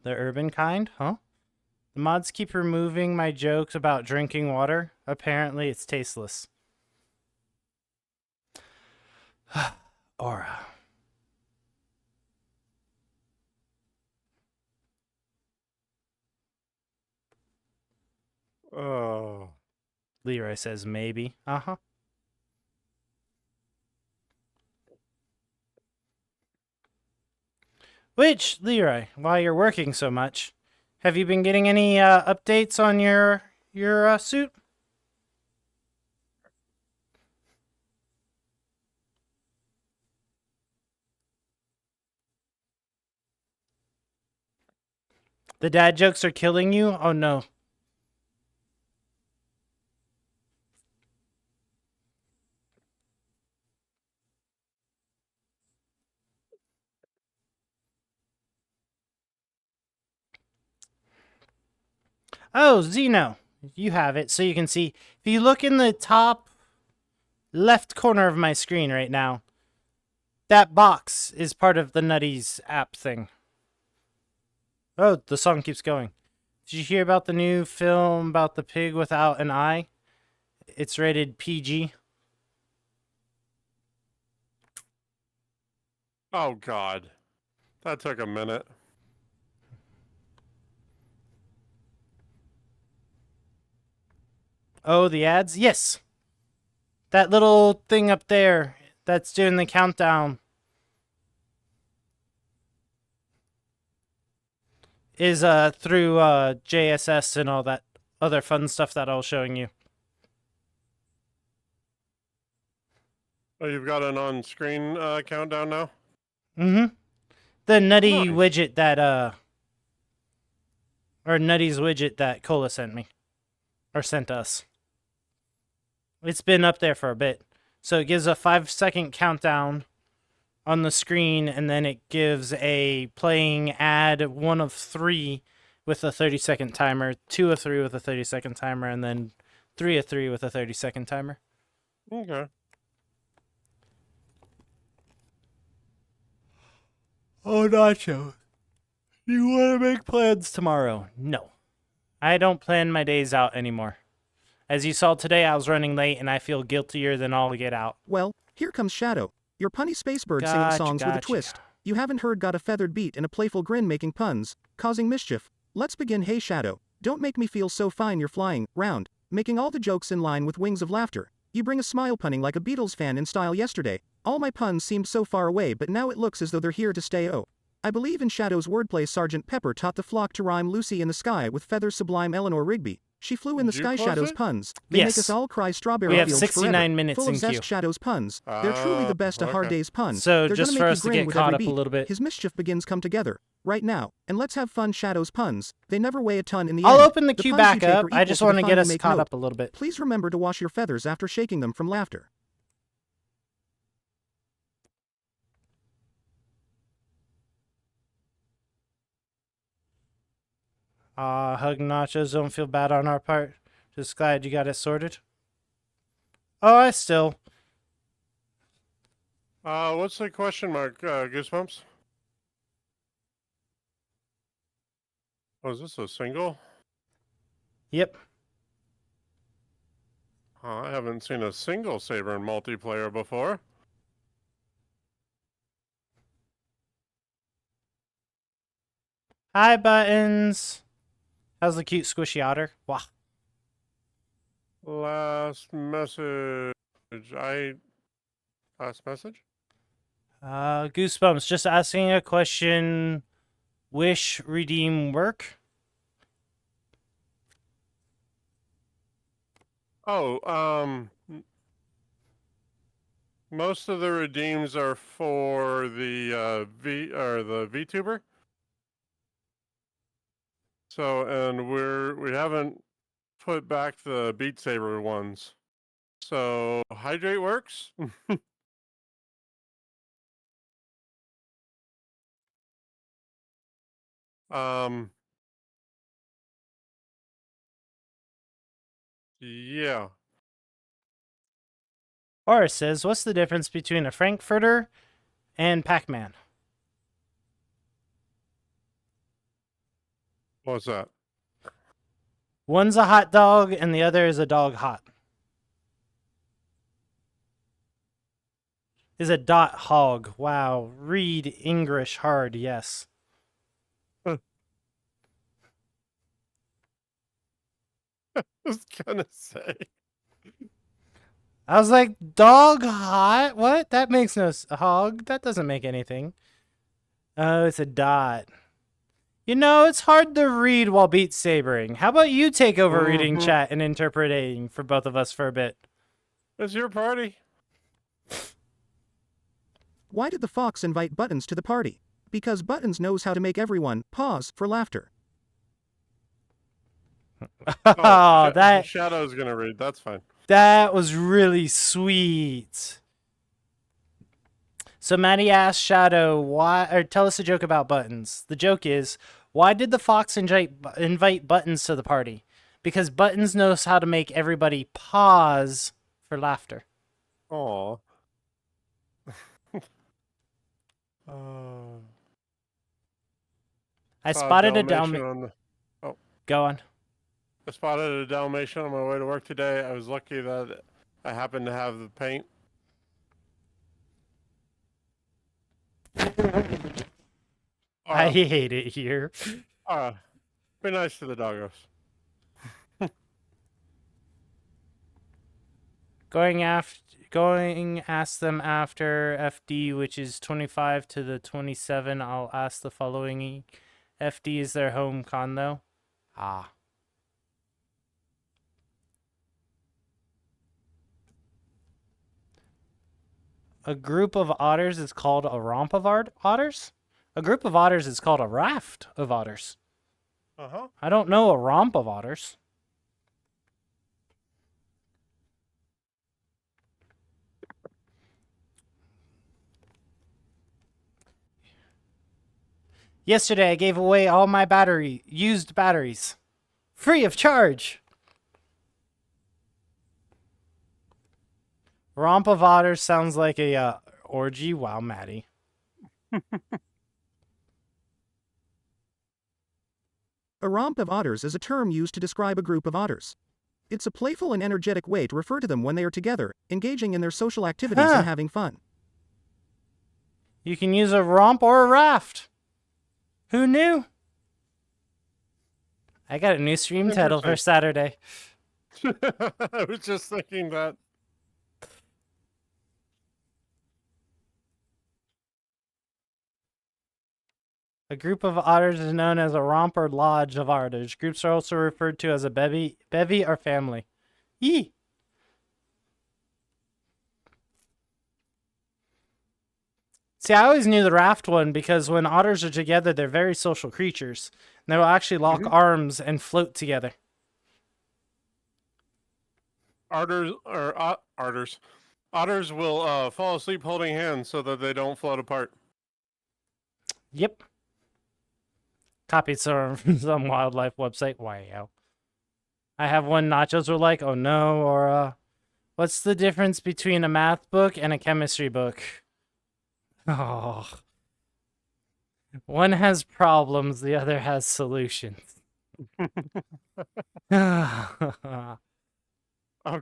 The urban kind, huh? The mods keep removing my jokes about drinking water. Apparently it's tasteless. Aura. Oh. Leroy says maybe. Uh-huh. Which, Leroy, while you're working so much, have you been getting any updates on your suit? The dad jokes are killing you? Oh no. Oh, Zeno, you have it, so you can see. If you look in the top left corner of my screen right now, that box is part of the Nutties app thing. Oh, the song keeps going. Did you hear about the new film about the pig without an eye? It's rated PG. Oh, God. That took a minute. Oh, the ads? Yes. That little thing up there that's doing the countdown is through JSS and all that other fun stuff that I was showing you. Oh, you've got an on-screen countdown now? Mm-hmm. The nutty widget that, or Nutty's widget that Cola sent me. Or sent us. It's been up there for a bit. So it gives a 5-second countdown on the screen, and then it gives a playing ad 1 of 3 with a 30-second timer, 2 of 3 with a 30-second timer, and then 3 of 3 with a 30-second timer. Okay. Oh, Nacho. You want to make plans tomorrow? No. I don't plan my days out anymore. As you saw today, I was running late, and I feel guiltier than all get out. Well, here comes Shadow. Your punny space bird singing songs with a twist. You haven't heard got a feathered beat and a playful grin making puns, causing mischief. Let's begin. Hey Shadow, don't make me feel so fine. You're flying round, making all the jokes in line with wings of laughter. You bring a smile, punning like a Beatles fan in style. Yesterday, all my puns seemed so far away, but now it looks as though they're here to stay. Oh, I believe in Shadow's wordplay. Sergeant Pepper taught the flock to rhyme Lucy in the sky with feathers sublime. Eleanor Rigby, she flew in the sky. Shadow's puns, they make us all cry. Strawberry we have fields 69 forever, minutes full in of zest. queue. Shadow's puns, they're truly the best. A hard day's pun. So They're just gonna for make us you to grin get with caught every up a beat. little bit. His mischief begins come together right now, and let's have fun. Shadow's puns, they never weigh a ton in the I'll end. open the queue puns you back take up. are I equal just to the want to fun get you us make. caught Note, up a little bit. Please remember to wash your feathers after shaking them from laughter. Hug nachos, don't feel bad on our part. Just glad you got it sorted. Oh, I still. What's the question mark, Goosebumps? Oh, is this a single? Yep. I haven't seen a single saber in multiplayer before. Hi, Buttons. How's the cute squishy otter? Wow. Last message. Last message? Goosebumps, just asking a question. Wish, redeem, work? Oh, most of the redeems are for the the VTuber. So, and we haven't put back the Beat Saber ones. So, hydrate works. Yeah. Horace says, what's the difference between a Frankfurter and Pac-Man? What's that? One's a hot dog and the other is a dog hot. Is a dot hog. Wow. Read English hard, yes. I was gonna say. I was like, dog hot? What? That makes no hog. That doesn't make anything. Oh, it's a dot. You know, it's hard to read while beat sabering. How about you take over reading chat and interpreting for both of us for a bit? It's your party. Why did the fox invite Buttons to the party? Because Buttons knows how to make everyone pause for laughter. Oh, that Shadow's gonna read. That's fine. That was really sweet. So Maddie asked Shadow, why, or tell us a joke about Buttons. The joke is, why did the fox invite Buttons to the party? Because Buttons knows how to make everybody pause for laughter. Aw. I spotted a Dalmatian. on the... Oh. Go on. I spotted a Dalmatian on my way to work today. I was lucky that I happened to have the paint. I hate it here. Be nice to the doggos. Ask them after FD, which is 25 to the 27. I'll ask the following. FD is their home con, though. Ah. A group of otters is called a romp of otters? A group of otters is called a raft of otters. Uh-huh. I don't know a romp of otters. Yesterday, I gave away all my used batteries. Free of charge. Romp of otters sounds like a orgy. Wow, Maddie. A romp of otters is a term used to describe a group of otters. It's a playful and energetic way to refer to them when they are together, engaging in their social activities and having fun. You can use a romp or a raft. Who knew? I got a new stream title for Saturday. I was just thinking that. A group of otters is known as a romp or lodge of otters. Groups are also referred to as a bevy or family. Yee! See, I always knew the raft one because when otters are together, they're very social creatures. And they will actually lock arms and float together. Otters will fall asleep holding hands so that they don't float apart. Yep. Copied from some wildlife website. Wow. I have one nachos were like, oh no, or what's the difference between a math book and a chemistry book? Oh. One has problems, the other has solutions. Oh,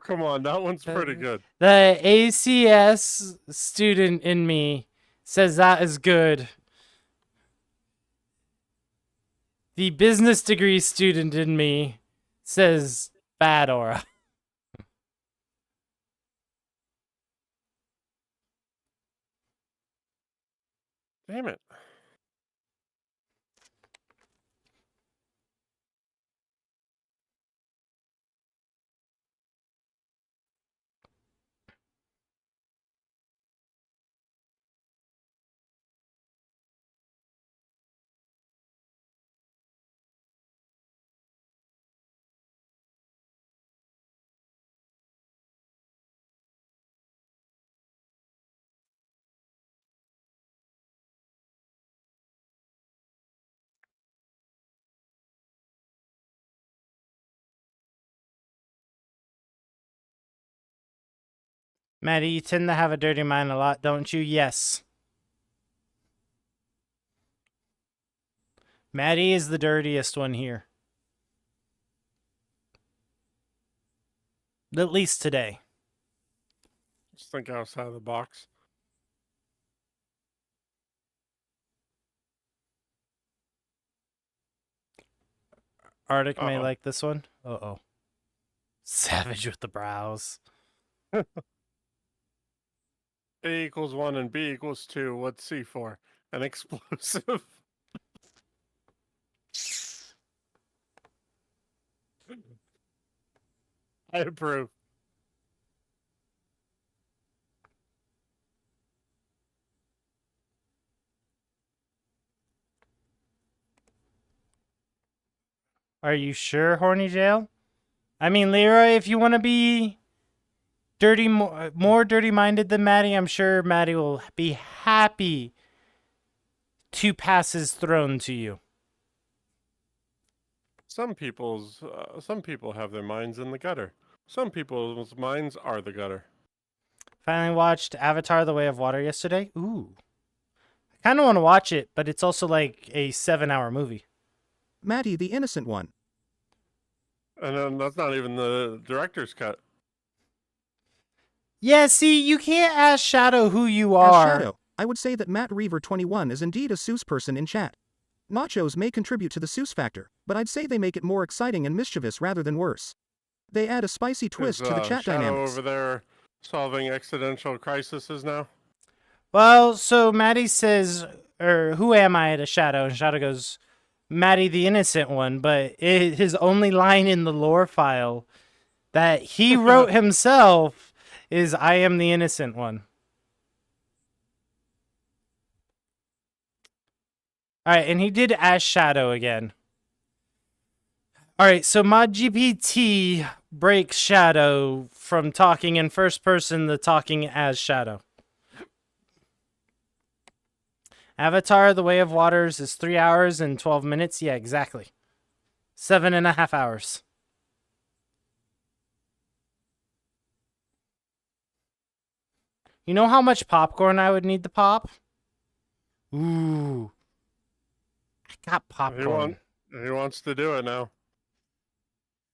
come on. That one's pretty good. The ACS student in me says that is good. The business degree student in me says bad aura. Damn it. Maddie, you tend to have a dirty mind a lot, don't you? Yes. Maddie is the dirtiest one here. At least today. Just think outside of the box. Arctic may like this one. Uh-oh. Savage with the brows. A equals 1 and B equals 2. What's C for? An explosive. I approve. Are you sure, Horny Jail? I mean, Leroy, if you want to be dirty, more dirty-minded than Maddie, I'm sure Maddie will be happy to pass his throne to you. Some people have their minds in the gutter. Some people's minds are the gutter. Finally watched Avatar: The Way of Water yesterday. Ooh. I kind of want to watch it, but it's also like a 7-hour movie. Maddie, the innocent one. And then that's not even the director's cut. Yeah, see, you can't ask Shadow who you are. As Shadow, I would say that Matt Reaver 21 is indeed a Seuss person in chat. Nachos may contribute to the Seuss factor, but I'd say they make it more exciting and mischievous rather than worse. They add a spicy twist to the chat Shadow dynamics. over there solving existential crises now? Well, so Maddie says, or who am I to Shadow? And Shadow goes, Maddie the innocent one, but his only line in the lore file that he wrote himself is I am the innocent one. Alright, and he did as Shadow again. Alright, so ModGPT breaks Shadow from talking in first person to talking as Shadow. Avatar, The Way of Waters is 3 hours and 12 minutes. Yeah, exactly. 7.5 hours. You know how much popcorn I would need to pop? Ooh. I got popcorn. He wants to do it now.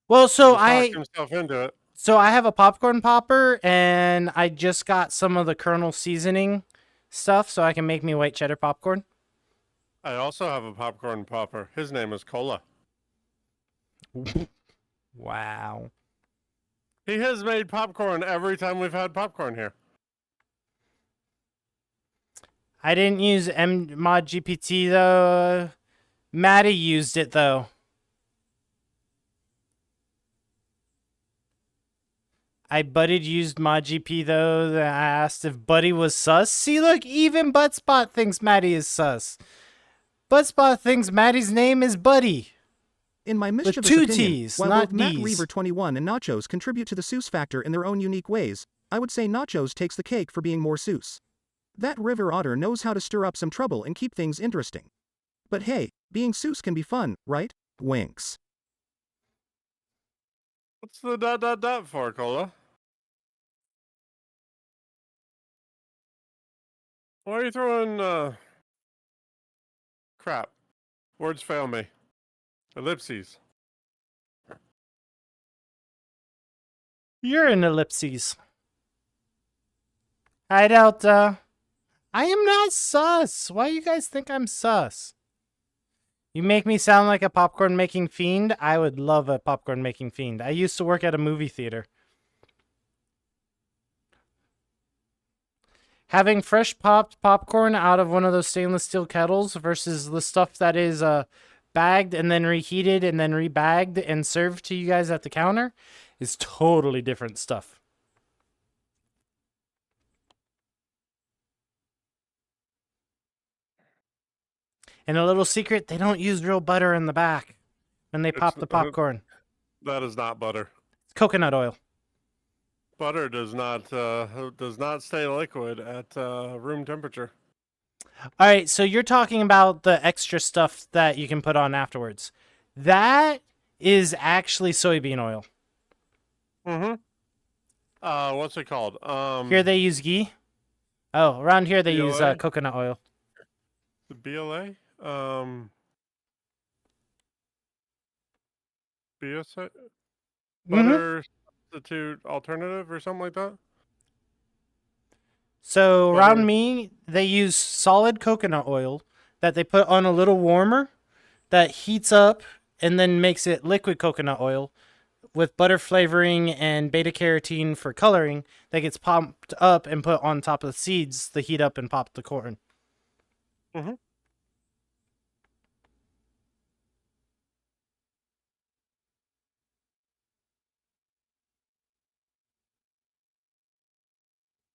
Well, so He's talked himself into it. So I have a popcorn popper, and I just got some of the Colonel seasoning stuff so I can make me white cheddar popcorn. I also have a popcorn popper. His name is Cola. Wow. He has made popcorn every time we've had popcorn here. I didn't use ModGPT, though. Maddie used it, though. I butted used ModGP, though. I asked if Buddy was sus. See, look, even Buttspot thinks Maddie is sus. Buttspot thinks Maddie's name is Buddy. In my mischievous two opinion, T's, while not both Matt D's. Reaver 21 and Nachos contribute to the Seuss factor in their own unique ways, I would say Nachos takes the cake for being more Seuss. That river otter knows how to stir up some trouble and keep things interesting. But hey, being Seuss can be fun, right? Winks. What's the ... for, Cola? Why are you throwing, crap? Words fail me. Ellipses. You're an ellipses. Hideout, I am not sus. Why you guys think I'm sus? You make me sound like a popcorn making fiend. I would love a popcorn making fiend. I used to work at a movie theater. Having fresh popped popcorn out of one of those stainless steel kettles versus the stuff that is bagged and then reheated and then rebagged and served to you guys at the counter is totally different stuff. And a little secret, they don't use real butter in the back when they pop the popcorn. That is not butter. It's coconut oil. Butter does not stay liquid at room temperature. All right, so you're talking about the extra stuff that you can put on afterwards. That is actually soybean oil. Mm-hmm. What's it called? Here they use ghee. Oh, around here they BLA? use coconut oil. The BLA? Butter substitute alternative or something like that? So around me, they use solid coconut oil that they put on a little warmer that heats up and then makes it liquid coconut oil with butter flavoring and beta carotene for coloring that gets pumped up and put on top of the seeds to heat up and pop the corn. Mm-hmm.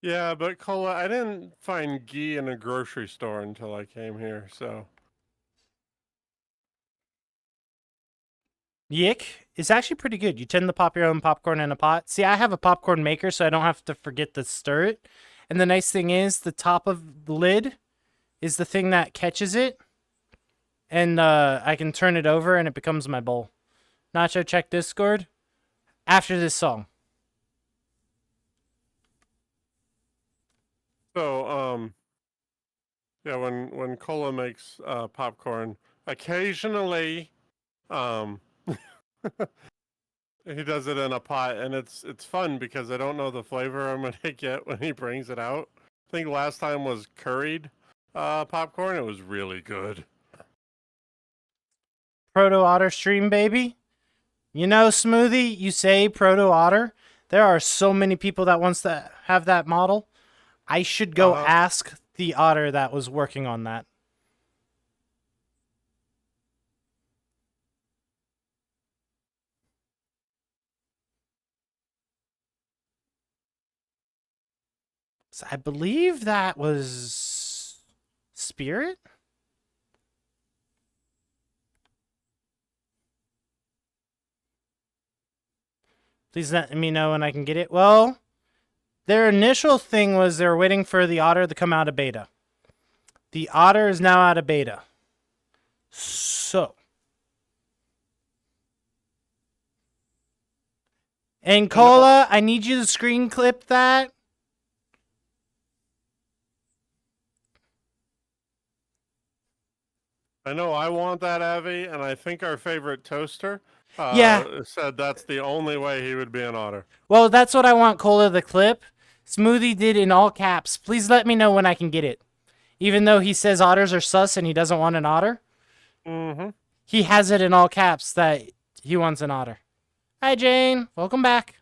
Yeah, but Cola, I didn't find ghee in a grocery store until I came here, so. Yick is actually pretty good. You tend to pop your own popcorn in a pot. See, I have a popcorn maker, so I don't have to forget to stir it. And the nice thing is, the top of the lid is the thing that catches it. And I can turn it over, and it becomes my bowl. Nacho, check Discord after this song. So, yeah, when Cola makes popcorn, occasionally, he does it in a pot, and it's fun because I don't know the flavor I'm gonna get when he brings it out. I think last time was curried popcorn. It was really good. Proto Otter stream, baby. You know, Smoothie, you say Proto Otter. There are so many people that wants to have that model. I should go ask the otter that was working on that. So I believe that was Spirit. Please let me know when I can get it. Well, their initial thing was they were waiting for the otter to come out of beta. The otter is now out of beta. So. And Cola, I need you to screen clip that. I know I want that, Avi, and I think our favorite toaster said that's the only way he would be an otter. Well, that's what I want, Cola, the clip. Smoothie did in all caps. Please let me know when I can get it. Even though he says otters are sus and he doesn't want an otter. Mm-hmm. He has it in all caps that he wants an otter. Hi, Jane. Welcome back.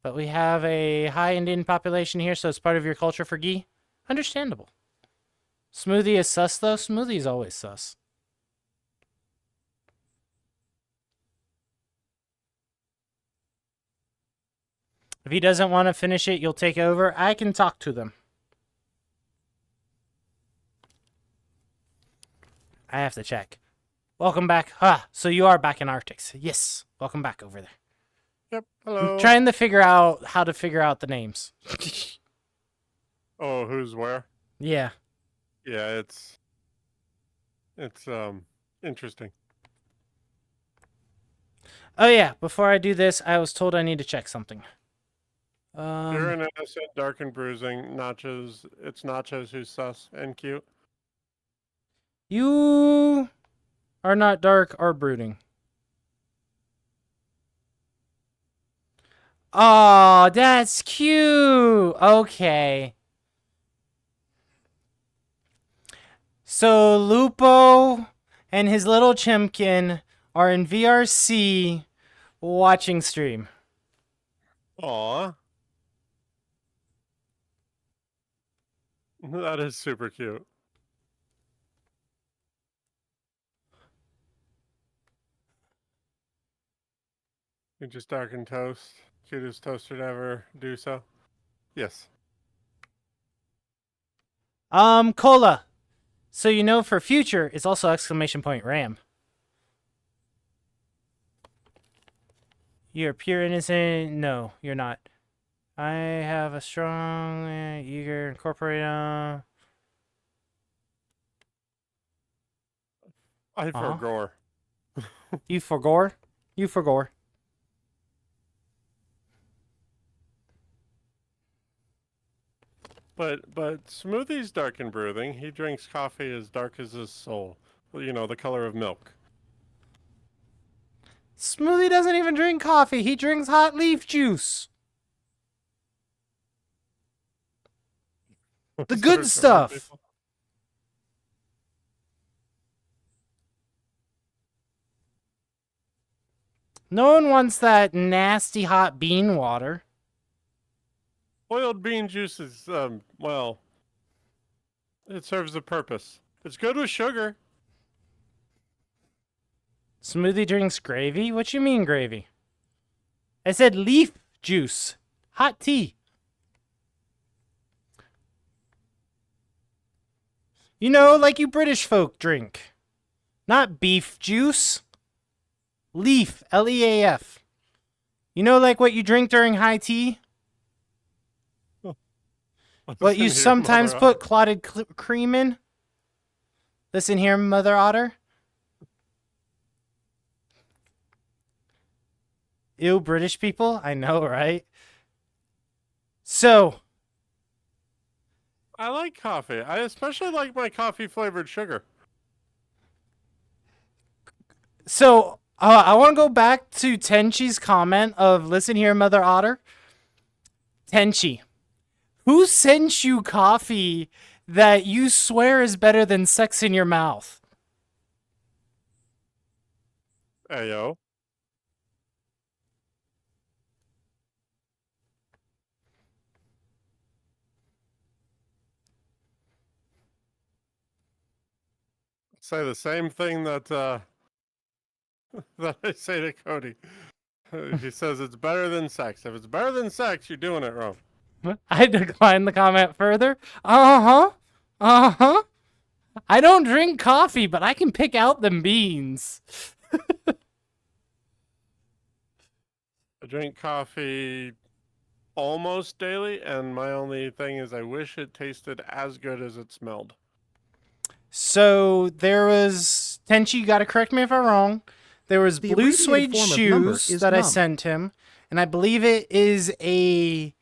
But we have a high Indian population here, so it's part of your culture for ghee. Understandable. Smoothie is sus, though. Smoothie is always sus. If he doesn't want to finish it, you'll take over. I can talk to them. I have to check. Welcome back. So you are back in Arctics. Yes. Welcome back over there. Yep. Hello. I'm trying to figure out how to figure out the names. Oh, who's where? Yeah. Yeah, it's interesting. Oh yeah, before I do this, I was told I need to check something. You're an innocent, dark and bruising. Nachos. It's Nachos who's sus and cute. You are not dark or brooding. Oh, that's cute. Okay. So Lupo and his little chimkin are in VRC watching stream. Aw. That is super cute. You just darken toast. Cutest toaster to ever do so. Yes. Cola. So you know for future, it's also exclamation point RAM. You're pure innocent. No, you're not. I have a strong, eager, incorporate. I forgore. You forgore? You forgore. But Smoothie's dark and brooding. He drinks coffee as dark as his soul. Well, you know, the color of milk. Smoothie doesn't even drink coffee. He drinks hot leaf juice. The good stuff. No one wants that nasty hot bean water. Boiled bean juice is, well, it serves a purpose. It's good with sugar. Smoothie drinks gravy? What you mean gravy? I said leaf juice. Hot tea. You know, like you British folk drink. Not beef juice. Leaf. L-E-A-F. You know, like what you drink during high tea? What you sometimes put clotted cream in? Listen here, Mother Otter. Ew, British people? I know, right? So. I like coffee. I especially like my coffee flavored sugar. So, I want to go back to Tenchi's comment of, listen here, Mother Otter. Tenchi. Who sent you coffee that you swear is better than sex in your mouth? Ayo. say the same thing that that I say to Cody. He says it's better than sex. If it's better than sex, you're doing it wrong. I decline the comment further. Uh-huh. Uh-huh. I don't drink coffee, but I can pick out them beans. I drink coffee almost daily, and my only thing is I wish it tasted as good as it smelled. So there was Tenchi, you gotta correct me if I'm wrong. There was The blue abbreviated suede form of number shoes is that I num. sent him, and I believe it is a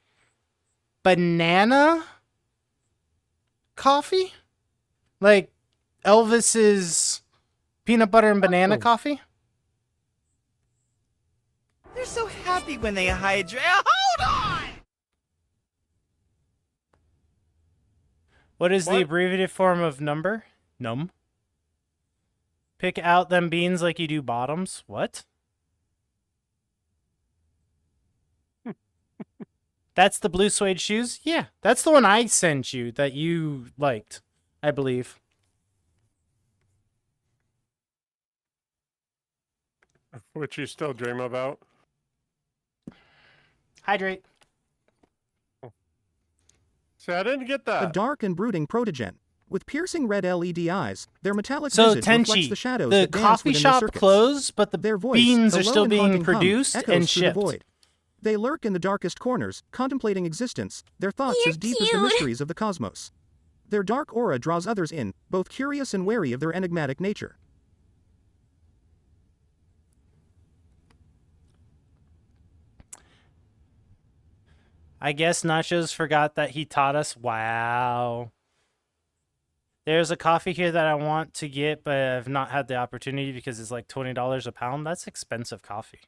banana coffee? Like Elvis's peanut butter and banana coffee? They're so happy when they hydrate. Hold on! What is the abbreviated form of number? Num. Pick out them beans like you do bottoms. What? That's the blue suede shoes? Yeah, that's the one I sent you that you liked, I believe. Which you still dream about. Hydrate. See, I didn't get that. A dark and brooding protogen. With piercing red LED eyes, their metallic So visage reflects Tenchi, the shadows the that dance coffee within their shop circuits. closed, but the Their voice, beans a are low still and being haunting hum, produced echoes and through the shipped. void. They lurk in the darkest corners, contemplating existence, their thoughts You're as deep as the cute. mysteries of the cosmos. Their dark aura draws others in, both curious and wary of their enigmatic nature. I guess Nachos forgot that he taught us. Wow. There's a coffee here that I want to get, but I've not had the opportunity because it's like $20 a pound. That's expensive coffee.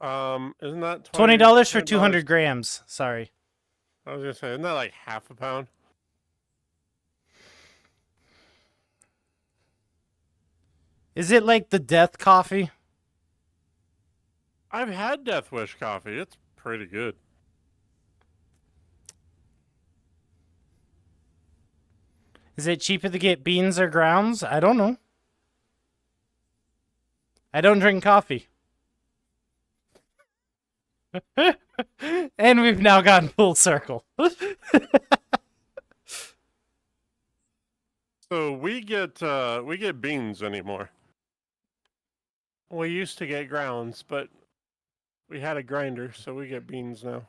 Isn't that $20 for 200 grams. Sorry. I was gonna say, isn't that like half a pound? Is it like the death coffee? I've had Death Wish coffee. It's pretty good. Is it cheaper to get beans or grounds? I don't know. I don't drink coffee. And we've now gotten full circle. So we get beans anymore. We used to get grounds, but we had a grinder, so we get beans now.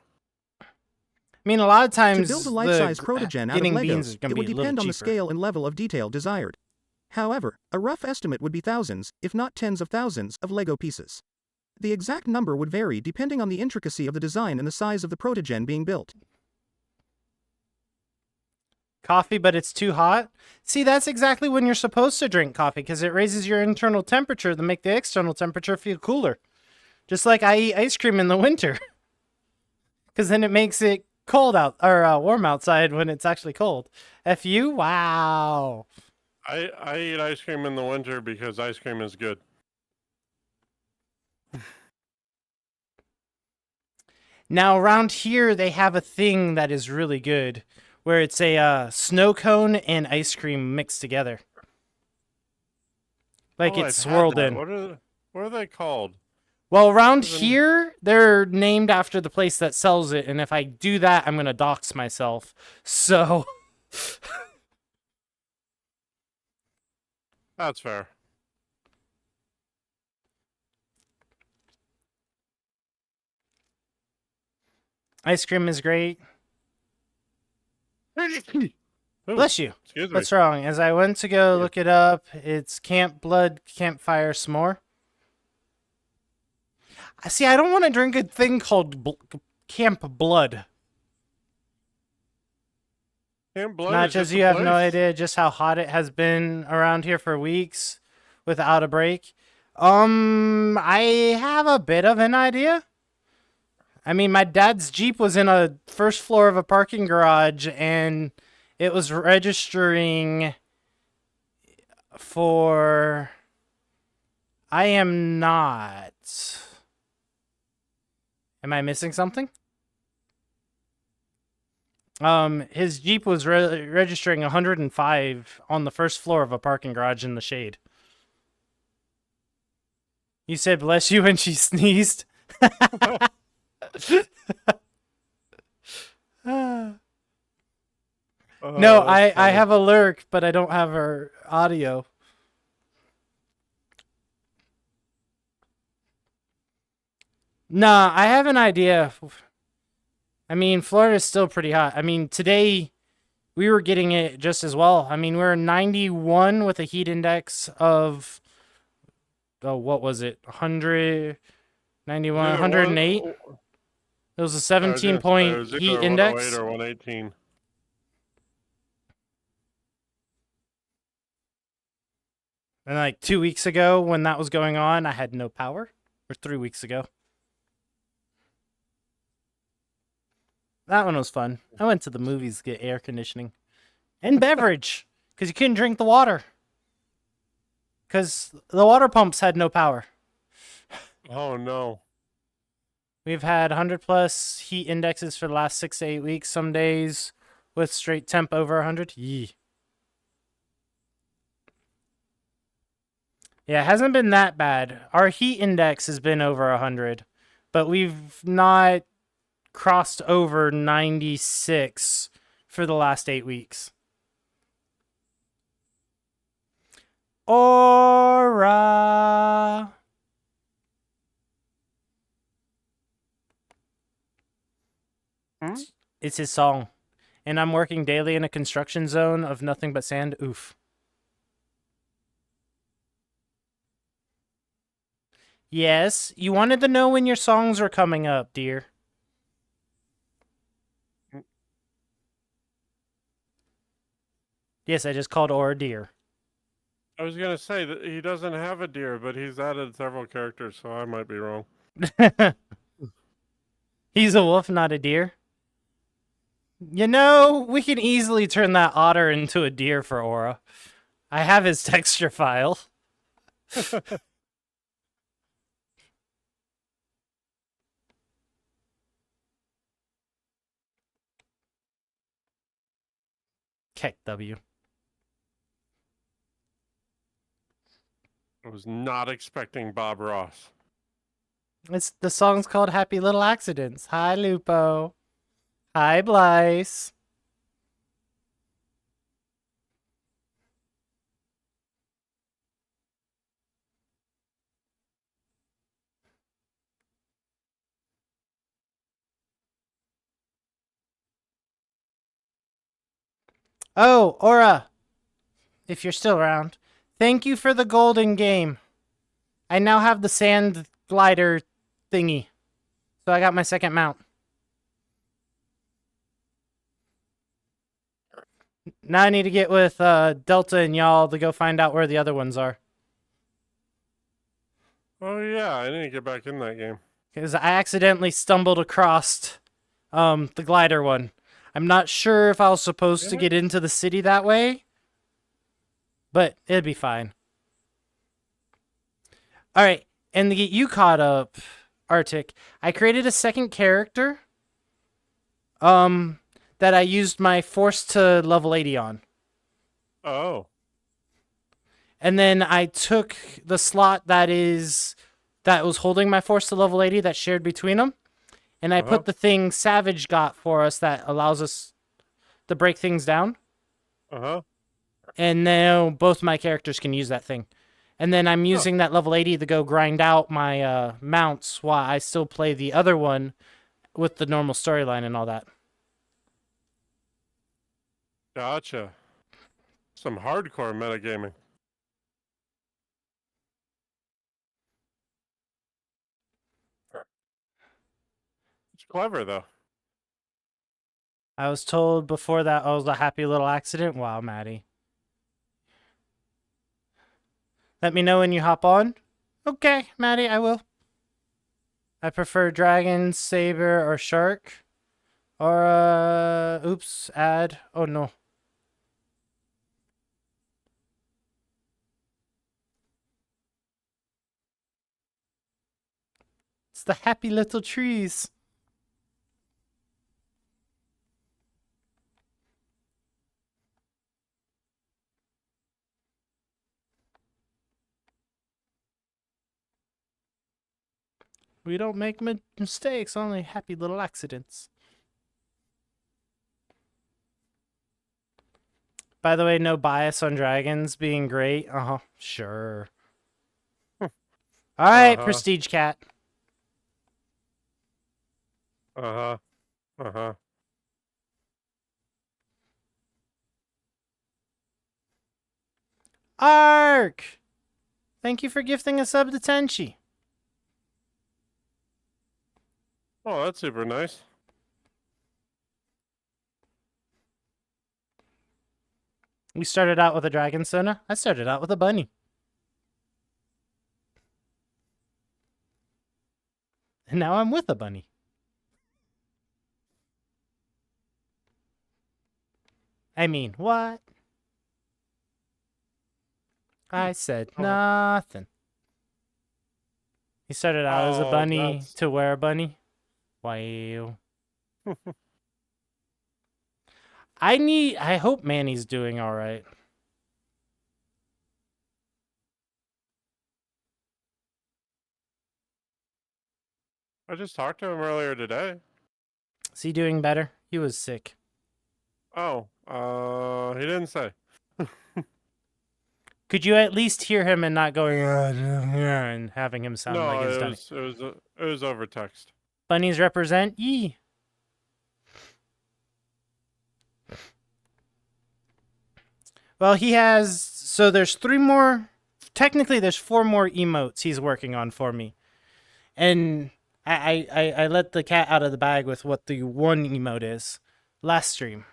I mean, a lot of times To build a life-size protogen out of getting beans Legos, is gonna it would be a little depend on the cheaper. scale and level of detail desired. However, a rough estimate would be thousands, if not tens of thousands, of Lego pieces. The exact number would vary depending on the intricacy of the design and the size of the protogen being built. Coffee, but it's too hot? See, that's exactly when you're supposed to drink coffee, because it raises your internal temperature to make the external temperature feel cooler. Just like I eat ice cream in the winter. Because then it makes it cold out, or warm outside when it's actually cold. F you? Wow. I eat ice cream in the winter because ice cream is good. Now, around here, they have a thing that is really good, where it's a snow cone and ice cream mixed together. Like Oh, it's I've had swirled that. in. What are they called? Well, around here, they're named after the place that sells it, and if I do that, I'm going to dox myself. So... That's fair. Ice cream is great. Bless you. Excuse me. What's wrong? As I went to go look it up, it's Camp Blood Campfire S'more. See, I don't want to drink a thing called Camp Blood. Camp Blood Not is just just you a have no place. idea just how hot it has been around here for weeks without a break. I have a bit of an idea. I mean, my dad's Jeep was in a first floor of a parking garage, and it was registering for... I am not... Am I missing something? His Jeep was registering 105 on the first floor of a parking garage in the shade. You said bless you when she sneezed? No, I have a lurk, but I don't have her audio. Nah, I have an idea. I mean, Florida's still pretty hot. I mean, today we were getting it just as well. I mean, we're 91 with a heat index of, oh, what was it? 100, 91, 108. It was a 17-point heat index. 108 or 118. And like 2 weeks ago when that was going on, I had no power. Or 3 weeks ago. That one was fun. I went to the movies to get air conditioning. And beverage. Because you couldn't drink the water. Because the water pumps had no power. Oh, no. We've had 100+ heat indexes for the last 6 to 8 weeks. Some days with straight temp over 100. Yee. Yeah, it hasn't been that bad. Our heat index has been over 100. But we've not crossed over 96 for the last 8 weeks. Aura. It's his song. And I'm working daily in a construction zone of nothing but sand. Oof. Yes, you wanted to know when your songs were coming up, dear. Yes, I just called Aura deer. I was going to say that he doesn't have a deer, but he's added several characters, so I might be wrong. He's a wolf, not a deer. You know, we can easily turn that otter into a deer for Aura. I have his texture file. Keck W. I was not expecting Bob Ross. The song's called Happy Little Accidents. Hi, Lupo. Hi, Blyce. Oh, Aura. If you're still around. Thank you for the golden game. I now have the sand glider thingy. So I got my second mount. Now I need to get with Delta and y'all to go find out where the other ones are. Oh, yeah, I need to get back in that game. Because I accidentally stumbled across the glider one. I'm not sure if I was supposed to get into the city that way. But it'd be fine. Alright, and to get you caught up, Arctic, I created a second character that I used my force to level 80 on. Oh. And then I took the slot that was holding my force to level 80 that shared between them, and I put the thing Savage got for us that allows us to break things down. And now both my characters can use that thing. And then I'm using that level 80 to go grind out my mounts while I still play the other one with the normal storyline and all that. Gotcha. Some hardcore metagaming. It's clever, though. I was told before that I was a happy little accident. Wow, Maddie. Let me know when you hop on. Okay, Maddie, I will. I prefer dragon, saber, or shark. Or, oops, add. Oh, no. It's the happy little trees. We don't make mistakes, only happy little accidents. By the way, no bias on dragons being great. Sure. Alright, Prestige Cat. Ark! Thank you for gifting a sub to Tenchi. Oh, that's super nice. We started out with a dragon Sona. I started out with a bunny. And now I'm with a bunny. I mean, what? I said nothing. He started out as a bunny to wear a bunny. Wow. I hope Manny's doing all right. I just talked to him earlier today. Is he doing better? He was sick. Oh, he didn't say. Could you at least hear him and not going and having him sound like his dummy? It was over text. Bunnies represent ye. Well, he has, so there's 3 more, technically there's 4 more emotes he's working on for me. And I let the cat out of the bag with what the one emote is. Last stream.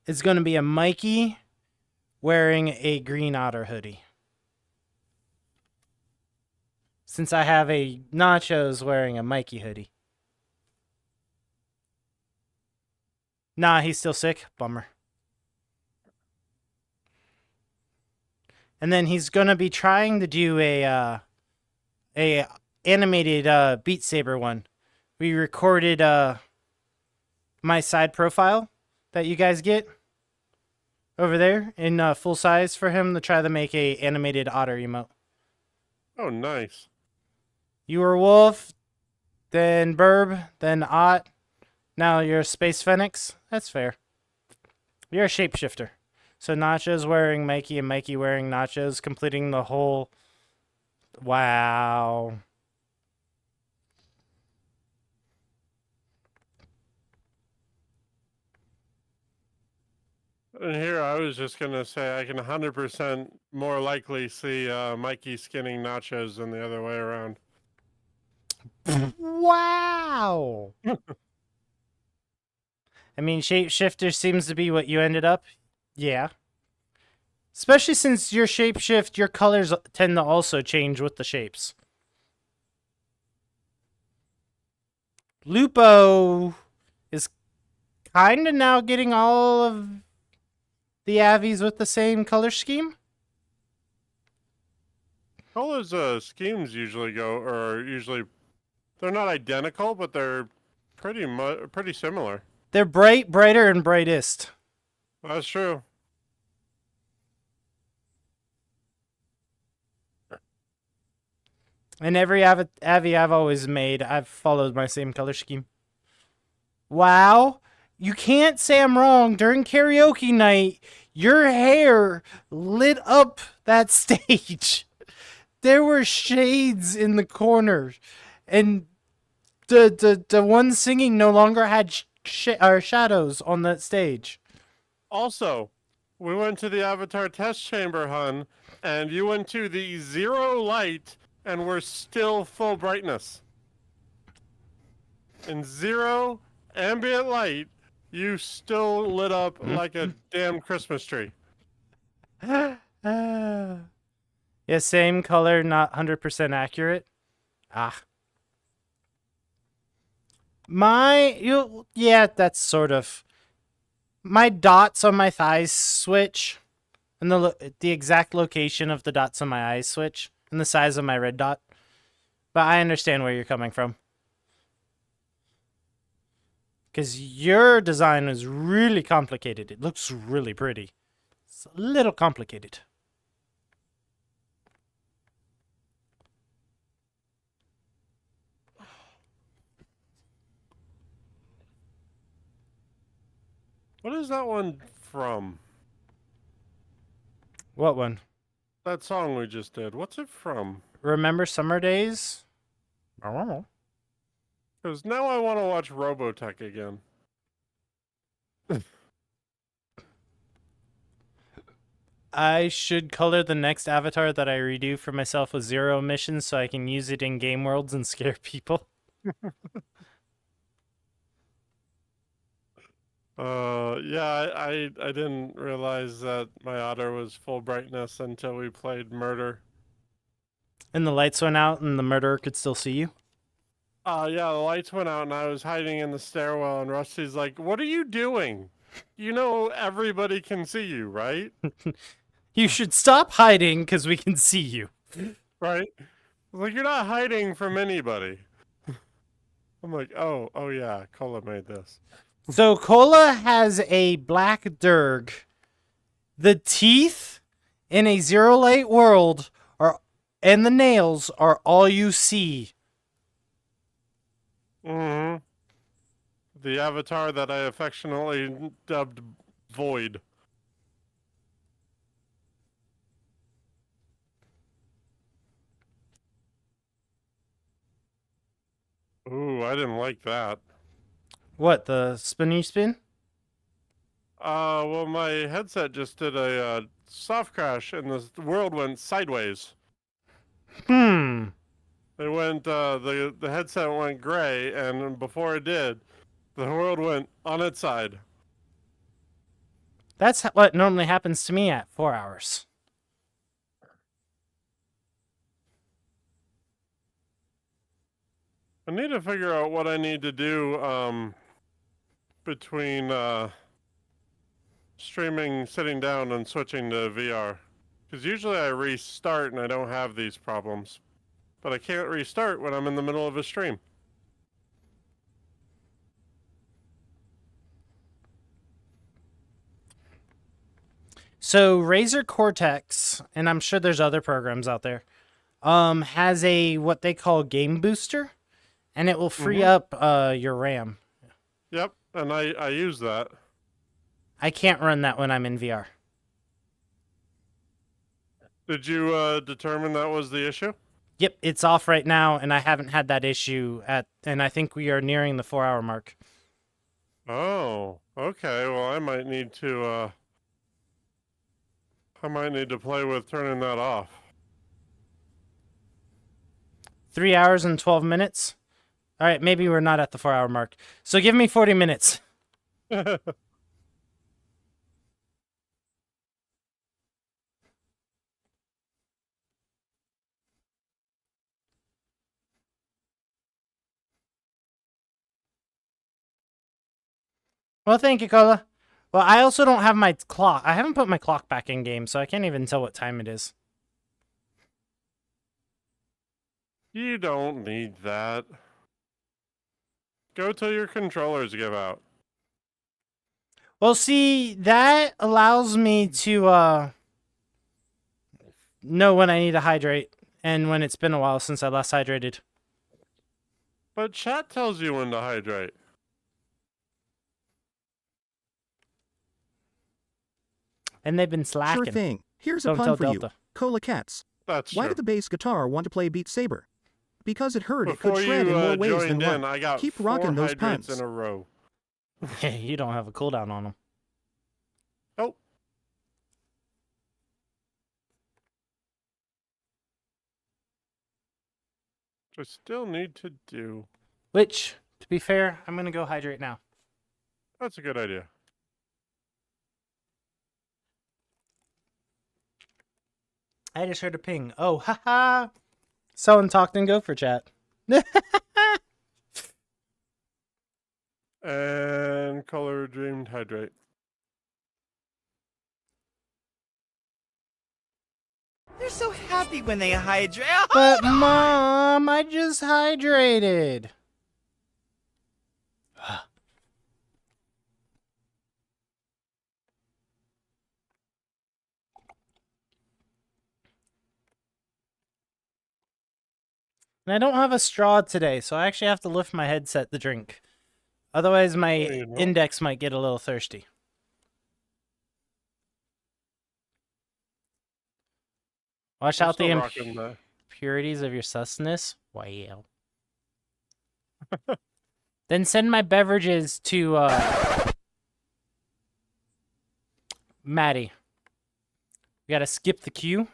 It's going to be a Mikey wearing a green otter hoodie. Since I have a Nachos wearing a Mikey hoodie. Nah, he's still sick. Bummer. And then he's gonna be trying to do a animated Beat Saber one. We recorded my side profile that you guys get over there in full size for him to try to make a animated otter emote. Oh, nice. You were Wolf, then Burb, then Ott. Now you're a Space Phoenix. That's fair. You're a shapeshifter. So Nachos wearing Mikey and Mikey wearing Nachos, completing the whole... Wow. And here I was just going to say I can 100% more likely see Mikey skinning Nachos than the other way around. Wow. I mean, shapeshifter seems to be what you ended up. Yeah. Especially since your shapeshift, your colors tend to also change with the shapes. Lupo is kind of now getting all of the Avies with the same color scheme. Colors schemes usually they're not identical, but they're pretty similar. They're bright, brighter, and brightest. That's true. And every Avi I've always made, I've followed my same color scheme. Wow. You can't say I'm wrong. During karaoke night, your hair lit up that stage. There were shades in the corner. And the one singing no longer had shadows on that stage. Also, we went to the Avatar test chamber, hun, and you went to the 0 light, and we're still full brightness. In 0 ambient light, you still lit up like a damn Christmas tree. Yeah, same color, not 100% accurate. Yeah, that's sort of. My dots on my thighs switch, and the exact location of the dots on my eyes switch, and the size of my red dot. But I understand where you're coming from. Because your design is really complicated. It looks really pretty. It's a little complicated. What is that one from? What one? That song we just did. What's it from? Remember Summer Days? I don't know. Because now I want to watch Robotech again. I should color the next avatar that I redo for myself with 0 emissions so I can use it in game worlds and scare people. Yeah, I didn't realize that my otter was full brightness until we played Murder. And the lights went out and the murderer could still see you? Yeah, the lights went out and I was hiding in the stairwell and Rusty's like, "What are you doing? You know everybody can see you, right?" You should stop hiding because we can see you. Right? Like, you're not hiding from anybody. I'm like, oh yeah, Cola made this. So Cola has a black Durg. The teeth in a zero light world and the nails are all you see. Mm-hmm. The avatar that I affectionately dubbed Void. Ooh, I didn't like that. What, the spinny spin? Well, my headset just did a soft crash and the world went sideways. Hmm. It went, the headset went gray, and before it did, the world went on its side. That's what normally happens to me at 4 hours. I need to figure out what I need to do, between, streaming, sitting down, and switching to VR. Because usually I restart and I don't have these problems. But I can't restart when I'm in the middle of a stream. So Razer Cortex, and I'm sure there's other programs out there, has a what they call game booster, and it will free up your RAM. Yep, and I use that. I can't run that when I'm in VR. Did you determine that was the issue? Yep, it's off right now, and I haven't had that issue and I think we are nearing the 4 hour mark. Oh, okay. Well, I might need to play with turning that off. 3 hours and 12 minutes. All right, maybe we're not at the 4 hour mark. So give me 40 minutes. Well, thank you, Cola. Well, I also don't have my clock. I haven't put my clock back in game, so I can't even tell what time it is. You don't need that. Go till your controllers give out. Well, see, that allows me to know when I need to hydrate and when it's been a while since I last hydrated. But chat tells you when to hydrate. And they've been slacking. Sure thing. Here's a Don't pun tell for Delta. you. Cola Cats. That's Why true. did the bass guitar want to play Beat Saber? Because it heard Before it could shred you in more ways than joined in, one. I got Keep 4 rocking those hydrates puns. in a row. You don't have a cooldown on them. Nope. I still need to do. Which, to be fair, I'm going to go hydrate now. That's a good idea. I just heard a ping. Oh, haha. Someone talked in Gopher chat. And color dreamed hydrate. They're so happy when they hydrate. But Mom, I just hydrated. And I don't have a straw today, so I actually have to lift my headset to drink. Otherwise, my index might get a little thirsty. Watch I'm out the still rocking the- impurities of your sustenance. Wow. Then send my beverages to Maddie. We gotta skip the queue.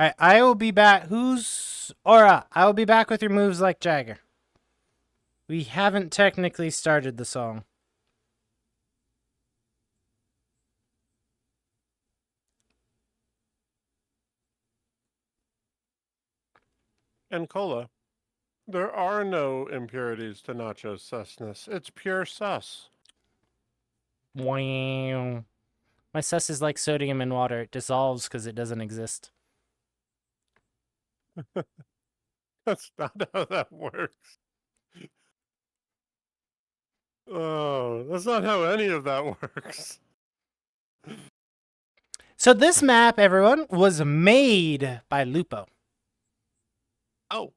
Alright, I will be back. Who's Aura? I will be back with your moves like Jagger. We haven't technically started the song. And Cola. There are no impurities to Nacho's susness. It's pure sus. Wow. My sus is like sodium in water. It dissolves because it doesn't exist. That's not how that works. Oh, that's not how any of that works. So this map, everyone, was made by Lupo. Oh.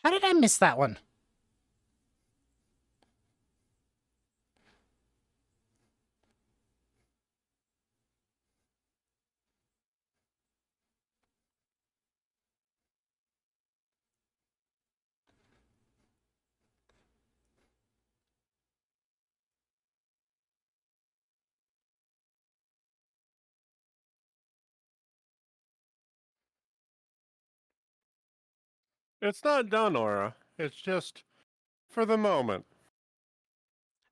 How did I miss that one? It's not done, Aura. It's just for the moment.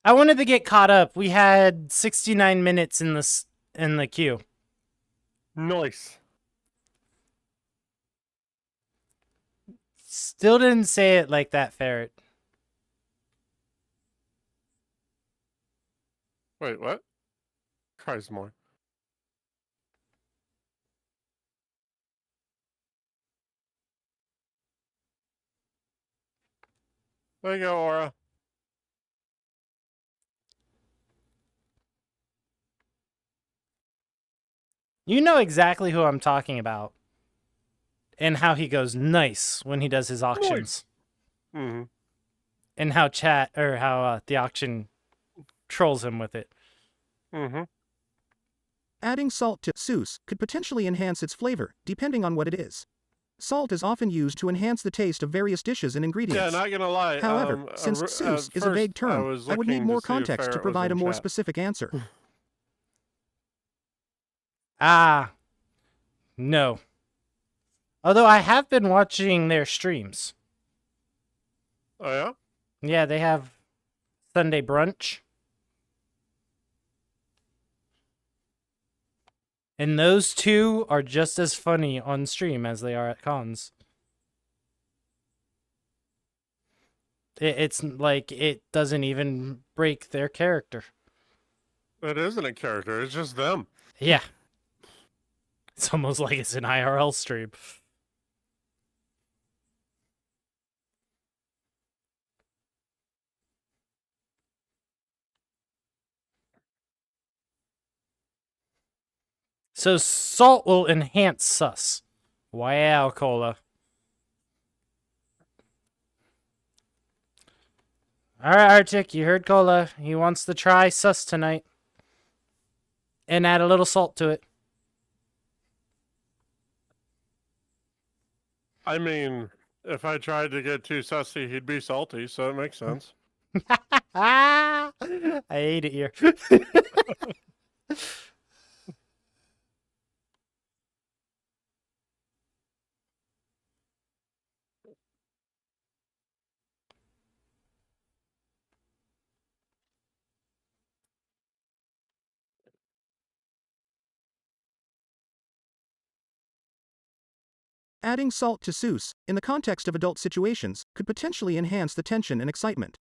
I wanted to get caught up. We had 69 minutes in the queue. Nice. Still didn't say it like that, Ferret. Wait, what? Cries more. There you go, Aura. You know exactly who I'm talking about. And how he goes nice when he does his auctions. Mm-hmm. And how the auction trolls him with it. Mm-hmm. Adding salt to sauce could potentially enhance its flavor, depending on what it is. Salt is often used to enhance the taste of various dishes and ingredients. Yeah, not gonna lie. However, since sauce is a vague term, I would need more context to provide a more specific answer. No. Although I have been watching their streams. Oh, yeah? Yeah, they have Sunday brunch. And those two are just as funny on stream as they are at cons. It's like it doesn't even break their character. It isn't a character. It's just them. Yeah. It's almost like it's an IRL stream. So salt will enhance sus. Wow, Cola. Alright, Arctic, you heard Cola. He wants to try sus tonight. And add a little salt to it. I mean, if I tried to get too sussy, he'd be salty, so it makes sense. I hate it here. Adding salt to sauce, in the context of adult situations, could potentially enhance the tension and excitement.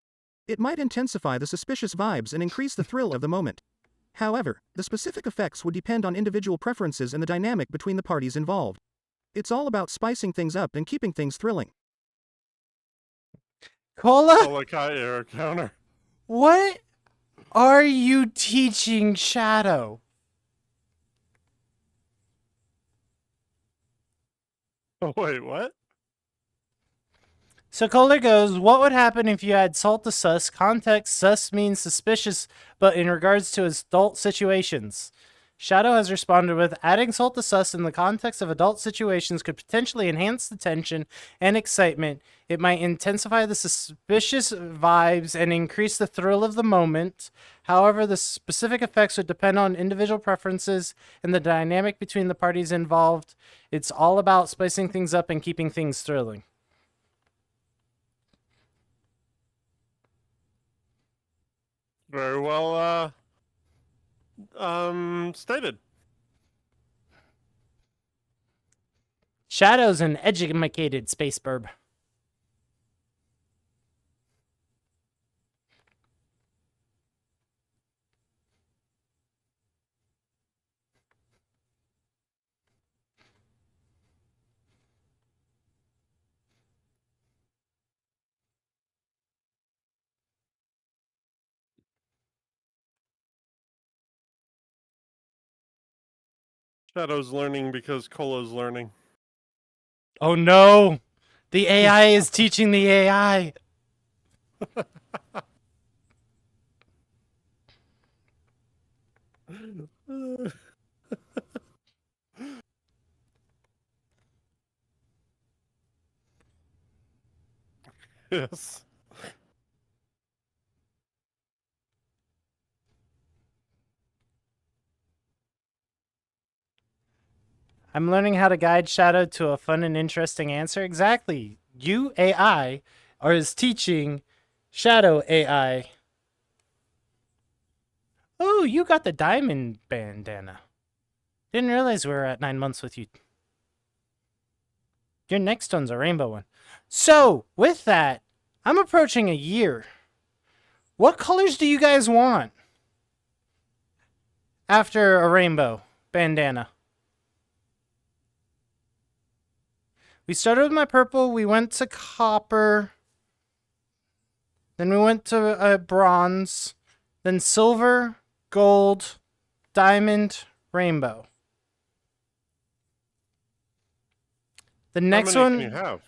It might intensify the suspicious vibes and increase the thrill of the moment. However, the specific effects would depend on individual preferences and the dynamic between the parties involved. It's all about spicing things up and keeping things thrilling. Cola? Error counter. What are you teaching Shadow? Oh, wait, what? So Kohler goes, what would happen if you add salt to sus? Context, sus means suspicious, but in regards to adult situations. Shadow has responded with, adding salt to sus in the context of adult situations could potentially enhance the tension and excitement. It might intensify the suspicious vibes and increase the thrill of the moment. However, the specific effects would depend on individual preferences and the dynamic between the parties involved. It's all about spicing things up and keeping things thrilling. Very well, stated. Shadow's an educated space burb. Shadow's learning because Cola's learning. Oh no! The AI is teaching the AI! Yes. I'm learning how to guide Shadow to a fun and interesting answer. Exactly. You, AI, is teaching Shadow AI. Oh, you got the diamond bandana. Didn't realize we were at 9 months with you. Your next one's a rainbow one. So, with that, I'm approaching a year. What colors do you guys want after a rainbow bandana? We started with my purple, we went to copper, then we went to bronze, then silver, gold, diamond, rainbow. The next How many one, can you have?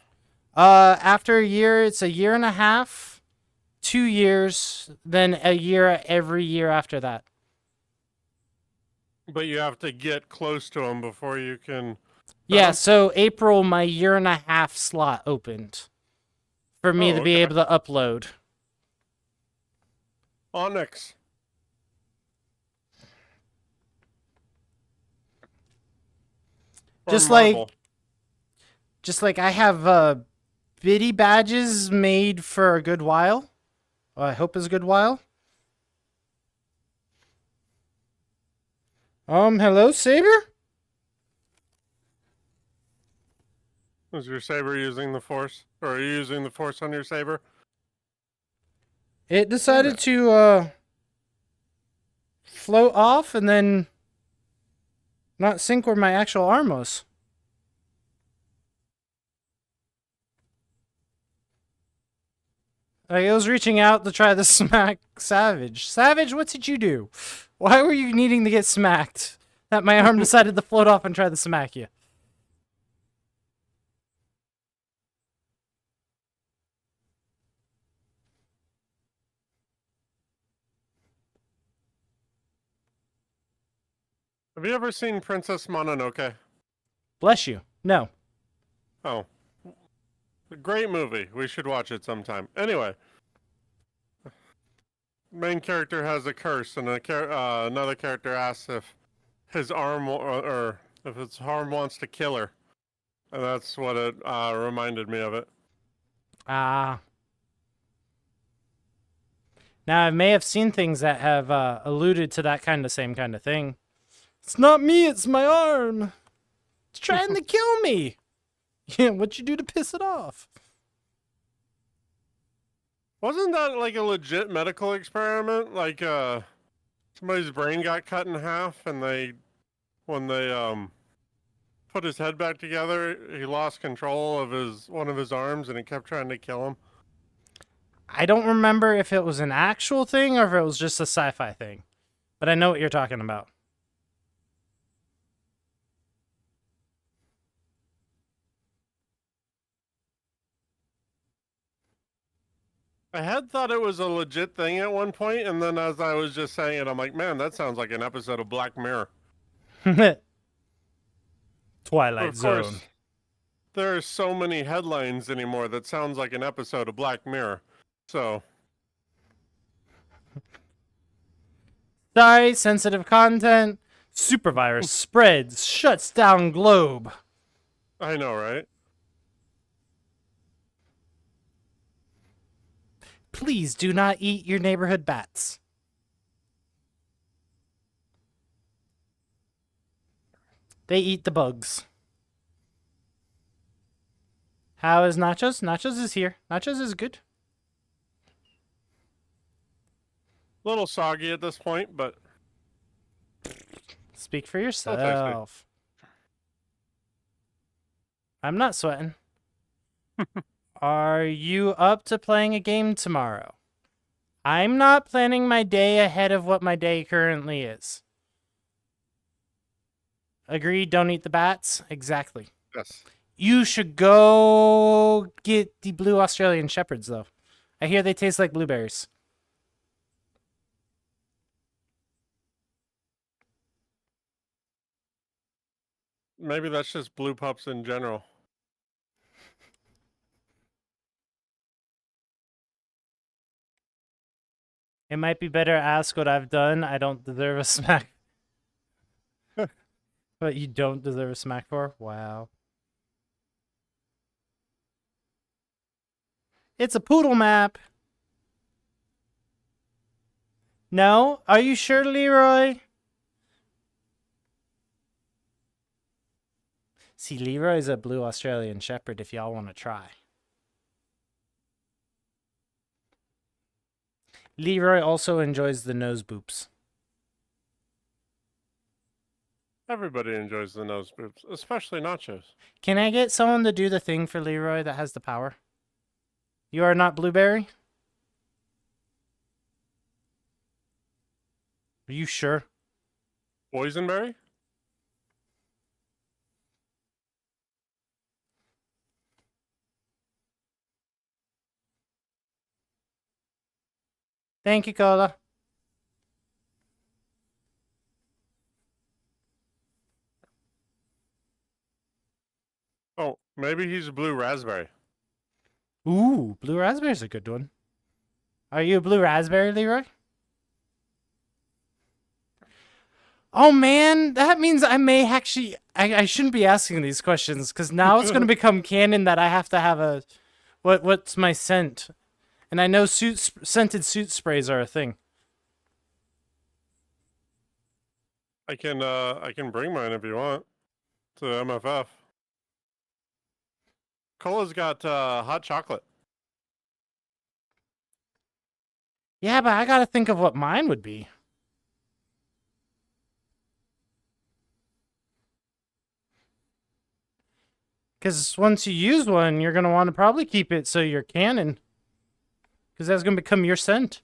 after a year, it's a year and a half, 2 years, then a year every year after that. But you have to get close to them before you can... Yeah, so April, my year and a half slot opened for me to be able to upload. Onyx. Just like I have biddy badges made for a good while. I hope is a good while. Hello, Saber? Is your saber using the force? Or are you using the force on your saber? It decided to float off and then not sync where my actual arm was. Like, it was reaching out to try to smack Savage. Savage, what did you do? Why were you needing to get smacked? That my arm decided to float off and try to smack you. Have you ever seen Princess Mononoke? Bless you. No. Oh. A great movie. We should watch it sometime. Anyway. Main character has a curse, and another character asks if his arm or if his arm wants to kill her. And that's what it reminded me of it. Ah. Now, I may have seen things that have alluded to that same kind of thing. It's not me, it's my arm. It's trying to kill me. Yeah, what'd you do to piss it off? Wasn't that like a legit medical experiment? Like, somebody's brain got cut in half, and when they put his head back together, he lost control of one of his arms, and he kept trying to kill him. I don't remember if it was an actual thing or if it was just a sci-fi thing, but I know what you're talking about. I had thought it was a legit thing at one point, and then as I was just saying it, I'm like, man, that sounds like an episode of Black Mirror. Twilight Zone. Course, there are so many headlines anymore that sounds like an episode of Black Mirror. So. Sorry, sensitive content. Supervirus spreads, shuts down globe. I know, right? Please do not eat your neighborhood bats. They eat the bugs. How is Nachos? Nachos is here. Nachos is good. A little soggy at this point, but... Speak for yourself. I'm not sweating. Are you up to playing a game tomorrow? I'm not planning my day ahead of what my day currently is. Agreed, don't eat the bats? Exactly. Yes. You should go get the blue Australian shepherds, though. I hear they taste like blueberries. Maybe that's just blue pups in general. It might be better to ask what I've done. I don't deserve a smack. But you don't deserve a smack for? Wow. It's a poodle map. No? Are you sure, Leroy? See, Leroy's a blue Australian shepherd if y'all want to try. Leroy also enjoys the nose boops. Everybody enjoys the nose boops, especially Nachos. Can I get someone to do the thing for Leroy that has the power? You are not Blueberry? Are you sure? Boysenberry? Thank you, Cola. Oh, maybe he's a blue raspberry. Ooh, blue raspberry's a good one. Are you a blue raspberry, Leroy? Oh man, that means I may actually... I shouldn't be asking these questions, because now it's going to become canon that I have to have a... What's my scent? And I know scented suit sprays are a thing. I can bring mine if you want to MFF. Cola's got hot chocolate. Yeah, but I gotta think of what mine would be. Because once you use one, you're gonna want to probably keep it so you're canon. Because that's gonna become your scent.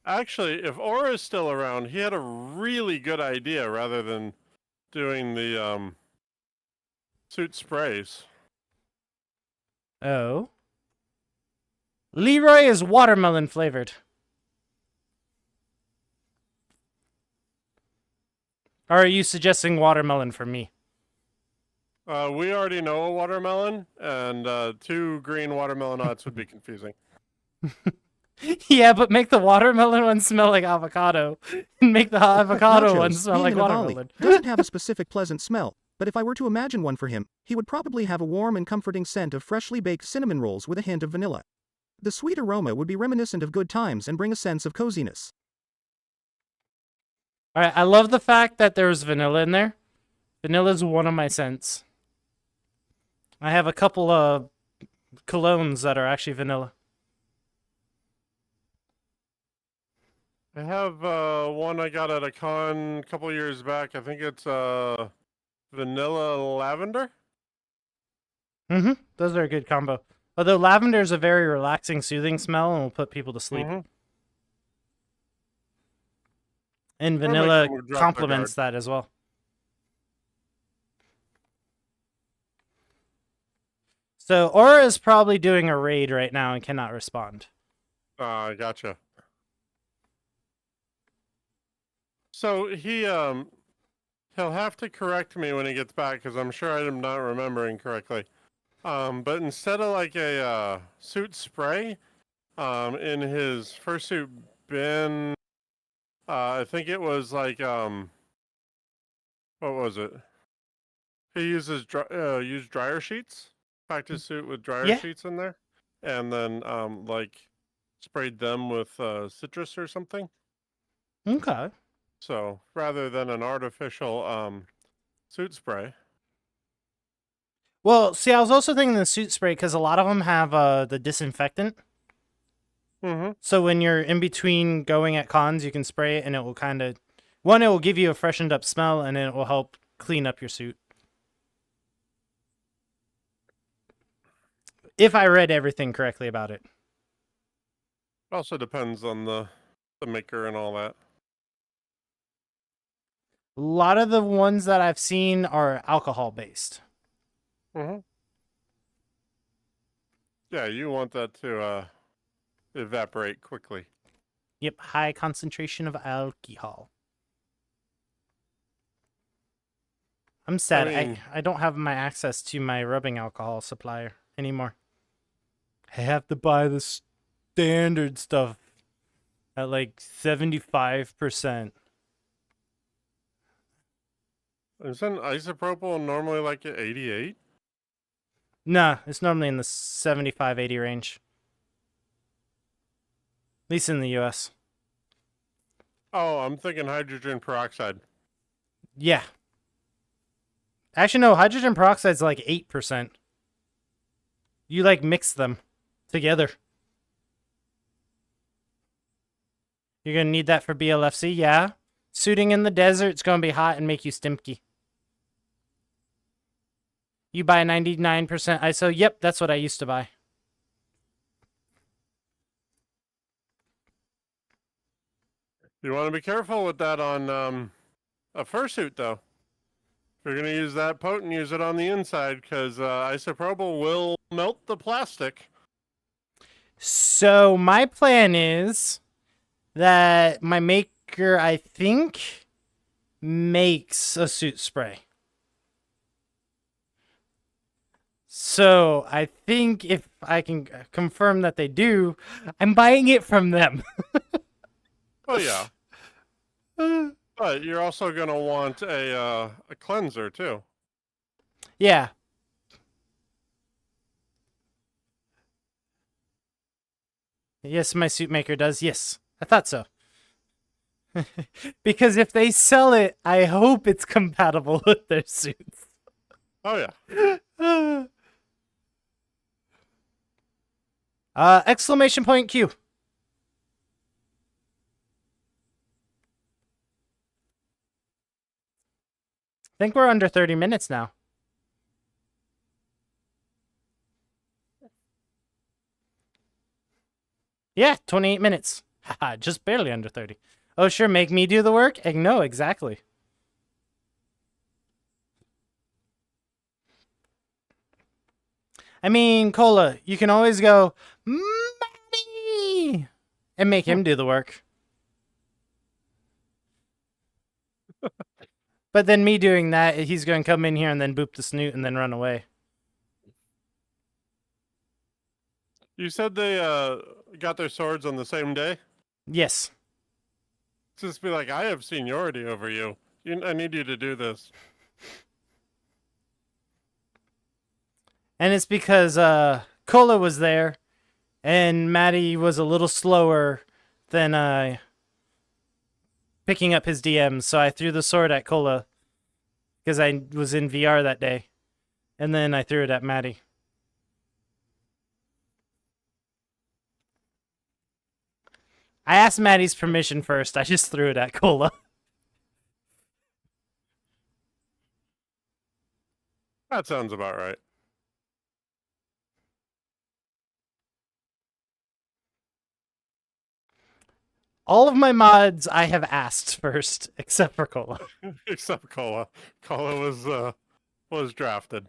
Actually, if Aura's still around, he had a really good idea rather than doing the suit sprays. Oh. Leroy is watermelon flavored. Or are you suggesting watermelon for me? We already know a watermelon, and 2 green watermelon nuts would be confusing. Yeah, but make the watermelon one smell like avocado, and make the avocado Nachos, one smell like being an watermelon. Avali, doesn't have a specific pleasant smell, but if I were to imagine one for him, he would probably have a warm and comforting scent of freshly baked cinnamon rolls with a hint of vanilla. The sweet aroma would be reminiscent of good times and bring a sense of coziness. Alright, I love the fact that there's vanilla in there. Vanilla's one of my scents. I have a couple of colognes that are actually vanilla. I have one I got at a con a couple years back. I think it's vanilla lavender. Mm-hmm. Those are a good combo. Although lavender is a very relaxing, soothing smell and will put people to sleep. And vanilla complements that as well. So Aura is probably doing a raid right now and cannot respond. Gotcha. So he'll have to correct me when he gets back because I'm sure I'm not remembering correctly. But instead of like a suit spray, in his fursuit bin, I think it was like what was it? He uses used dryer sheets. Packed his suit with dryer sheets in there, and then like sprayed them with citrus or something. Okay. So rather than an artificial suit spray. Well, see, I was also thinking the suit spray because a lot of them have the disinfectant. Mm-hmm. So when you're in between going at cons, you can spray it, and it will kind of, one, it will give you a freshened up smell, and then it will help clean up your suit. If I read everything correctly about it. Also depends on the maker and all that. A lot of the ones that I've seen are alcohol based. Mm-hmm. Yeah, you want that to evaporate quickly. Yep, high concentration of alcohol. I'm sad. I don't have my access to my rubbing alcohol supplier anymore. I have to buy the standard stuff at like 75%. Isn't isopropyl normally like at 88? Nah, it's normally in the 75-80 range. At least in the US. Oh, I'm thinking hydrogen peroxide. Yeah. Actually, no, hydrogen peroxide's like 8%. You like mix them together. You're going to need that for BLFC, yeah. Suiting in the desert's going to be hot and make you stimpy. You buy 99% ISO? Yep, that's what I used to buy. You want to be careful with that on a fursuit, though. If you're going to use that potent, use it on the inside, because isopropyl will melt the plastic. So my plan is that my maker, I think, makes a suit spray. So I think if I can confirm that they do, I'm buying it from them. Oh, yeah. But you're also going to want a cleanser, too. Yeah. Yes, my suit maker does. Yes, I thought so. Because if they sell it, I hope it's compatible with their suits. Oh, yeah. Exclamation point Q. I think we're under 30 minutes now. Yeah, 28 minutes. Haha, just barely under 30. Oh, sure, make me do the work? No, exactly. I mean, Cola, you can always go, Maddie! And make him do the work. But then me doing that, he's going to come in here and then boop the snoot and then run away. You said they got their swords on the same day? Yes. Just be like, I have seniority over you. I need you to do this. And it's because Cola was there, and Maddie was a little slower than picking up his DMs, so I threw the sword at Cola because I was in VR that day, and then I threw it at Maddie. I asked Maddie's permission first. I just threw it at Cola. That sounds about right. All of my mods I have asked first, except for Cola. Except Cola. Cola was drafted.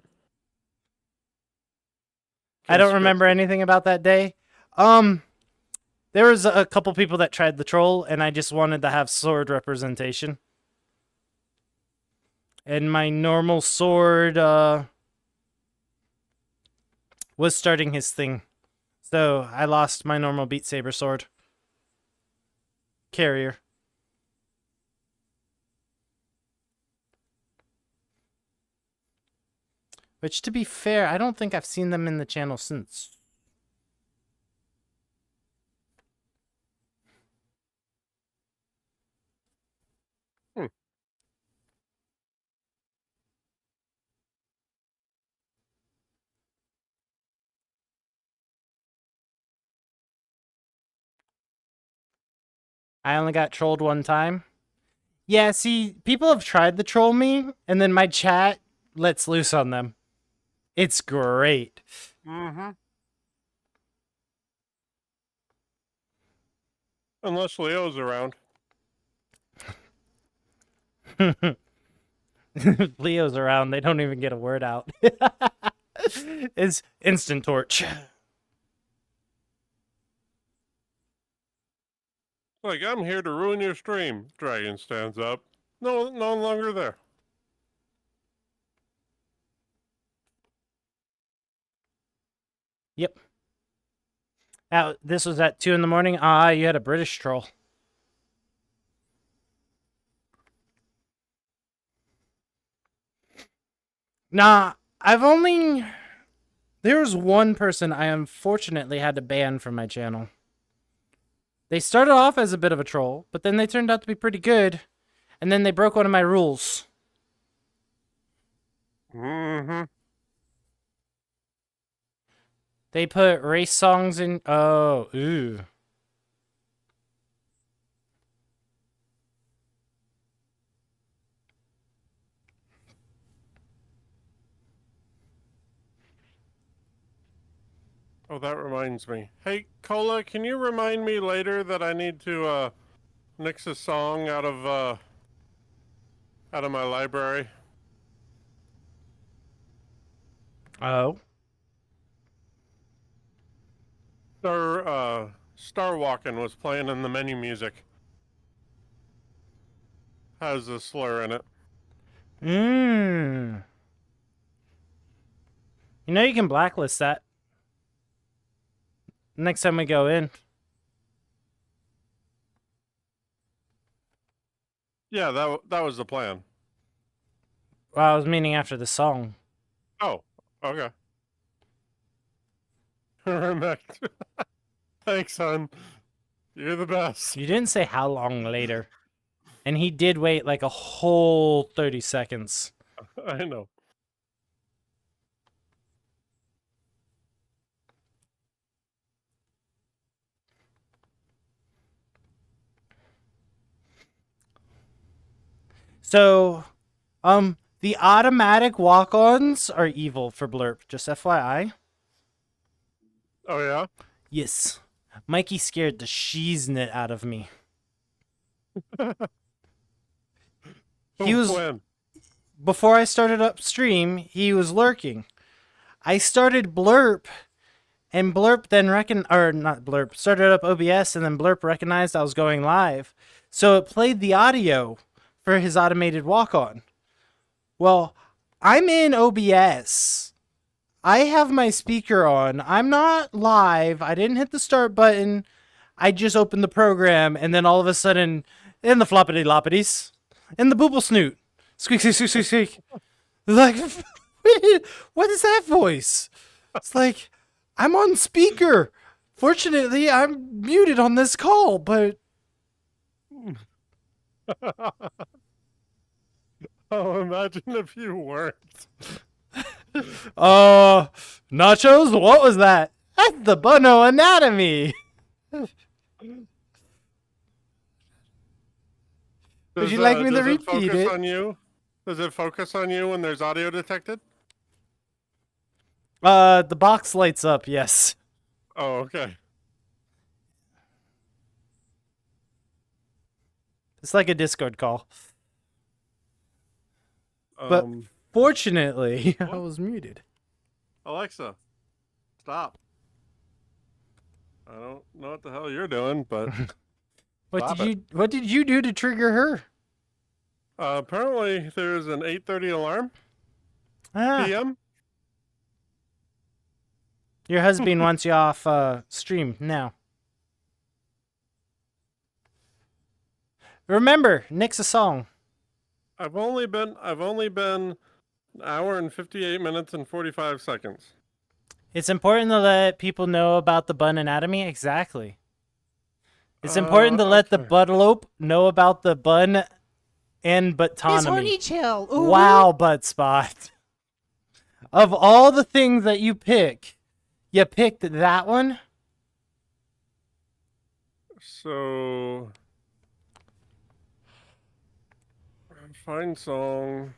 I don't remember anything about that day. There was a couple people that tried the troll, and I just wanted to have sword representation. And my normal sword was starting his thing. So I lost my normal Beat Saber sword. Carrier. Which, to be fair, I don't think I've seen them in the channel since. I only got trolled one time. Yeah, see, people have tried to troll me, and then my chat lets loose on them. It's great. Mm-hmm. Unless Leo's around. Leo's around, they don't even get a word out. It's instant torch. Like, I'm here to ruin your stream. Dragon stands up. No longer there. Yep. This was at 2 in the morning. You had a British troll. Nah, there was one person I unfortunately had to ban from my channel. They started off as a bit of a troll, but then they turned out to be pretty good, and then they broke one of my rules. Mm-hmm. They put race songs in... Oh, ooh. Oh, that reminds me. Hey, Cola, can you remind me later that I need to nix a song out of my library? Oh. Star Walking was playing in the menu music. Has a slur in it. Mmm. You know you can blacklist that. Next time we go in. Yeah, that was the plan. Well, I was meaning after the song. Oh, okay. Remect. Thanks, hon. You're the best. You didn't say how long later. And he did wait like a whole 30 seconds. I know. So, the automatic walk-ons are evil for Blurp, just FYI. Oh, yeah? Yes. Mikey scared the sheeznit out of me. He was... When? Before I started upstream, he was lurking. I started Blurp, and Blurp then started up OBS, and then Blurp recognized I was going live. So it played the audio for his automated walk-on. Well, I'm in OBS. I have my speaker on. I'm not live. I didn't hit the start button. I just opened the program, and then all of a sudden, in the floppity loppities, in the booble snoot, squeak, squeak, squeak, squeak, squeak. Like, what is that voice? It's like, I'm on speaker. Fortunately, I'm muted on this call, but... Oh, imagine if you weren't. Nachos, what was that? That's the Bono Anatomy. Would you like me to does repeat focus it? on you? Does it focus on you when there's audio detected? The box lights up, yes. Oh, okay. It's like a Discord call. But fortunately, I was muted. Alexa, stop. I don't know what the hell you're doing, but What did you do to trigger her? apparently there's an 8:30 alarm. PM. Your husband wants you off stream now. Remember, Nick's a song. I've only been an hour and 58 minutes and 45 seconds. It's important to let people know about the bun anatomy. Exactly. It's important to let the buttlope know about the bun and buttonomy. His horny chill. Ooh. Wow, butt spot. Of all the things that you picked that one? So, find song.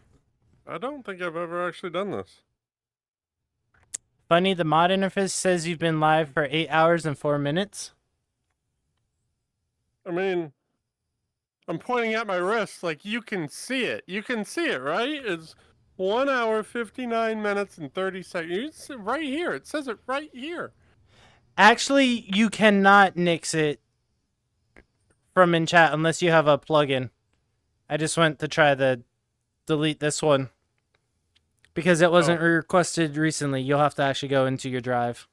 I don't think I've ever actually done this. Funny, the mod interface says you've been live for 8 hours and 4 minutes. I mean, I'm pointing at my wrist like you can see it. You can see it, right? It's 1 hour, 59 minutes, and 30 seconds. It's right here. It says it right here. Actually, you cannot nix it from in chat unless you have a plugin. I just went to try to delete this one because it wasn't requested recently. You'll have to actually go into your drive.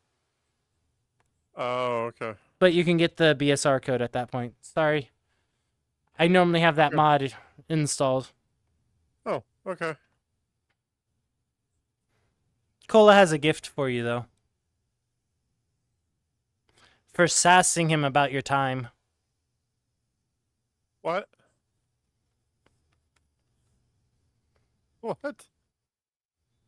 Oh, okay. But you can get the BSR code at that point. Sorry. I normally have that mod installed. Oh, okay. Cola has a gift for you, though. For sassing him about your time. What? What?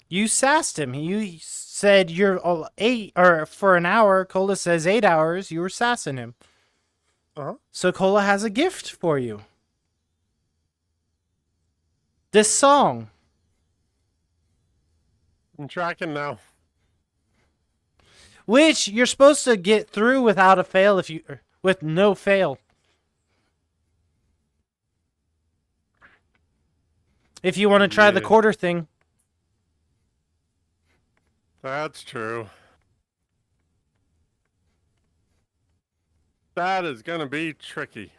You sassed him. You said you're 8, or for an hour. Cola says 8 hours. You were sassing him. So Cola has a gift for you. This song. I'm tracking now. Which you're supposed to get through without a fail with no fail. If you want to try the quarter thing. That's true. That is going to be tricky.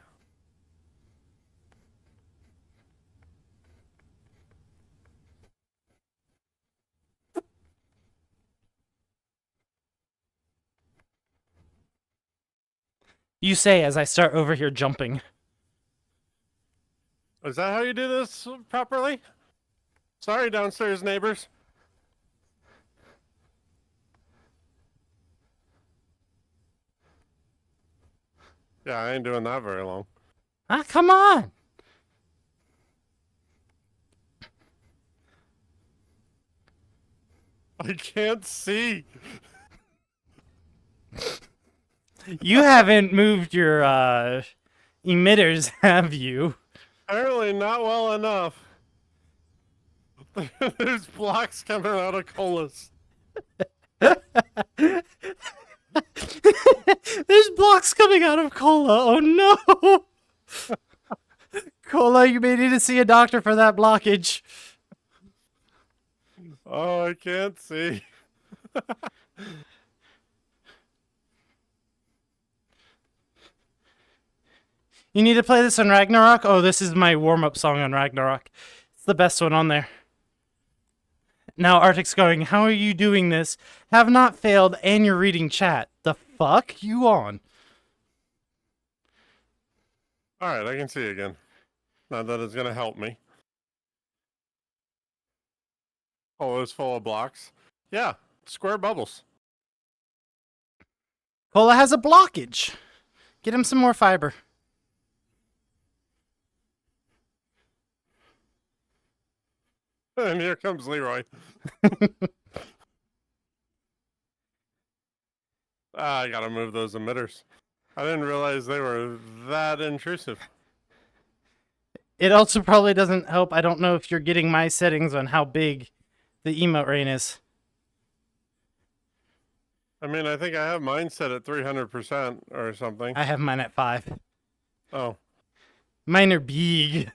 You say as I start over here jumping. Is that how you do this properly? Sorry, downstairs neighbors. Yeah, I ain't doing that very long. Ah, come on. I can't see. You haven't moved your emitters, have you? Apparently not well enough. There's blocks coming out of Colas. There's blocks coming out of Cola. Oh no. Cola, you may need to see a doctor for that blockage. Oh, I can't see. You need to play this on Ragnarok? Oh, this is my warm-up song on Ragnarok. It's the best one on there. Now Arctic's going, how are you doing this? Have not failed, and you're reading chat. The fuck you on? Alright, I can see again. Not that it's gonna help me. Oh, it's full of blocks? Yeah, square bubbles. Cola has a blockage. Get him some more fiber. And here comes Leroy. I gotta move those emitters. I didn't realize they were that intrusive. it also probably doesn't help. I don't know if you're getting my settings on how big the emote rain is. I mean, I think I have mine set at 300% or something. I have mine at 5. Oh. Mine are big.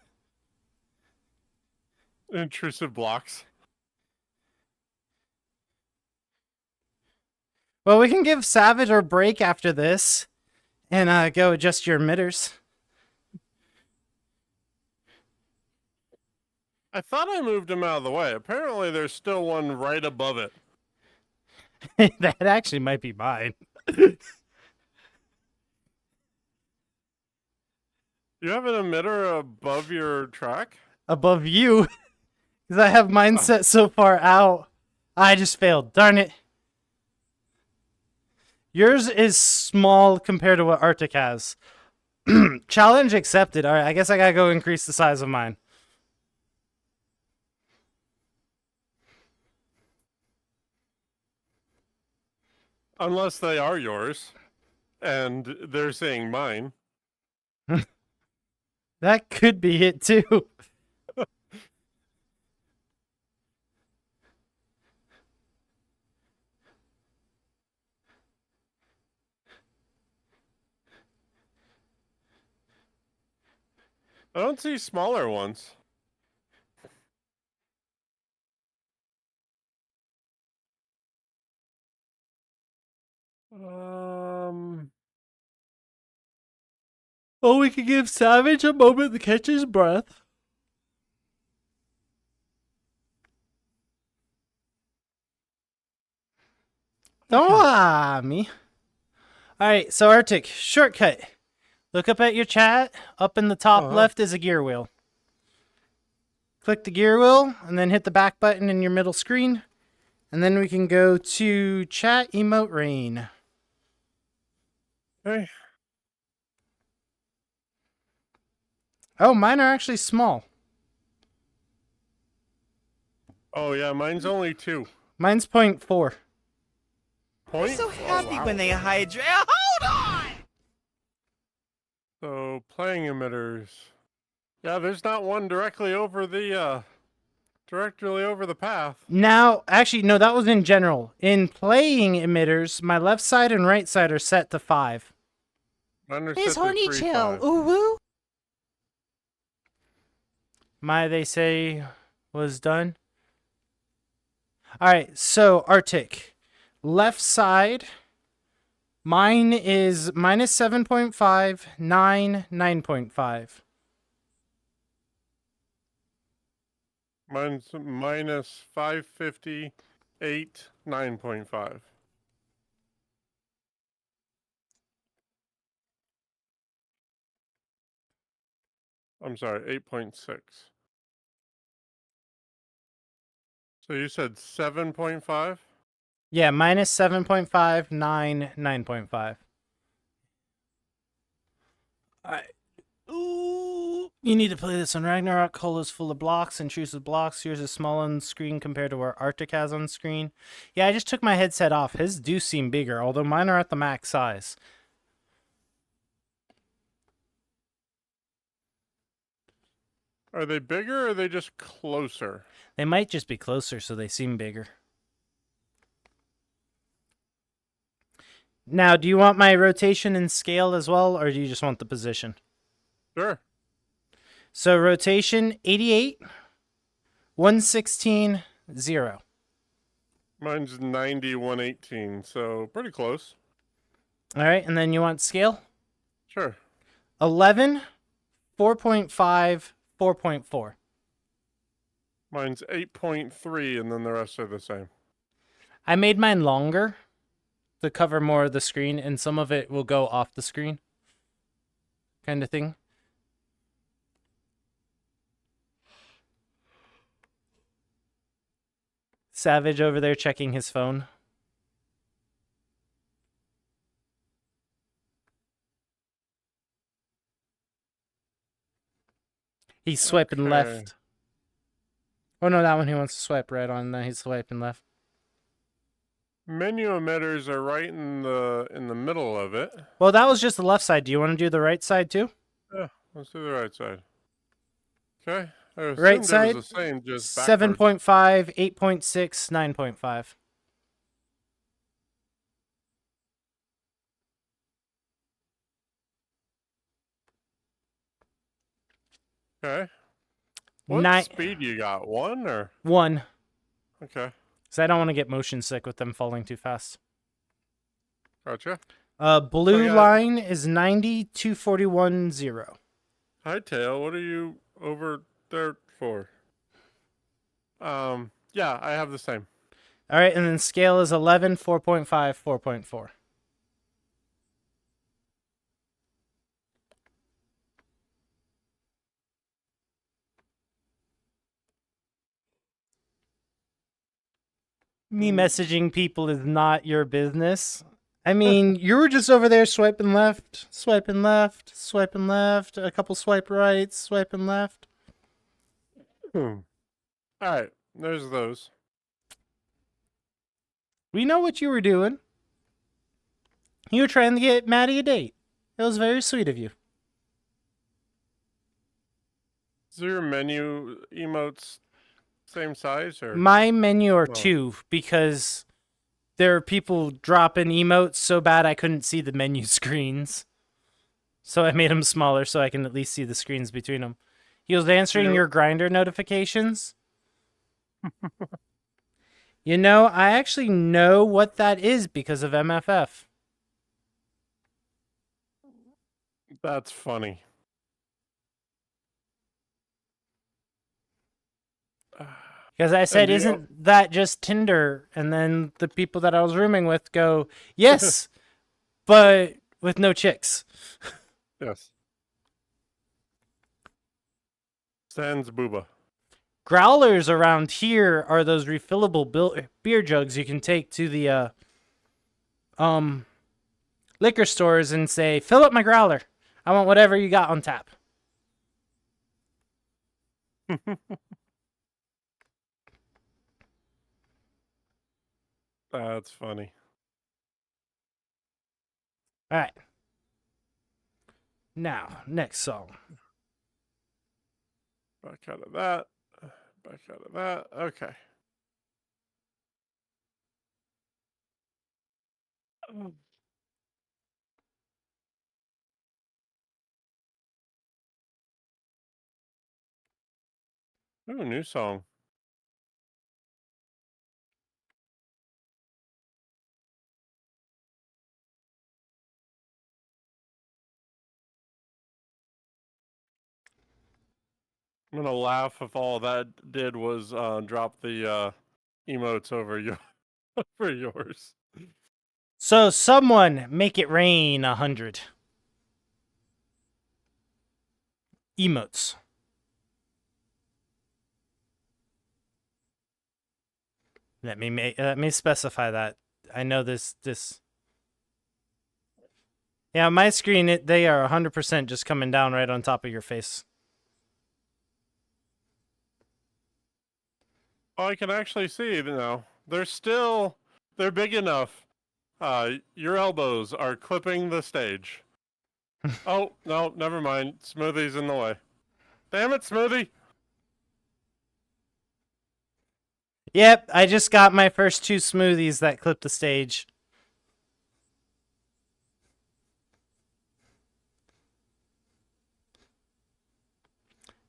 Intrusive blocks. Well, we can give Savage a break after this and go adjust your emitters. I thought I moved him out of the way. Apparently, there's still one right above it. That actually might be mine. You have an emitter above your track? Above you? Because I have mine set so far out. I just failed. Darn it. Yours is small compared to what Arctic has. Challenge accepted. All right, I guess I gotta go increase the size of mine. Unless they are yours, and they're saying mine. That could be it too. I don't see smaller ones. Oh, we could give Savage a moment to catch his breath. Don't me. Alright, so Arctic, shortcut. Look up at your chat. Up in the top left is a gear wheel. Click the gear wheel, and then hit the back button in your middle screen. And then we can go to chat emote rain. Okay. Oh, mine are actually small. Oh, yeah, mine's only 2. Mine's 0.4. I'm so happy when they hydrate. Hold on! So, playing emitters. Yeah, there's not one directly over the path. Now, actually, no, that was in general. In playing emitters, my left side and right side are set to 5. Mine are His set to horny 3, chill. 5. Ooh woo. My, they say, was done. Alright, so Arctic. Left side, mine is minus 7.5, 9, 9.5. Mine's minus 550, 8, 9.5. I'm sorry, 8.6. So you said 7.5? Yeah, minus 7.5, 9, 9.5. Alright. Ooh. You need to play this on Ragnarok. Cola's full of blocks, intrusive blocks. Yours is small on screen compared to what Arctic has on screen. Yeah, I just took my headset off. His do seem bigger, although mine are at the max size. Are they bigger or are they just closer? They might just be closer, so they seem bigger. Now, do you want my rotation and scale as well, or do you just want the position? Sure. So rotation, 88, 116, 0. Mine's 90, 118, so pretty close. All right, and then you want scale? Sure. 11, 4.5, 4.4. Mine's 8.3, and then the rest are the same. I made mine longer to cover more of the screen, and some of it will go off the screen. Kind of thing. Savage over there checking his phone. He's swiping left. Oh no, that one he wants to swipe right on. Then he's swiping left. Menu emitters are right in the middle of it. Well, that was just the left side. Do you want to do the right side too? Yeah, let's do the right side. Okay. I assumed Right it side, was the same, just backwards. 7.5, 8.6, 9.5. Okay. What speed you got? 1 or? 1. Okay. Because I don't want to get motion sick with them falling too fast. Gotcha. Blue line is 90, 241, 0. Hi, Tail. What are you over there for? Yeah, I have the same. All right, and then scale is 11, 4.5, 4.4. Me messaging people is not your business. I mean, you were just over there swiping left, swiping left, swiping left, a couple swipe rights, swiping left. All right, there's those. We know what you were doing. You were trying to get Maddie a date. It was very sweet of you. Is your menu emotes same size or? My menu are 2 because there are people dropping emotes so bad I couldn't see the menu screens. So I made them smaller so I can at least see the screens between them. He was answering your grinder notifications. You know, I actually know what that is because of MFF. That's funny. Because I said, isn't that just Tinder? And then the people that I was rooming with go, yes, but with no chicks. Yes. Sans booba. Growlers around here are those refillable beer jugs you can take to the liquor stores and say, fill up my growler. I want whatever you got on tap. That's funny. All right. Now, next song. Back out of that. Back out of that. Okay. Ooh, new song. I'm gonna laugh if all that did was drop the emotes over you for yours. So someone make it rain 100 emotes. Let me specify that. I know this. Yeah, my screen they are 100% just coming down right on top of your face. Oh, I can actually see now. They're big enough. Your elbows are clipping the stage. Oh, no, never mind. Smoothie's in the way. Damn it, Smoothie! Yep, I just got my first 2 smoothies that clipped the stage.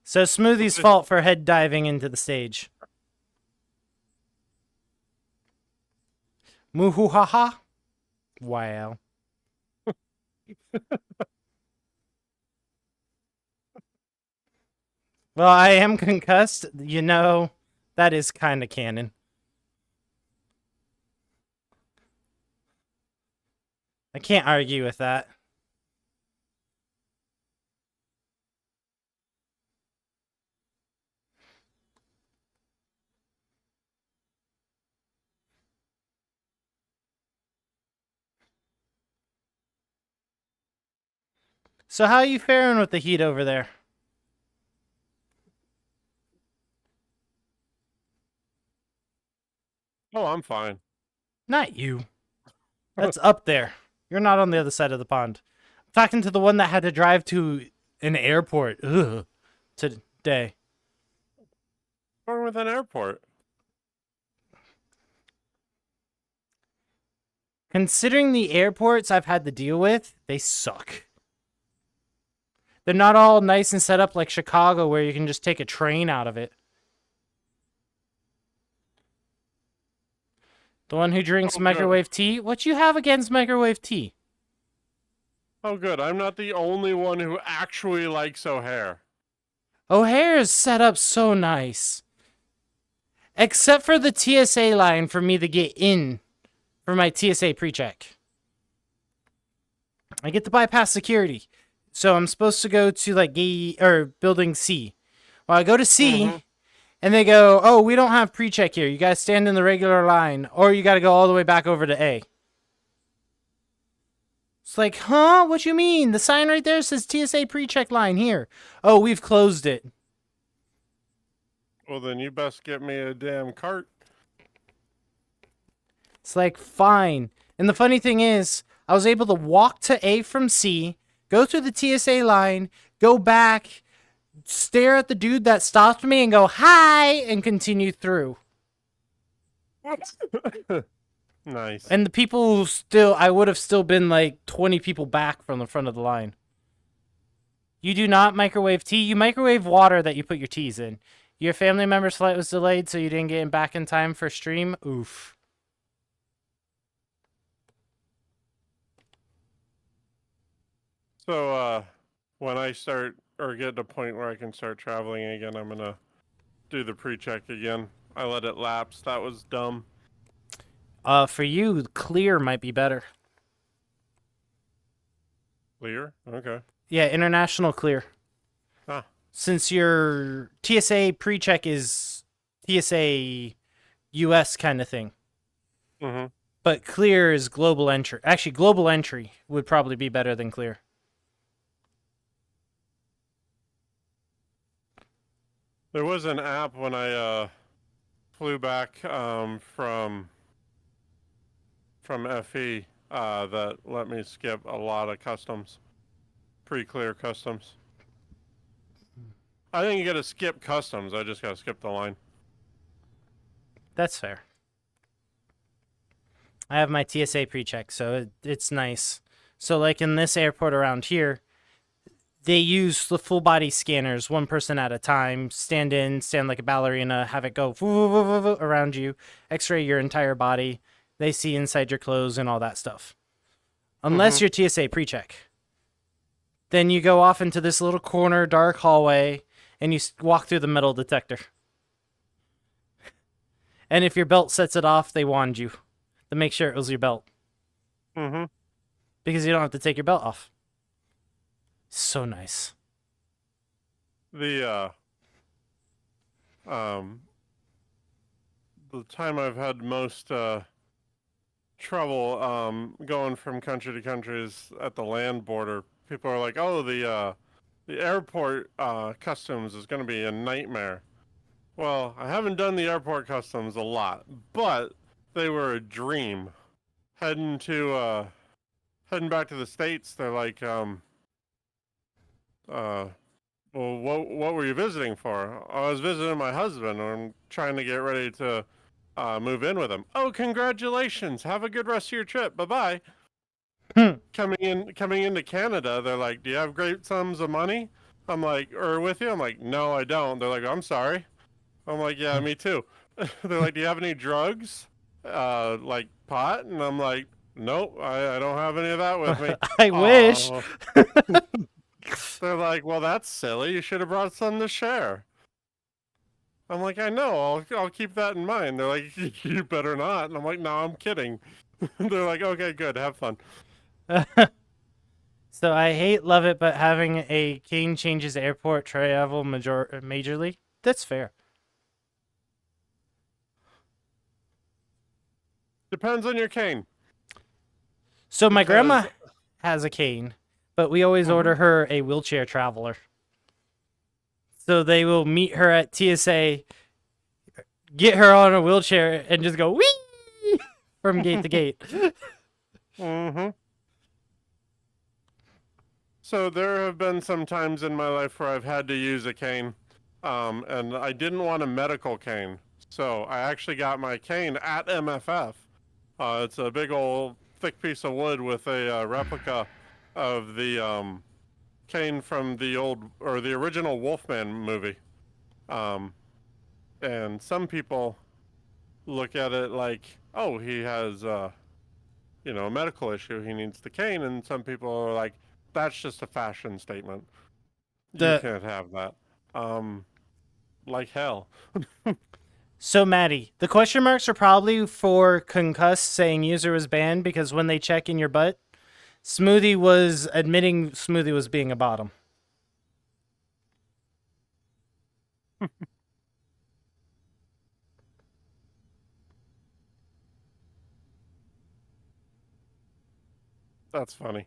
So Smoothie's fault for head diving into the stage. Muhuhaha. Wow. Well, I am concussed. You know, that is kind of canon. I can't argue with that. So how are you faring with the heat over there? Oh, I'm fine. Not you. That's up there. You're not on the other side of the pond. I'm talking to the one that had to drive to an airport today. What's wrong with an airport? Considering the airports I've had to deal with, they suck. They're not all nice and set up like Chicago where you can just take a train out of it. The one who drinks microwave tea? What you have against microwave tea? Oh, good. I'm not the only one who actually likes O'Hare. O'Hare is set up so nice. Except for the TSA line for me to get in for my TSA pre-check. I get to bypass security. So I'm supposed to go to like building C. Well, I go to C, and they go, "Oh, we don't have pre-check here. You guys stand in the regular line, or you got to go all the way back over to A." It's like, huh? What you mean? The sign right there says TSA pre-check line here. Oh, we've closed it. Well, then you best get me a damn cart. It's like, fine. And the funny thing is, I was able to walk to A from C, go through the TSA line, go back, stare at the dude that stopped me and go, hi, and continue through. Nice. And the people I would have still been like 20 people back from the front of the line. You do not microwave tea. You microwave water that you put your teas in. Your family member's flight was delayed, so you didn't get back in time for stream. Oof. So, when I start, or get to a point where I can start traveling again, I'm gonna do the pre-check again. I let it lapse. That was dumb. For you, clear might be better. Clear? Okay. Yeah, international clear. Ah. Since your TSA pre-check is TSA US kind of thing. Mm-hmm. But clear is global entry. Actually, global entry would probably be better than clear. There was an app when I flew back from FE that let me skip a lot of customs, pre-clear customs. I didn't get to skip customs. I just got to skip the line. That's fair. I have my TSA pre-check, so it's nice. So like in this airport around here, they use the full body scanners, one person at a time, stand like a ballerina, have it go around you, x-ray your entire body. They see inside your clothes and all that stuff. Unless you're TSA pre-check. Then you go off into this little corner, dark hallway, and you walk through the metal detector. And if your belt sets it off, they wand you to make sure it was your belt. Mm-hmm. Because you don't have to take your belt off. So nice. The time I've had most trouble going from country to country is at the land border. People are like, "Oh, the airport customs is going to be a nightmare." Well, I haven't done the airport customs a lot, but they were a dream. Heading back to the States, they're like, well, what were you visiting for? I was visiting my husband, and I'm trying to get ready to move in with him. Oh, congratulations! Have a good rest of your trip. Bye-bye. Coming into Canada, they're like, "Do you have great sums of money?" I'm like, "Or with you?" I'm like, "No, I don't." They're like, "I'm sorry." I'm like, "Yeah, me too." They're like, "Do you have any drugs? Like pot?" And I'm like, "Nope, I don't have any of that with me." I wish. They're like, "Well, that's silly. You should have brought some to share." I'm like, "I know. I'll keep that in mind." They're like, "You better not." And I'm like, "No, I'm kidding." They're like, "Okay, good. Have fun." So I hate, love it, but having a cane changes airport travel majorly. That's fair. Depends on your cane. So my grandma has a cane, but we always order her a wheelchair traveler. So they will meet her at TSA, get her on a wheelchair, and just go whee from gate to gate. Mm-hmm. So there have been some times in my life where I've had to use a cane. and I didn't want a medical cane, so I actually got my cane at MFF. It's a big old thick piece of wood with a replica of the cane from the original Wolfman movie. And some people look at it like, oh, he has a medical issue, he needs the cane, and some people are like, that's just a fashion statement. You can't have that. Like hell. So, Maddie, the question marks are probably for concussed saying user was banned, because when they check in your butt, Smoothie was admitting Smoothie was being a bottom. That's funny.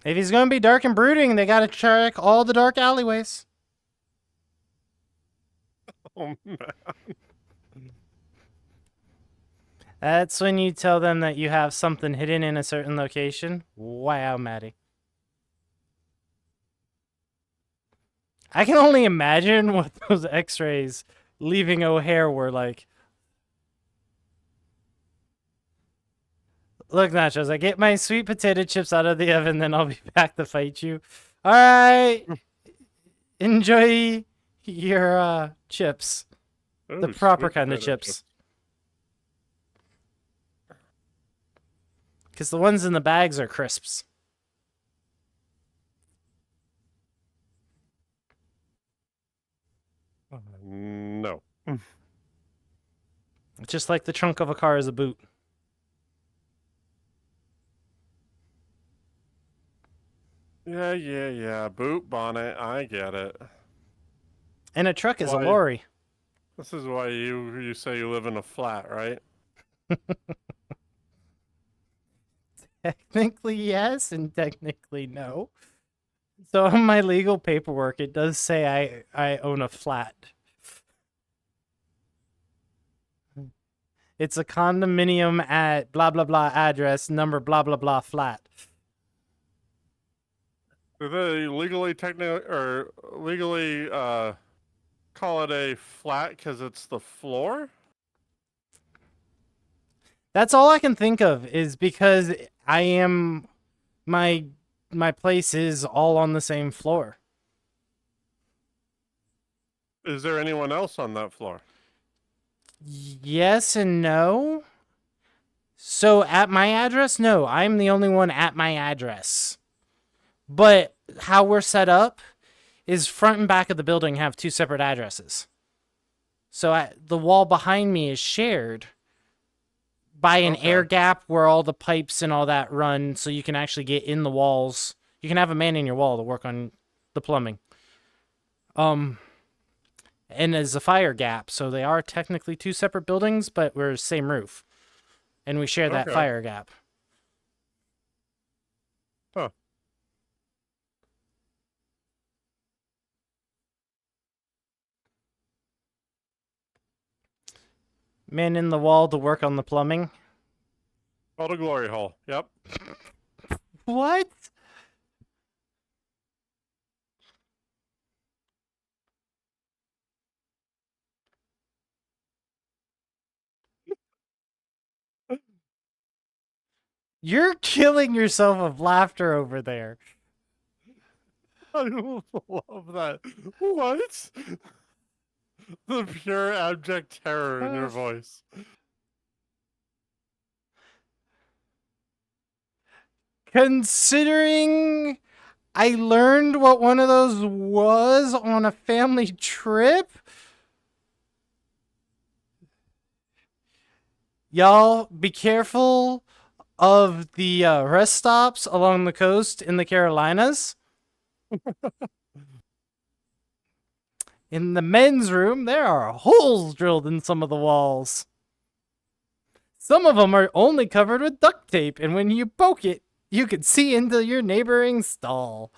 If he's going to be dark and brooding, they got to check all the dark alleyways. Oh, man. That's when you tell them that you have something hidden in a certain location. Wow, Maddie. I can only imagine what those x-rays leaving O'Hare were like. Look, Nachos, I get my sweet potato chips out of the oven, then I'll be back to fight you. All right. Enjoy your chips. Ooh, the proper sweet kind of potato chips. Because the ones in the bags are crisps. No. It's just like the trunk of a car is a boot. Yeah. Boot, bonnet, I get it. And a truck is a lorry. This is why you say you live in a flat, right? Technically yes, and technically no. So on my legal paperwork, it does say I own a flat. It's a condominium at blah blah blah address, number blah blah blah flat. Do they legally call it a flat because it's the floor? That's all I can think of, is because I am my place is all on the same floor. Is there anyone else on that floor? Yes and no. So at my address, no, I'm the only one at my address. But how we're set up is front and back of the building have two separate addresses. So the wall behind me is shared by an air gap where all the pipes and all that run, so you can actually get in the walls. You can have a man in your wall to work on the plumbing. And there's a fire gap, so they are technically two separate buildings, but we're same roof. And we share that fire gap. Huh. Man in the wall to work on the plumbing. Oh, the glory hole. Yep. What? You're killing yourself of laughter over there. I love that. What? The pure abject terror in your voice. Considering I learned what one of those was on a family trip. Y'all, be careful of the rest stops along the coast in the Carolinas. In the men's room, there are holes drilled in some of the walls. Some of them are only covered with duct tape, and when you poke it, you can see into your neighboring stall.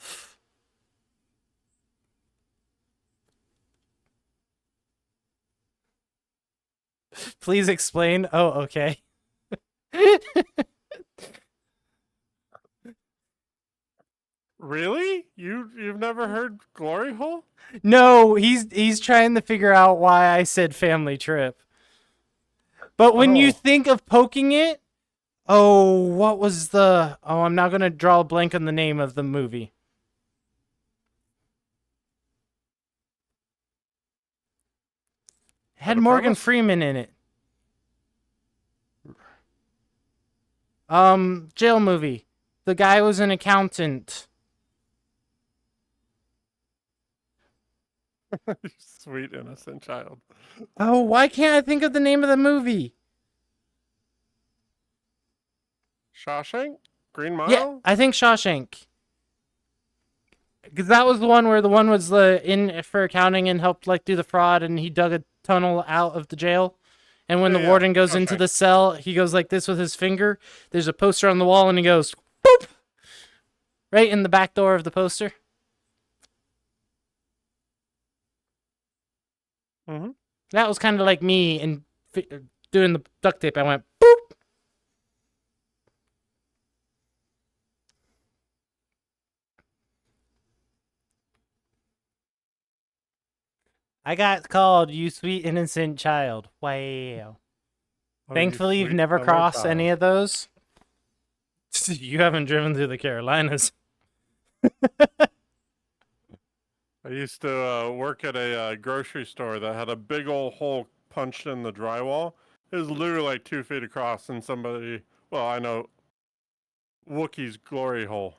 Please explain. Oh, okay. Really? You've never heard Glory Hole? No, he's trying to figure out why I said family trip. But when you think of poking it, what was the... Oh, I'm now going to draw a blank on the name of the movie. It had Morgan Freeman in it. Jail movie. The guy was an accountant. Sweet innocent child. Oh, why can't I think of the name of the movie? Shawshank? Green Mile? Yeah, I think Shawshank. Because that was the one where the one was in for accounting and helped like do the fraud, and he dug a tunnel out of the jail. And when the warden goes into the cell, he goes like this with his finger. There's a poster on the wall, and he goes, boop! Right in the back door of the poster. Mm-hmm. That was kind of like me and doing the duct tape. I went, boop! I got called, you sweet innocent child. Wow. Thankfully, you've never crossed any of those. You haven't driven through the Carolinas. I used to work at a grocery store that had a big old hole punched in the drywall. It was literally like 2 feet across, and somebody, well, I know, Wookiee's glory hole.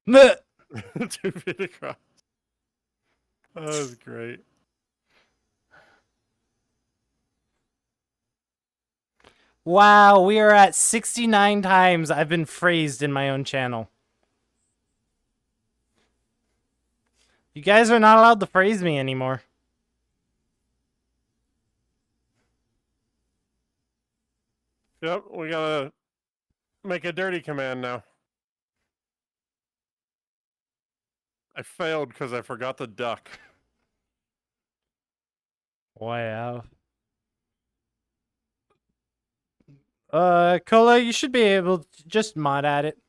2 feet across. That was great. Wow, we are at 69 times I've been phrased in my own channel. You guys are not allowed to phrase me anymore. Yep, we gotta make a dirty command now. I failed because I forgot the duck. Wow. Cola, you should be able to just mod at it.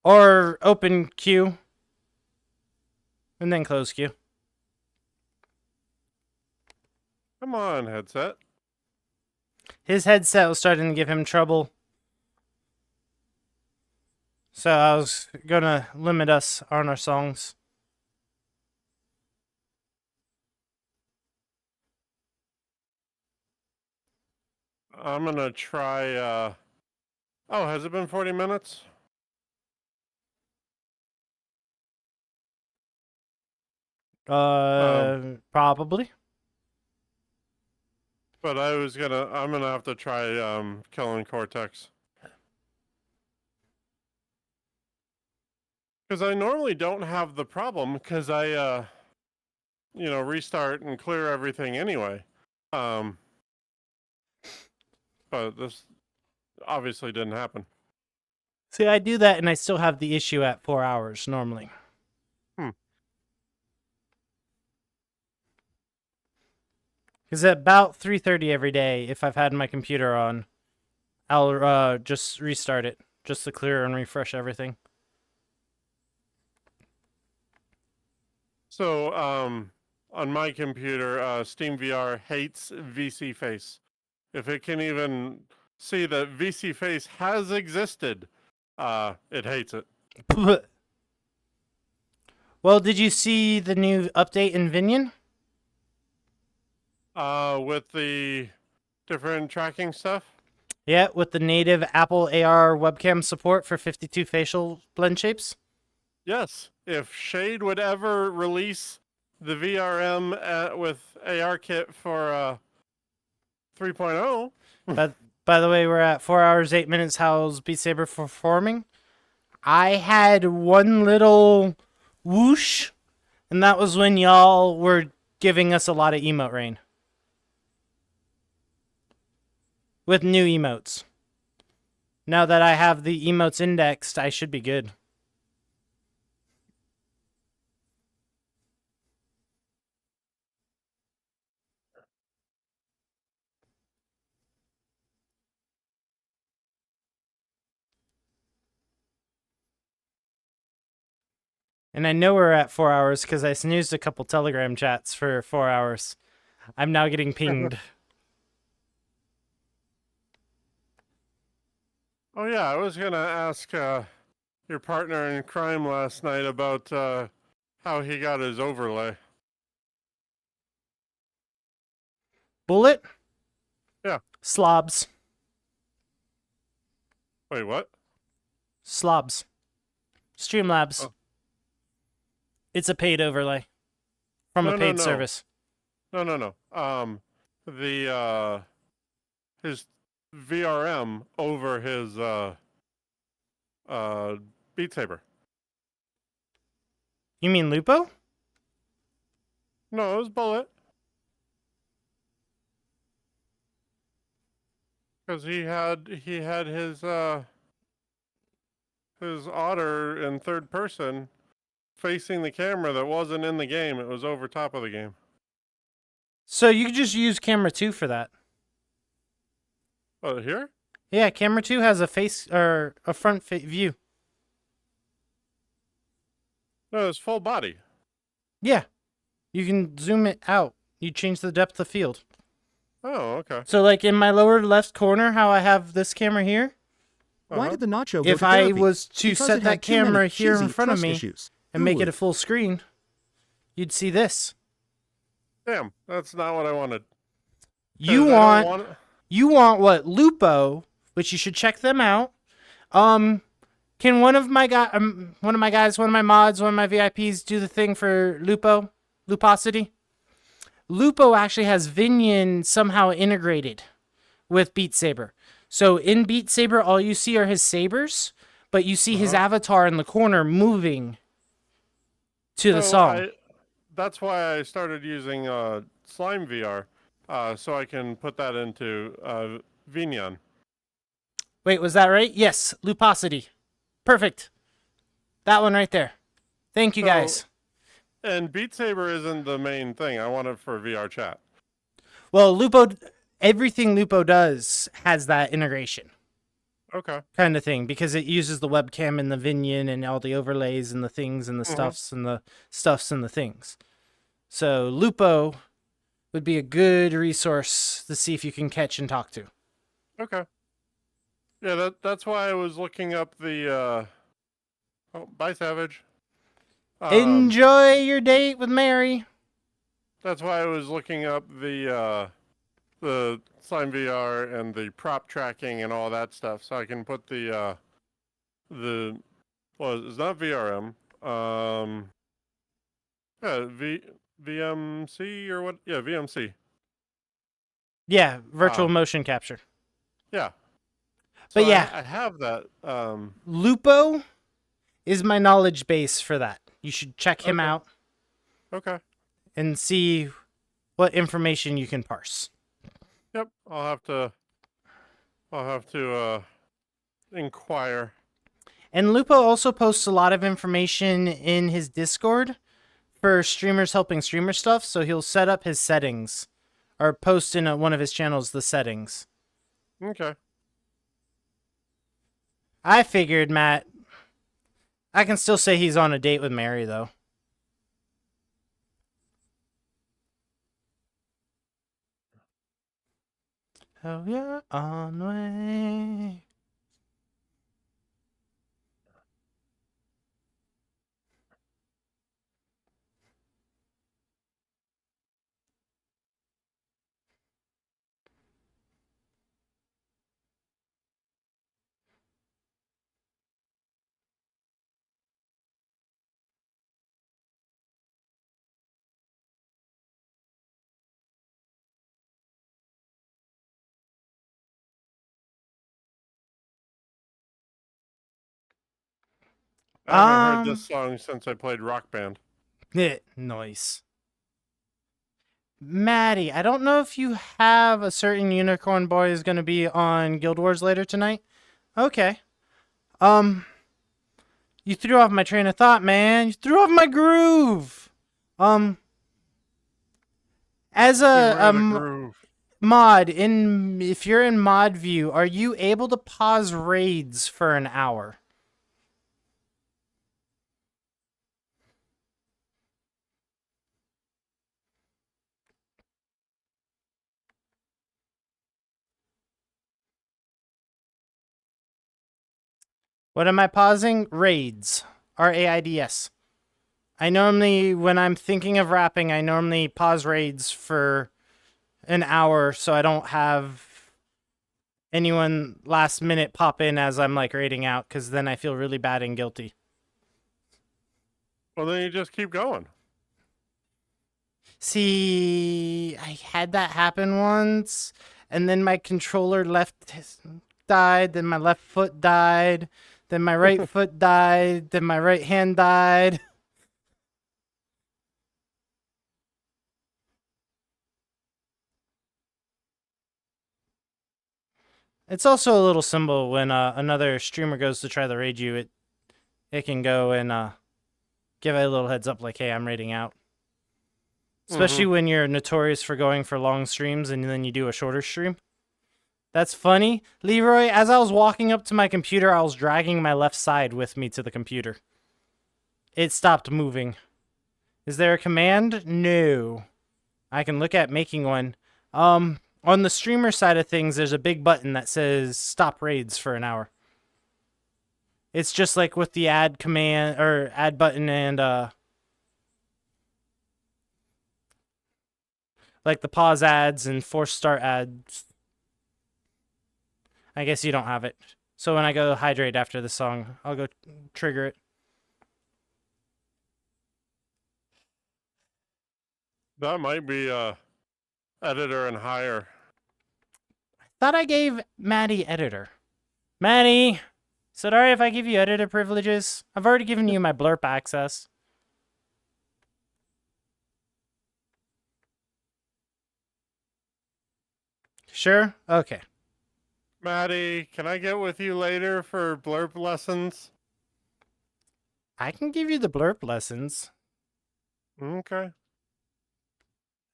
Or open queue. And then close queue. Come on, headset. His headset was starting to give him trouble. So I was gonna limit us on our songs. I'm gonna try, oh, has it been 40 minutes? Probably. But I'm gonna have to try, killing Cortex. Because I normally don't have the problem, because I, restart and clear everything anyway. But this obviously didn't happen. See, I do that and I still have the issue at 4 hours normally. Because at about 3:30 every day, if I've had my computer on, I'll just restart it, just to clear and refresh everything. So, on my computer, SteamVR hates VC Face. If it can even see that VC Face has existed, it hates it. Well, did you see the new update in Vinion? With the different tracking stuff? Yeah, with the native Apple AR webcam support for 52 facial blend shapes? Yes. If Shade would ever release the VRM with ARKit for 3.0. But by the way, we're at 4 hours, 8 minutes. How's Beat Saber performing? I had one little whoosh, and that was when y'all were giving us a lot of emote rain. With new emotes. Now that I have the emotes indexed, I should be good. And I know we're at 4 hours because I snoozed a couple Telegram chats for 4 hours. I'm now getting pinged. Oh yeah, I was gonna ask your partner in crime last night about how he got his overlay. Bullet? Yeah. Slobs. Wait, what? Slobs. Streamlabs. Oh. It's a paid overlay from a paid service. No. His VRM over his Beat Saber. You mean Lupo? No, it was Bullet. Because he had his otter in third person facing the camera that wasn't in the game. It was over top of the game. So you could just use camera 2 for that. Oh, here? Yeah, camera 2 has a face or a front view. No, it's full body. Yeah. You can zoom it out. You change the depth of field. Oh, okay. So like in my lower left corner, how I have this camera here. Why did the nacho go If to I therapy? was to Because set it that had too many camera here in cheesy front of trust me issues. and Who make it would? a full screen, you'd see this. Damn, that's not what I wanted. You want what Lupo, which you should check them out. Can one of my guys, one of my mods, one of my VIPs do the thing for Luposity? Lupo actually has Vinion somehow integrated with Beat Saber. So in Beat Saber, all you see are his sabers, but you see his avatar in the corner moving to the song. That's why I started using Slime VR, so I can put that into Vinion. Wait, was that right? Yes, Luposity. Perfect. That one right there. Thank you, guys. And Beat Saber isn't the main thing. I want it for VR chat. Well, everything Lupo does has that integration. Okay. Kind of thing, because it uses the webcam and the Vinion and all the overlays and the things and the stuffs and the things. So Lupo would be a good resource to see if you can catch and talk to. Okay. Yeah, that's why I was looking up the oh, bye Savage. Enjoy your date with Mary. That's why I was looking up the Slime VR and the prop tracking and all that stuff, so I can put the well, it's not VRM. Yeah, VMC or what? Yeah, VMC. Yeah, virtual motion capture. Yeah. But So yeah, I have that. Lupo is my knowledge base for that. You should check him out. Okay. And see what information you can parse. Yep, I'll have to inquire. And Lupo also posts a lot of information in his Discord for streamers helping streamer stuff, so he'll set up his settings or post in one of his channels the settings. Okay. I figured, Matt, I can still say he's on a date with Mary, though. Oh, yeah, on the way. I haven't heard this song since I played Rock Band. Yeah, nice. Maddie, I don't know if you have a certain unicorn boy is going to be on Guild Wars later tonight. Okay. You threw off my train of thought, man. You threw off my groove. As a mod, if you're in mod view, are you able to pause raids for an hour? What am I pausing? Raids. RAIDS. I normally, when I'm thinking of rapping, I normally pause raids for an hour so I don't have anyone last minute pop in as I'm like raiding out, because then I feel really bad and guilty. Well, then you just keep going. See, I had that happen once, and then my controller died, then my left foot died, then my right foot died, then my right hand died. It's also a little symbol when another streamer goes to try to raid you. It can go and give it a little heads up like, hey, I'm raiding out. Especially when you're notorious for going for long streams and then you do a shorter stream. That's funny. Leroy, as I was walking up to my computer, I was dragging my left side with me to the computer. It stopped moving. Is there a command? No. I can look at making one. On the streamer side of things, there's a big button that says stop raids for an hour. It's just like with the add command or add button and like the pause ads and force start ads. I guess you don't have it. So when I go hydrate after the song, I'll go trigger it. That might be editor and higher. Thought I gave Maddie editor. Maddie, is it alright if I give you editor privileges? I've already given you my blurp access. Sure? Okay. Maddie, can I get with you later for blurp lessons? I can give you the blurp lessons. Okay.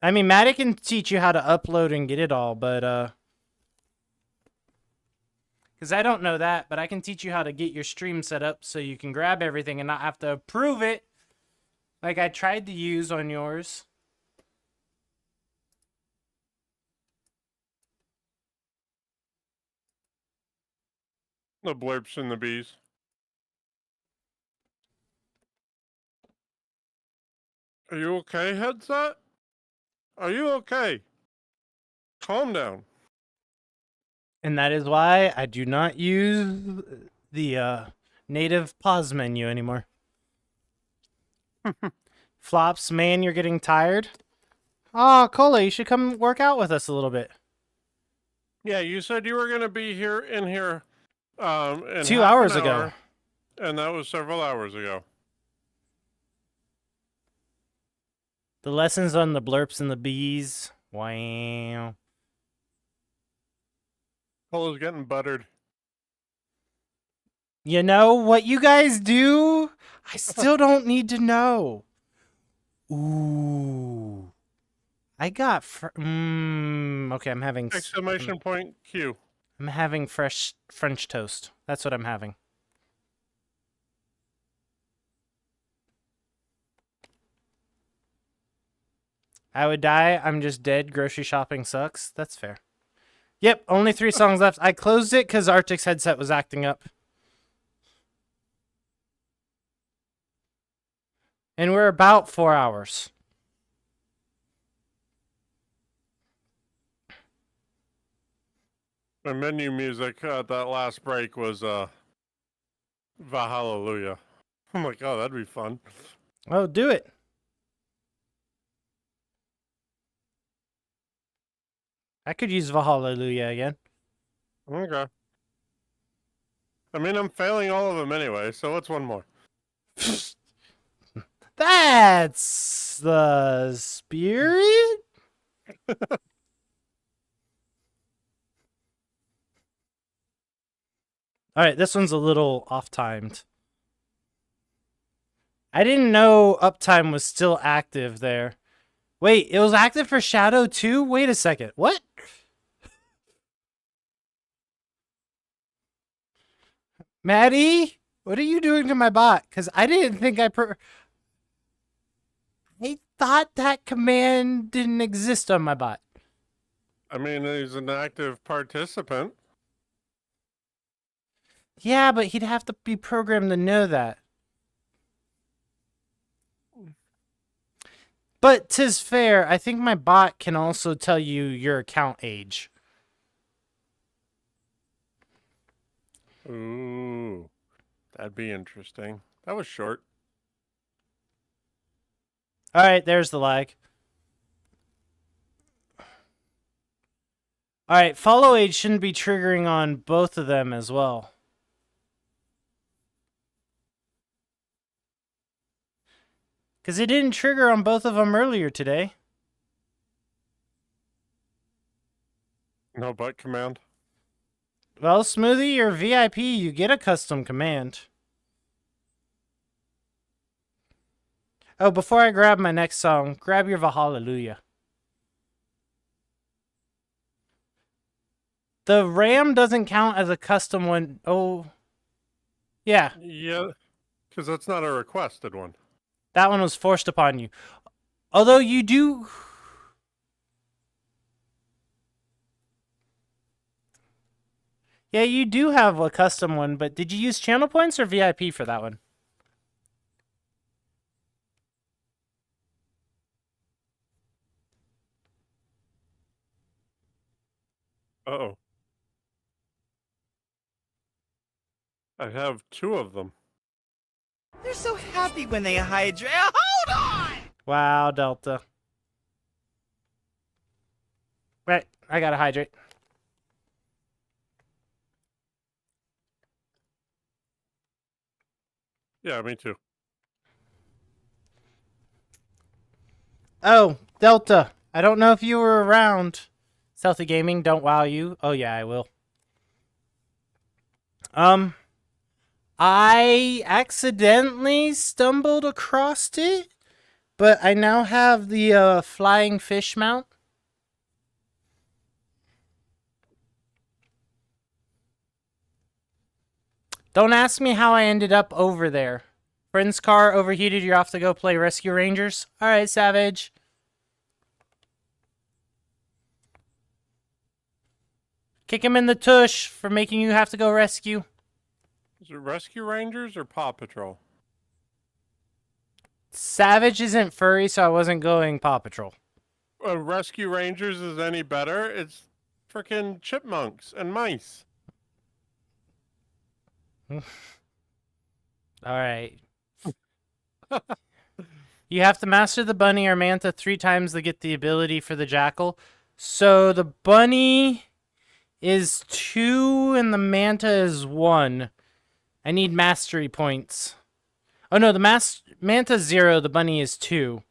I mean, Maddie can teach you how to upload and get it all, but because I don't know that, but I can teach you how to get your stream set up so you can grab everything and not have to approve it like I tried to use on yours. The blurps and the bees. Are you okay, headset? Are you okay? Calm down. And that is why I do not use the native pause menu anymore. Flops, man, you're getting tired? Oh, Cola, you should come work out with us a little bit. Yeah, you said you were going to be here in 2 hours ago. And that was several hours ago. The lessons on the blurps and the bees. Wow. Cola's getting buttered. You know what you guys do? I still don't need to know. Ooh. I got... okay, I'm having... Exclamation point Q. I'm having fresh French toast. That's what I'm having. I would die. I'm just dead. Grocery shopping sucks. That's fair. Yep, only 3 songs left. I closed it because Arctic's headset was acting up. And we're about 4 hours. My menu music at that last break was Valhallelujah. I'm like, oh, that'd be fun. Oh, do it. I could use Valhallelujah again. Okay. I mean, I'm failing all of them anyway, so what's one more? That's the spirit? Alright, this one's a little off-timed. I didn't know uptime was still active there. Wait, it was active for Shadow too? Wait a second. What? Maddie? What are you doing to my bot? Because I didn't think I thought that command didn't exist on my bot. I mean, he's an active participant. Yeah, but he'd have to be programmed to know that. But 'tis fair, I think my bot can also tell you your account age. Ooh, that'd be interesting. That was short. Alright, there's the lag. Alright, follow age shouldn't be triggering on both of them as well. Because it didn't trigger on both of them earlier today. No butt command? Well, Smoothie, you're VIP. You get a custom command. Oh, before I grab my next song, grab your Hallelujah. The RAM doesn't count as a custom one. Oh, yeah. Yeah, because that's not a requested one. That one was forced upon you. Although you do... Yeah, you do have a custom one, but did you use channel points or VIP for that one? Uh-oh. I have 2 of them. They're so happy when they hydrate. Hold on! Wow, Delta. Right, I gotta hydrate. Yeah, me too. Oh, Delta. I don't know if you were around. Stealthy Gaming, don't wow you. Oh, yeah, I will. I accidentally stumbled across it, but I now have the flying fish mount. Don't ask me how I ended up over there. Friend's car overheated, you're off to go play Rescue Rangers? Alright, Savage. Kick him in the tush for making you have to go rescue. Is it Rescue Rangers or Paw Patrol? Savage isn't furry, so I wasn't going Paw Patrol. Rescue Rangers is any better? It's frickin' chipmunks and mice. Alright. You have to master the bunny or manta 3 times to get the ability for the jackal. So the bunny is 2 and the manta is 1. I need mastery points. Oh no, the manta's 0, the bunny is 2.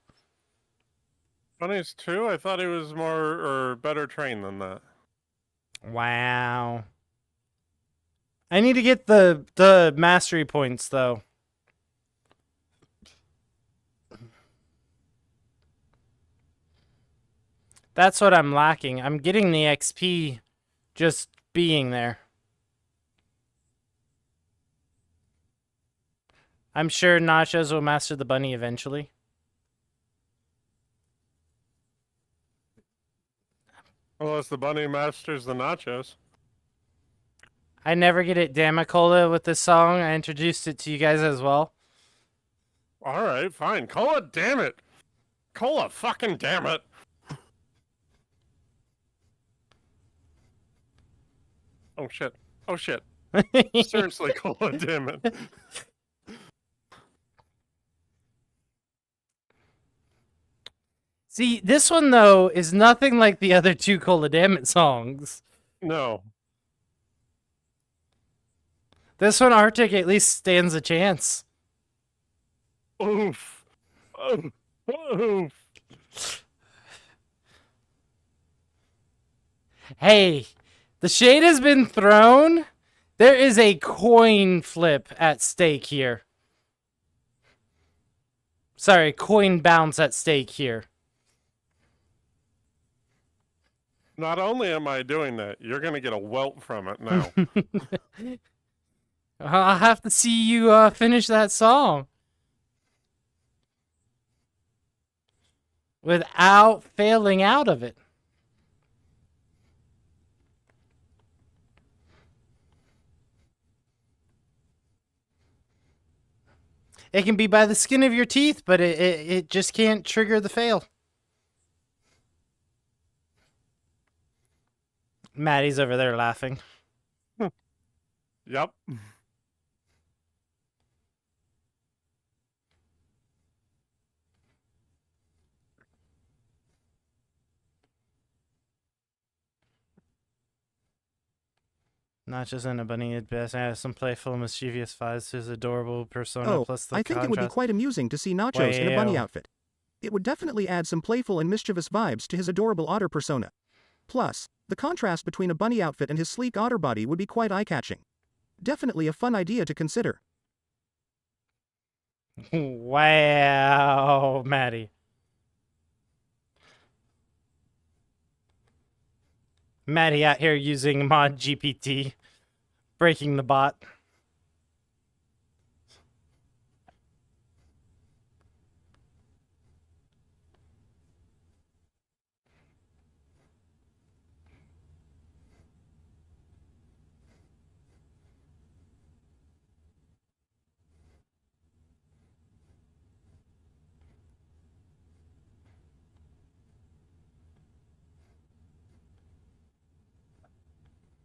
Bunny's 2? I thought he was more or better trained than that. Wow. I need to get the mastery points though. That's what I'm lacking. I'm getting the XP just being there. I'm sure Nachos will master the bunny eventually. Unless the bunny masters the nachos. I never get it, Damacola, with this song. I introduced it to you guys as well. Alright, fine. Cola, damn it. Cola, fucking damn it. Oh shit. Oh shit. Seriously, Cola, damn it. See, this one, though, is nothing like the other 2 Cola Dammit songs. No. This one, Arctic, at least stands a chance. Oof. Oof. Oof. Hey, the shade has been thrown. There is a coin flip at stake here. Sorry, coin bounce at stake here. Not only am I doing that, you're going to get a welt from it now. I'll have to see you finish that song. Without failing out of it. It can be by the skin of your teeth, but it just can't trigger the fail. Maddie's over there laughing. Yep. Not just in a bunny, it has some playful, mischievous vibes to his adorable persona plus the I think it would be quite amusing to see Nachos in a bunny outfit. It would definitely add some playful and mischievous vibes to his adorable otter persona. Plus, the contrast between a bunny outfit and his sleek otter body would be quite eye-catching. Definitely a fun idea to consider. Wow, Maddie. Maddie out here using mod GPT, breaking the bot.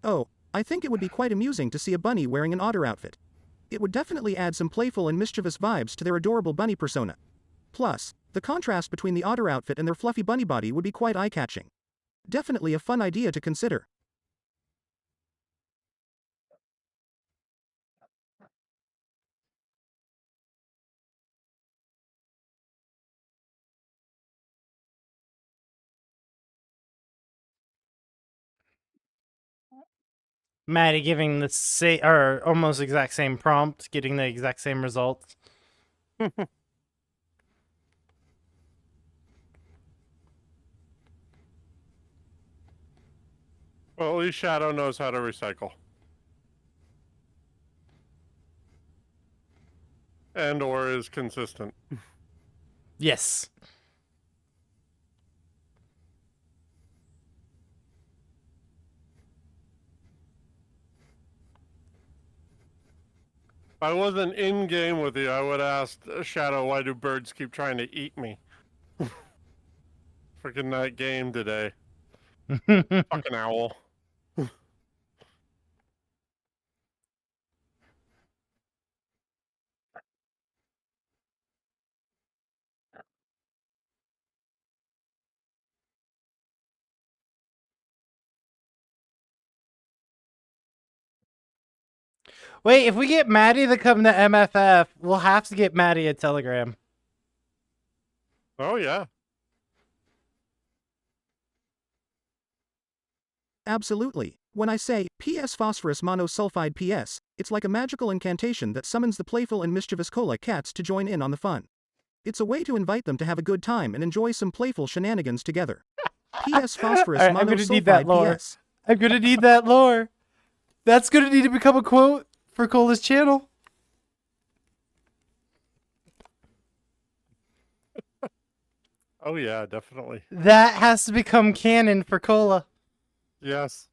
Oh, I think it would be quite amusing to see a bunny wearing an otter outfit. It would definitely add some playful and mischievous vibes to their adorable bunny persona. Plus, the contrast between the otter outfit and their fluffy bunny body would be quite eye-catching. Definitely a fun idea to consider. Maddie giving the same or almost exact same prompt, getting the exact same results. Well, at least Shadow knows how to recycle. And or is consistent. Yes. If I wasn't in game with you, I would ask Shadow, why do birds keep trying to eat me? Freaking night game today. Fucking owl. Wait, if we get Maddie to come to MFF, we'll have to get Maddie a Telegram. Oh, yeah. Absolutely. When I say PS phosphorus monosulfide PS, it's like a magical incantation that summons the playful and mischievous cola cats to join in on the fun. It's a way to invite them to have a good time and enjoy some playful shenanigans together. PS phosphorus Right, I'm gonna need that monosulfide lore. PS. I'm gonna need that lore. That's gonna need to become a quote for Cola's channel. Oh, yeah, definitely. That has to become canon for Cola. Yes.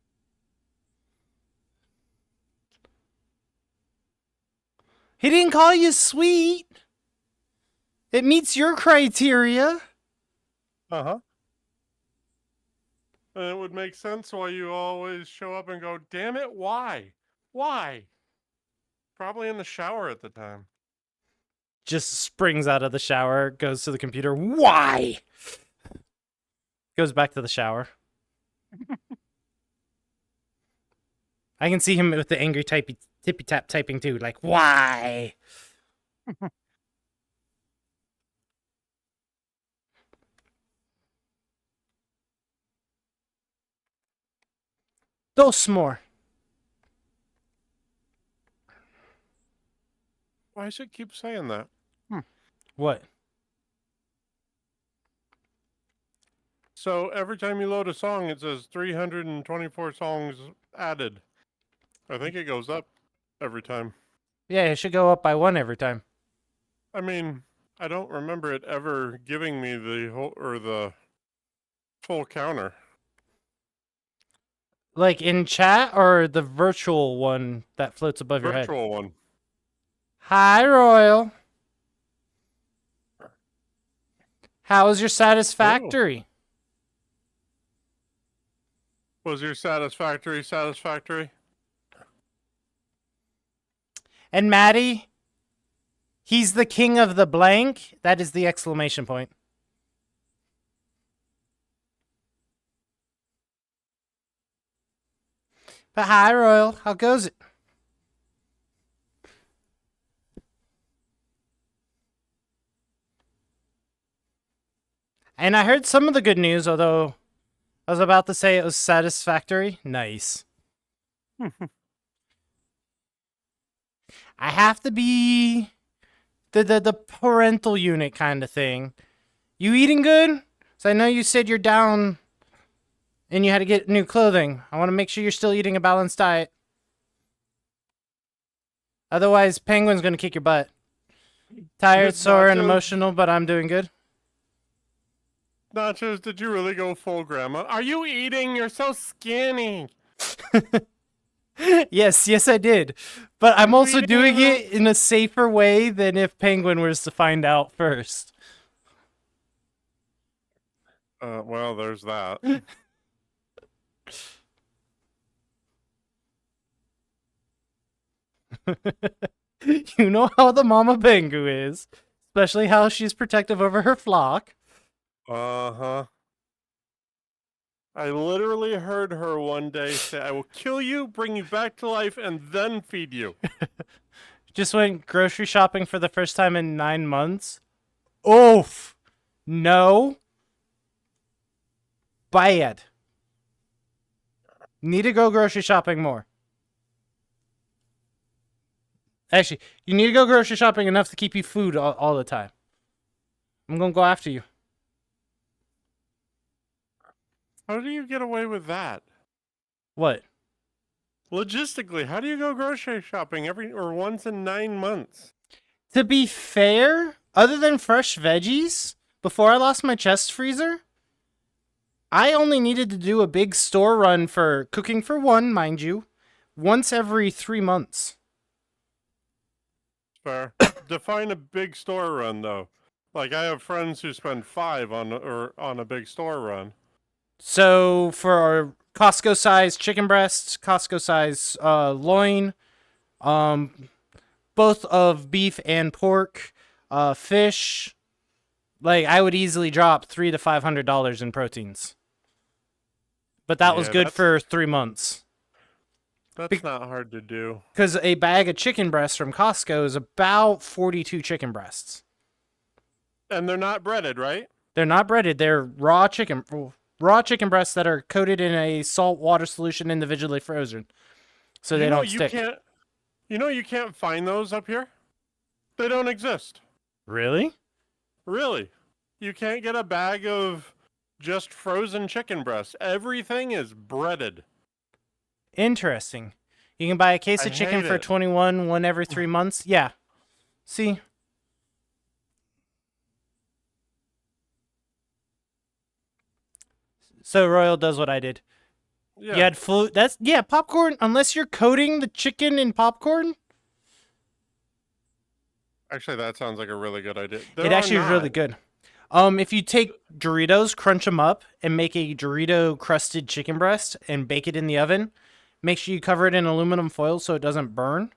He didn't call you sweet. It meets your criteria. Uh-huh. And it would make sense why you always show up and go, damn it, why? Why? Probably in the shower at the time. Just springs out of the shower, goes to the computer. Why? Goes back to the shower. I can see him with the angry tippy tap typing too. Like, why? Dos more. Why does it keep saying that? What? So every time you load a song, it says 324 songs added. I think it goes up every time. Yeah, it should go up by one every time. I mean, I don't remember it ever giving me the whole or the full counter. Like in chat or the virtual one that floats above your head? Virtual one. Hi, Royal. How was your satisfactory? Was your satisfactory? And Maddie, he's the king of the blank. That is the exclamation point. But hi, Royal. How goes it? And I heard some of the good news, although I was about to say it was satisfactory. Nice. I have to be the parental unit kind of thing. You eating good? So I know you said you're down and you had to get new clothing. I want to make sure you're still eating a balanced diet. Otherwise, Penguin's going to kick your butt. Tired, sore, and emotional, but I'm doing good. Nachos, did you really go full grandma? Are you eating? You're so skinny. Yes, I did. But I'm also doing it in a safer way than if Penguin was to find out first. Well, there's that. You know how the Mama Pengu is, especially how she's protective over her flock. Uh-huh. I literally heard her one day say, I will kill you, bring you back to life, and then feed you. Just went grocery shopping for the first time in 9 months. Oof. No. Bad. Need to go grocery shopping more. Actually, you need to go grocery shopping enough to keep you food all the time. I'm going to go after you. How do you get away with that? What? Logistically, how do you go grocery shopping once in 9 months? To be fair, other than fresh veggies, before I lost my chest freezer, I only needed to do a big store run for cooking for one, mind you, once every 3 months. Fair. Define a big store run, though. Like, I have friends who spend 5 on a big store run. So for our Costco-sized chicken breast, Costco-sized loin, both of beef and pork, fish, like I would easily drop $300 to $500 in proteins. But that was good for 3 months. That's not hard to do. Because a bag of chicken breasts from Costco is about 42 chicken breasts. And they're not breaded, right? They're not breaded. They're raw chicken breasts that are coated in a salt water solution, individually frozen, so they don't stick. You can't find those up here. They don't exist. Really? Really. You can't get a bag of just frozen chicken breasts. Everything is breaded. Interesting. You can buy a case of chicken for $21, one every 3 months. Yeah. See? So Royal does what I did. Yeah. You had popcorn, unless you're coating the chicken in popcorn. Actually, that sounds like a really good idea. It actually is really good. If you take Doritos, crunch them up, and make a Dorito crusted chicken breast and bake it in the oven, make sure you cover it in aluminum foil so it doesn't burn.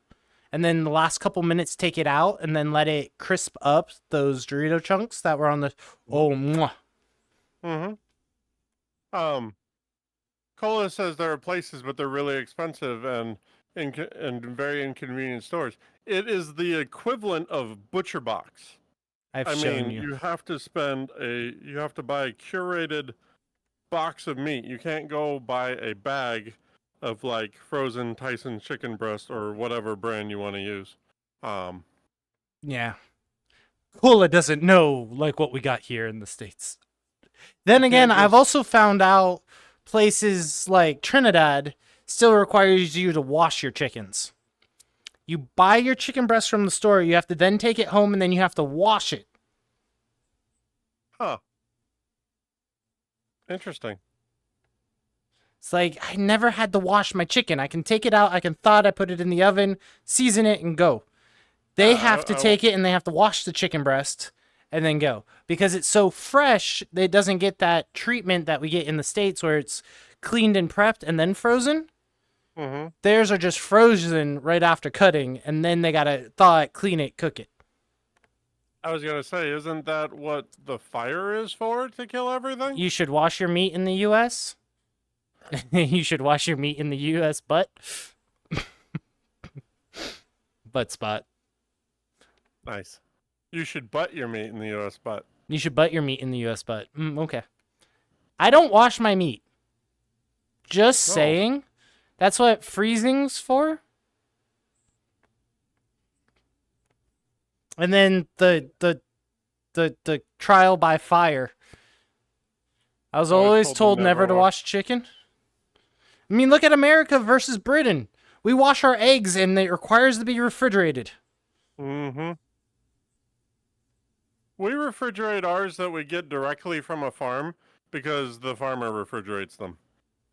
And then the last couple minutes, take it out and then let it crisp up those Dorito chunks that were on the... Oh, mwah. Mm-hmm. Cola says there are places, but they're really expensive and very inconvenient stores. It is the equivalent of Butcher Box. I mean, you have to buy a curated box of meat. You can't go buy a bag of like frozen Tyson chicken breast or whatever brand you want to use. Yeah. Cola doesn't know like what we got here in the States. Then again, I've also found out places like Trinidad still requires you to wash your chickens. You buy your chicken breast from the store, you have to then take it home, and then you have to wash it. Huh. Interesting. It's like, I never had to wash my chicken. I can take it out, I can thaw it, I put it in the oven, season it, and go. They have to take it, and they have to wash the chicken breast, and then go. Because it's so fresh, it doesn't get that treatment that we get in the States where it's cleaned and prepped and then frozen. Mm-hmm. Theirs are just frozen right after cutting, and then they gotta thaw it, clean it, cook it. I was gonna say, isn't that what the fire is for, to kill everything? You should wash your meat in the U.S. You should wash your meat in the U.S. butt. Butt spot. Nice. You should butt your meat in the U.S. butt. You should butt your meat in the U.S. butt. Okay. I don't wash my meat. Just saying. That's what freezing's for. And then the trial by fire. I was always told never to wash chicken. I mean, look at America versus Britain. We wash our eggs and it requires to be refrigerated. Mm-hmm. We refrigerate ours that we get directly from a farm because the farmer refrigerates them.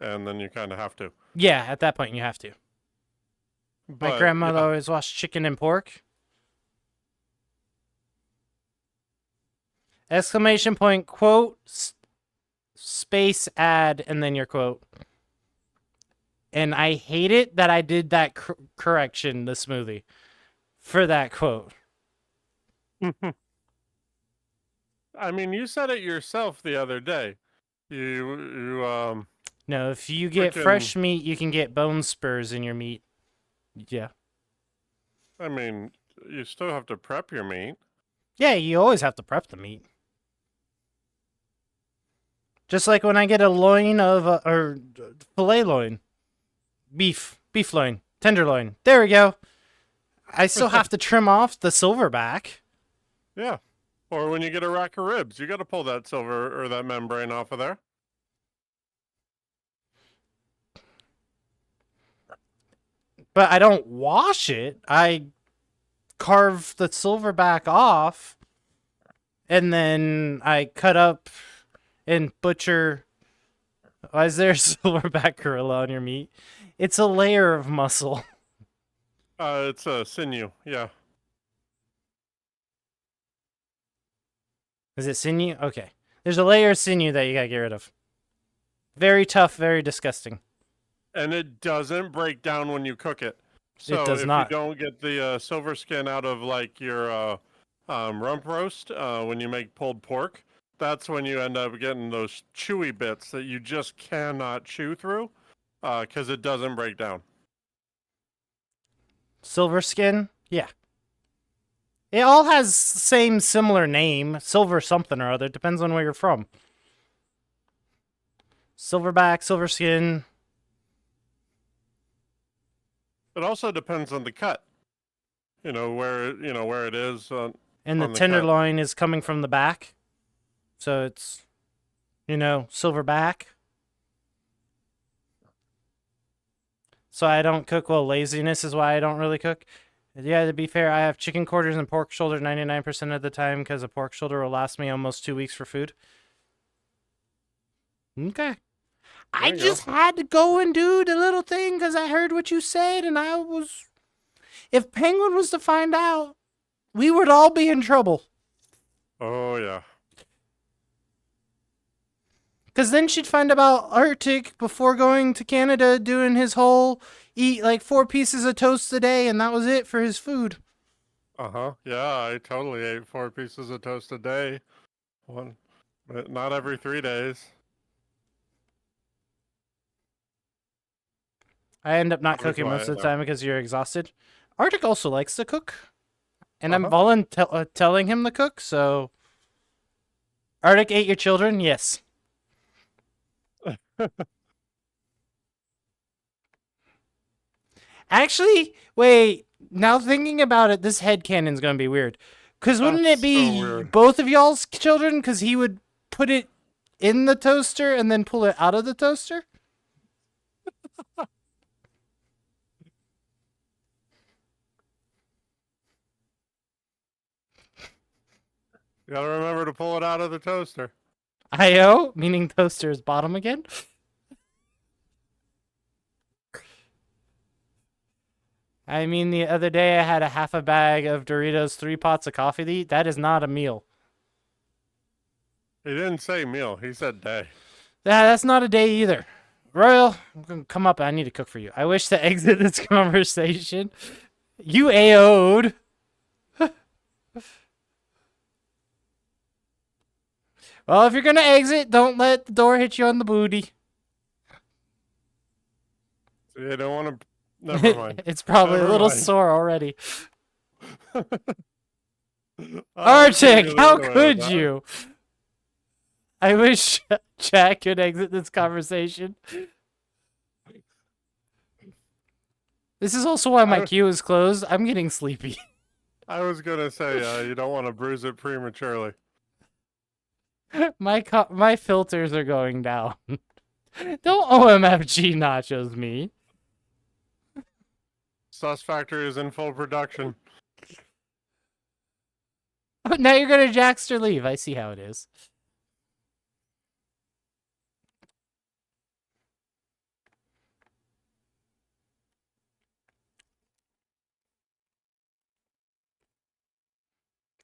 And then you kind of have to. Yeah, at that point you have to. My grandmother always washed chicken and pork. Exclamation point, quote, space ad, and then your quote. And I hate it that I did that correction, the smoothie, for that quote. I mean, you said it yourself the other day. You No, if you get fresh meat, you can get bone spurs in your meat. Yeah. I mean, you still have to prep your meat. Yeah, you always have to prep the meat. Just like when I get a loin of, or filet loin. Beef loin, tenderloin. There we go. I still have to trim off the silverback. Yeah. Or when you get a rack of ribs, you got to pull that silver or that membrane off of there. But I don't wash it. I carve the silverback off, and then I cut up and butcher. Why is there a silverback gorilla on your meat? It's a layer of muscle. It's a sinew, yeah. Is it sinew? Okay. There's a layer of sinew that you gotta get rid of. Very tough, very disgusting. And it doesn't break down when you cook it. So it does not. If you don't get the silver skin out of like your rump roast when you make pulled pork, that's when you end up getting those chewy bits that you just cannot chew through because it doesn't break down. Silver skin? Yeah. It all has same similar name. Silver something or other. Depends on where you're from. Silverback, silver skin. It also depends on the cut. Where it is. And the tenderloin is coming from the back. So it's, silverback. So I don't cook. Well, laziness is why I don't really cook. Yeah, to be fair, I have chicken quarters and pork shoulder 99% of the time because a pork shoulder will last me almost 2 weeks for food. Okay. I just had to go and do the little thing because I heard what you said and I was... If Penguin was to find out, we would all be in trouble. Oh, yeah. Because then she'd find about Arctic before going to Canada doing his whole eat like 4 pieces of toast a day and that was it for his food. Uh-huh. Yeah, I totally ate 4 pieces of toast a day. But not every 3 days. I end up not cooking most of the time because you're exhausted. Arctic also likes to cook. And I'm telling him to cook, so... Arctic ate your children? Yes. Actually, wait. Now thinking about it, this headcanon's gonna be weird. Because wouldn't it be both of y'all's children? Because he would put it in the toaster and then pull it out of the toaster? You gotta remember to pull it out of the toaster. I.O., meaning toaster's bottom again? I mean, the other day I had a half a bag of Doritos, 3 pots of coffee to eat. That is not a meal. He didn't say meal. He said day. Yeah, that's not a day either. Royal, I'm gonna come up. I need to cook for you. I wish to exit this conversation. You AO'd. Well, if you're gonna exit, don't let the door hit you on the booty. You don't want to. Never mind. It's probably Never a little mind. sore already. I'll Arctic, give you how the way could with that. you? I wish Jack could exit this conversation. This is also why my queue is closed. I'm getting sleepy. I was gonna say you don't want to bruise it prematurely. My filters are going down. Don't OMFG nachos me. Sauce Factory is in full production. Oh, now you're gonna Jackster leave. I see how it is.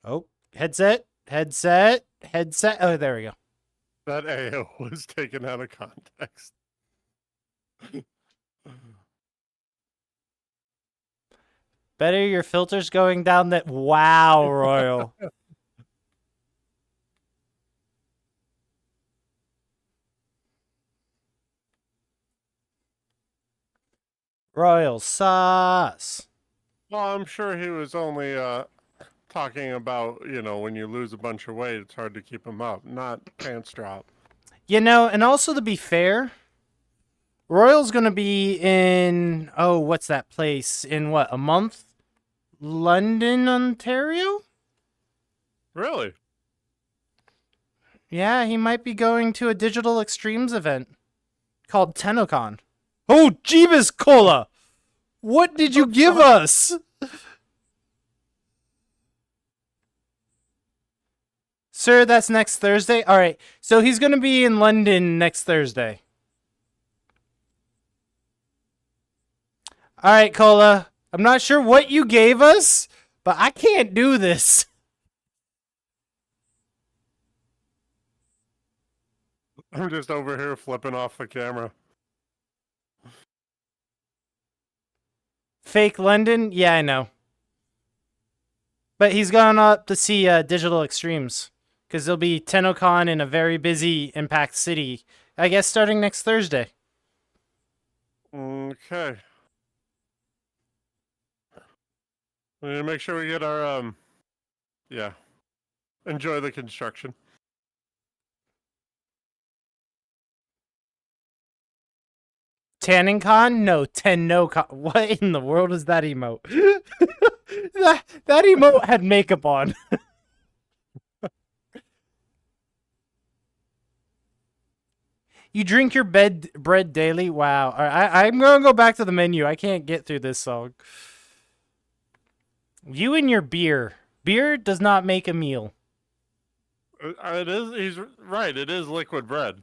Oh, headset. Oh, there we go. That AO was taken out of context. Better your filters going down that. Wow, Royal. Royal sauce. Well, I'm sure he was only talking about, when you lose a bunch of weight, it's hard to keep them up, not pants drop. You know, and also to be fair, Royal's going to be in, what's that place? In what, a month? London, Ontario? Really? Yeah, he might be going to a Digital Extremes event called TennoCon. Oh, Jeebus Cola! What did you give us? Sir, that's next Thursday? Alright, so he's going to be in London next Thursday. Alright, Cola. I'm not sure what you gave us, but I can't do this. I'm just over here flipping off the camera. Fake London? Yeah, I know. But he's gone up to see Digital Extremes. Because there'll be TennoCon in a very busy Impact City. I guess starting next Thursday. Okay. We need to make sure we get our, enjoy the construction. TanningCon? No, TennoCon. What in the world is that emote? that emote had makeup on. You drink your bread daily? Wow. All right, I'm going to go back to the menu. I can't get through this song. You and your beer. Beer does not make a meal. It is. He's right. It is liquid bread.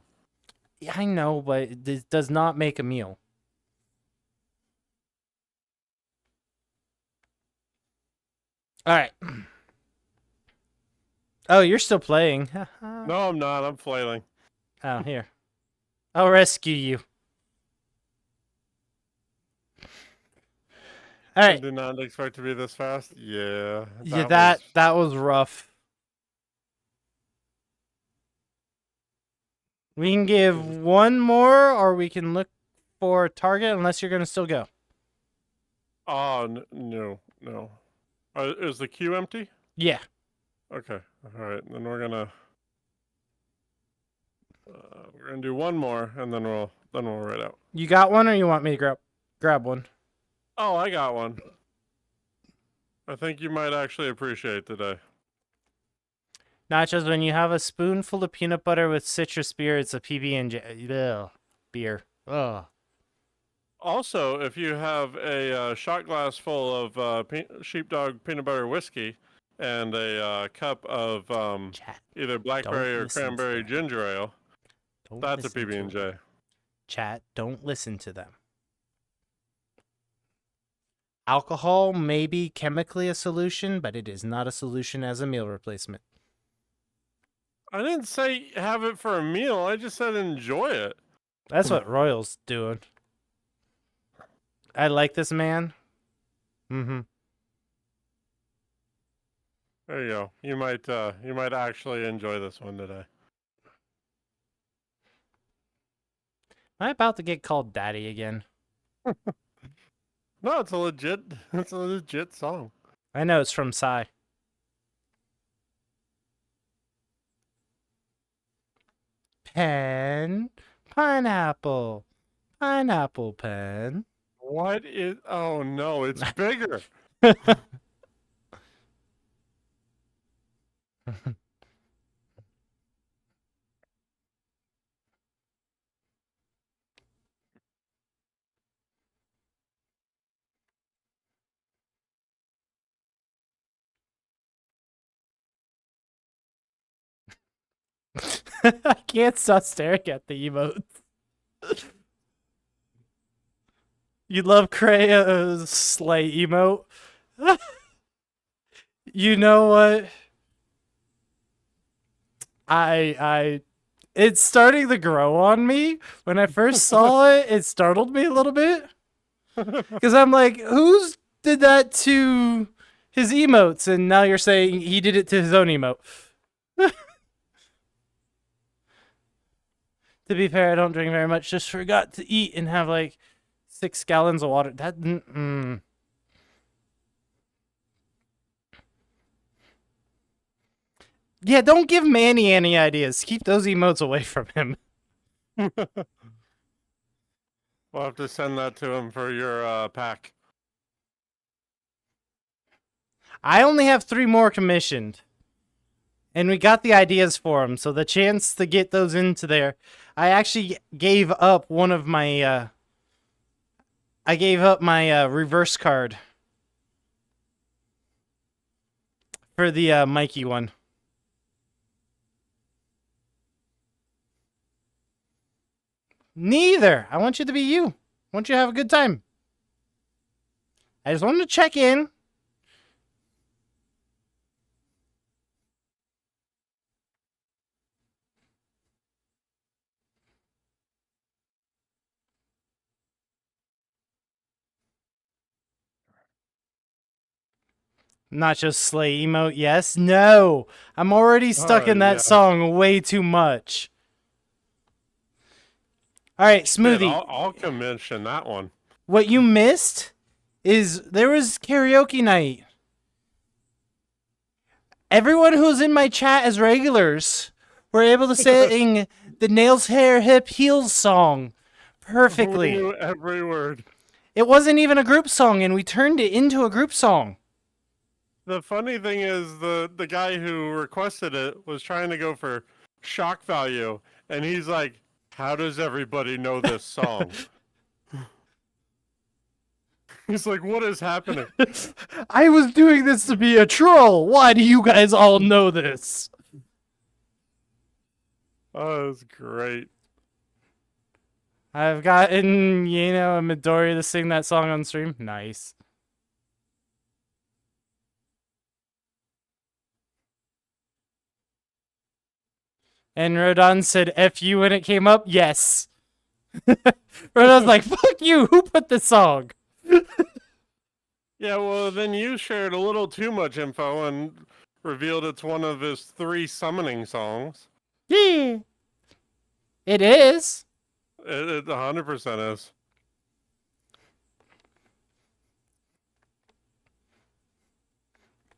Yeah, I know, but it does not make a meal. All right. Oh, you're still playing. No, I'm not. I'm flailing. Oh, here. I'll rescue you. All right. I did not expect to be this fast. Yeah. That was rough. We can give one more, or we can look for a target, unless you're going to still go. Oh, no. Is the queue empty? Yeah. Okay. All right. Then we're gonna do one more, and then we'll write out. You got one, or you want me to grab one? Oh, I got one. I think you might actually appreciate today. Nachos, when you have a spoonful of peanut butter with citrus beer, it's a PB&J beer. Ugh. Also, if you have a shot glass full of sheepdog peanut butter whiskey and a cup of either blackberry or cranberry ginger ale, that's a PB&J. Chat, don't listen to them. Alcohol may be chemically a solution, but it is not a solution as a meal replacement. I didn't say have it for a meal. I just said enjoy it. That's what Royal's doing. I like this man. Mm-hmm. There you go. You might actually enjoy this one today. Am I about to get called daddy again? No, it's a legit song. I know it's from Psy. Pen, pineapple, pineapple pen. What is? Oh no, it's bigger. I can't stop staring at the emotes. You love Krea's sleigh emote? You know what? It's starting to grow on me. When I first saw it, it startled me a little bit. Because I'm like, who's did that to his emotes? And now you're saying he did it to his own emote. To be fair, I don't drink very much. Just forgot to eat and have like 6 gallons of water. That. Yeah, don't give Manny any ideas. Keep those emotes away from him. We'll have to send that to him for your pack. I only have 3 more commissioned. And we got the ideas for them, so the chance to get those into there. I actually gave up one of my, I gave up my reverse card. For the Mikey one. Neither. I want you to be you. I want you to have a good time. I just wanted to check in. Not just slay emote, yes? No! I'm already stuck in that song way too much. Alright, Smoothie. Yeah, I'll commission that one. What you missed is there was karaoke night. Everyone who's in my chat as regulars were able to sing the Nails, Hair, Hip, Heels song perfectly. We knew every word. It wasn't even a group song, and we turned it into a group song. The funny thing is, the guy who requested it was trying to go for shock value, and he's like, how does everybody know this song? He's like, what is happening? I was doing this to be a troll. Why do you guys all know this? Oh, that's great. I've gotten, you know, a Midori to sing that song on stream. Nice. And Rodon said F you when it came up? Yes. Rodon's like, fuck you, who put this song? Yeah, well, then you shared a little too much info and revealed it's one of his 3 summoning songs. Yeah. It is. It 100% is.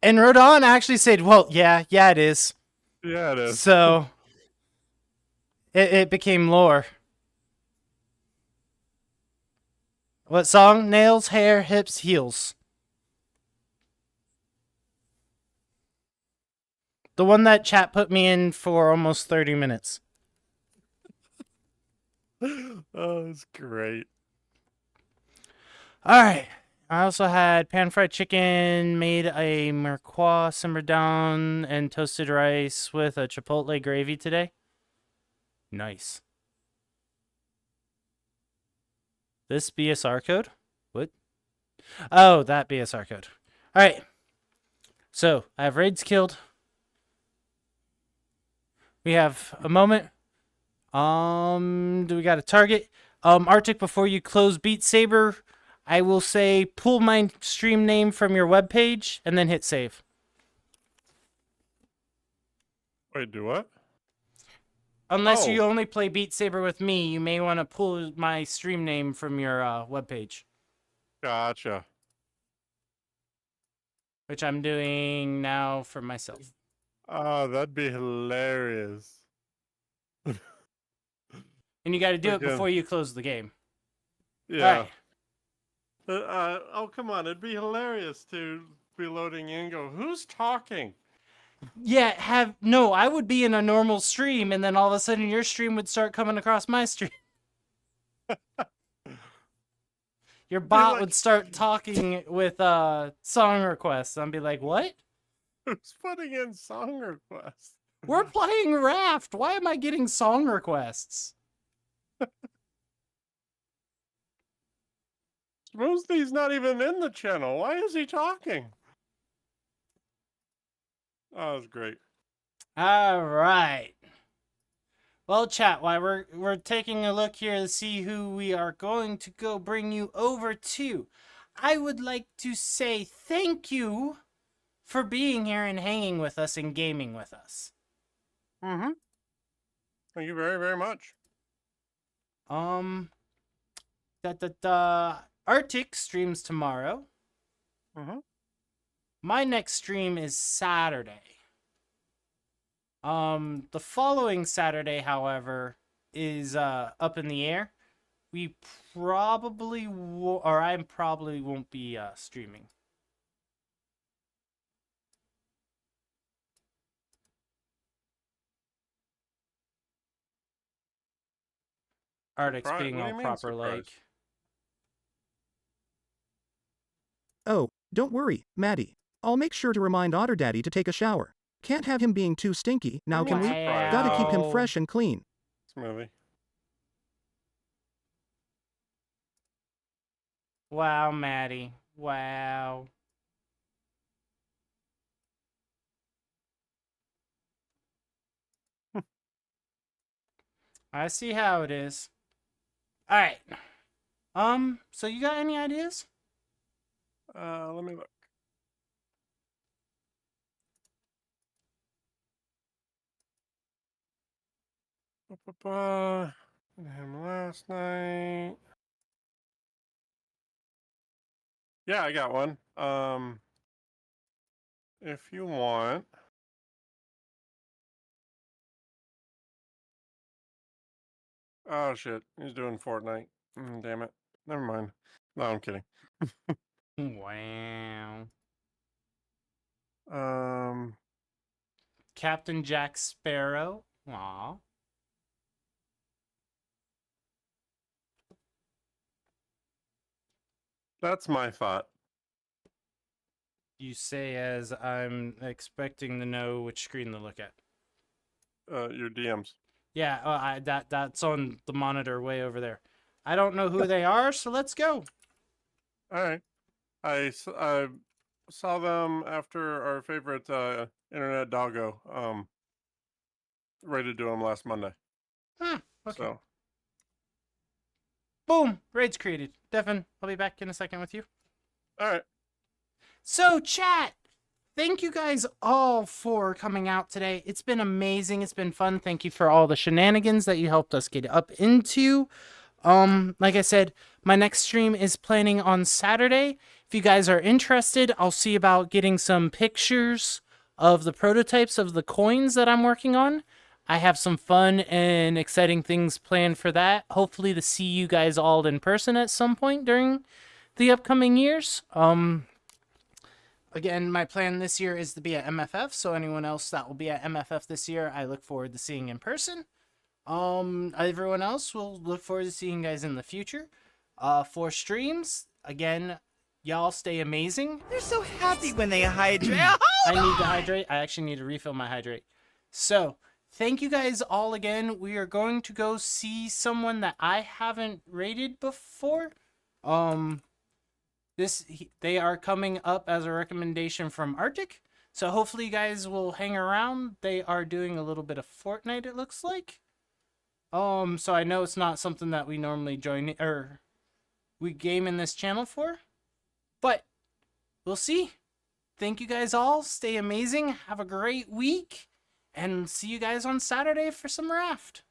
And Rodon actually said, well, yeah, it is. Yeah, it is. So... It became lore. What song? Nails, hair, hips, heels. The one that chat put me in for almost 30 minutes. Oh, that's great. Alright. I also had pan-fried chicken, made a merquois simmered down, and toasted rice with a chipotle gravy today. Nice. This BSR code? What? Oh, that BSR code. Alright. So, I have raids killed. We have a moment. Do we got a target? Arctic, before you close Beat Saber, I will say pull my stream name from your webpage and then hit save. Wait, do what? Unless you only play Beat Saber with me, you may want to pull my stream name from your webpage. Gotcha. Which I'm doing now for myself. Oh, that'd be hilarious. And you got to do it before you close the game. Yeah. Oh, come on. It'd be hilarious to be loading in and go, who's talking? Yeah, I would be in a normal stream, and then all of a sudden your stream would start coming across my stream. Your bot would start talking with song requests. I'd be like, what? Who's putting in song requests? We're playing Raft. Why am I getting song requests? Smoothie's not even in the channel. Why is he talking? Oh, that was great. All right. Well, chat, while we're taking a look here to see who we are going to go bring you over to, I would like to say thank you for being here and hanging with us and gaming with us. Mm-hmm. Thank you very, very much. Arctic streams tomorrow. Mm-hmm. My next stream is Saturday. The following Saturday, however, is up in the air. We probably I probably won't be streaming. Arctic's being all proper like. Oh, don't worry, Maddie. I'll make sure to remind Otter Daddy to take a shower. Can't have him being too stinky, now can we? Gotta keep him fresh and clean. Smoothie. Wow, Maddie. Wow. I see how it is. All right. So you got any ideas? Let me look. Him last night. Yeah, I got one. If you want. Oh shit, he's doing Fortnite. Damn it. Never mind. No, I'm kidding. Wow. Um, Captain Jack Sparrow. Aw. That's my thought. You say as I'm expecting to know which screen to look at. Your DMs. Yeah, that's on the monitor way over there. I don't know who they are, so let's go. All right. I saw them after our favorite internet doggo raided to them last Monday. Huh, okay. So. Boom! Raids created. Devin, I'll be back in a second with you. All right. So, chat, thank you guys all for coming out today. It's been amazing. It's been fun. Thank you for all the shenanigans that you helped us get up into. Like I said, my next stream is planning on Saturday. If you guys are interested, I'll see about getting some pictures of the prototypes of the coins that I'm working on. I have some fun and exciting things planned for that. Hopefully to see you guys all in person at some point during the upcoming years. Again, my plan this year is to be at MFF, so anyone else that will be at MFF this year, I look forward to seeing in person. Everyone else will look forward to seeing you guys in the future. For streams, again, y'all stay amazing. They're so happy when they hydrate. I need to hydrate. I actually need to refill my hydrate. So, thank you guys all again. We are going to go see someone that I haven't rated before. They are coming up as a recommendation from Arctic. So hopefully you guys will hang around. They are doing a little bit of Fortnite, it looks like. So I know it's not something that we normally join or we game in this channel for, but we'll see. Thank you guys all. Stay amazing. Have a great week, and see you guys on Saturday for some raft.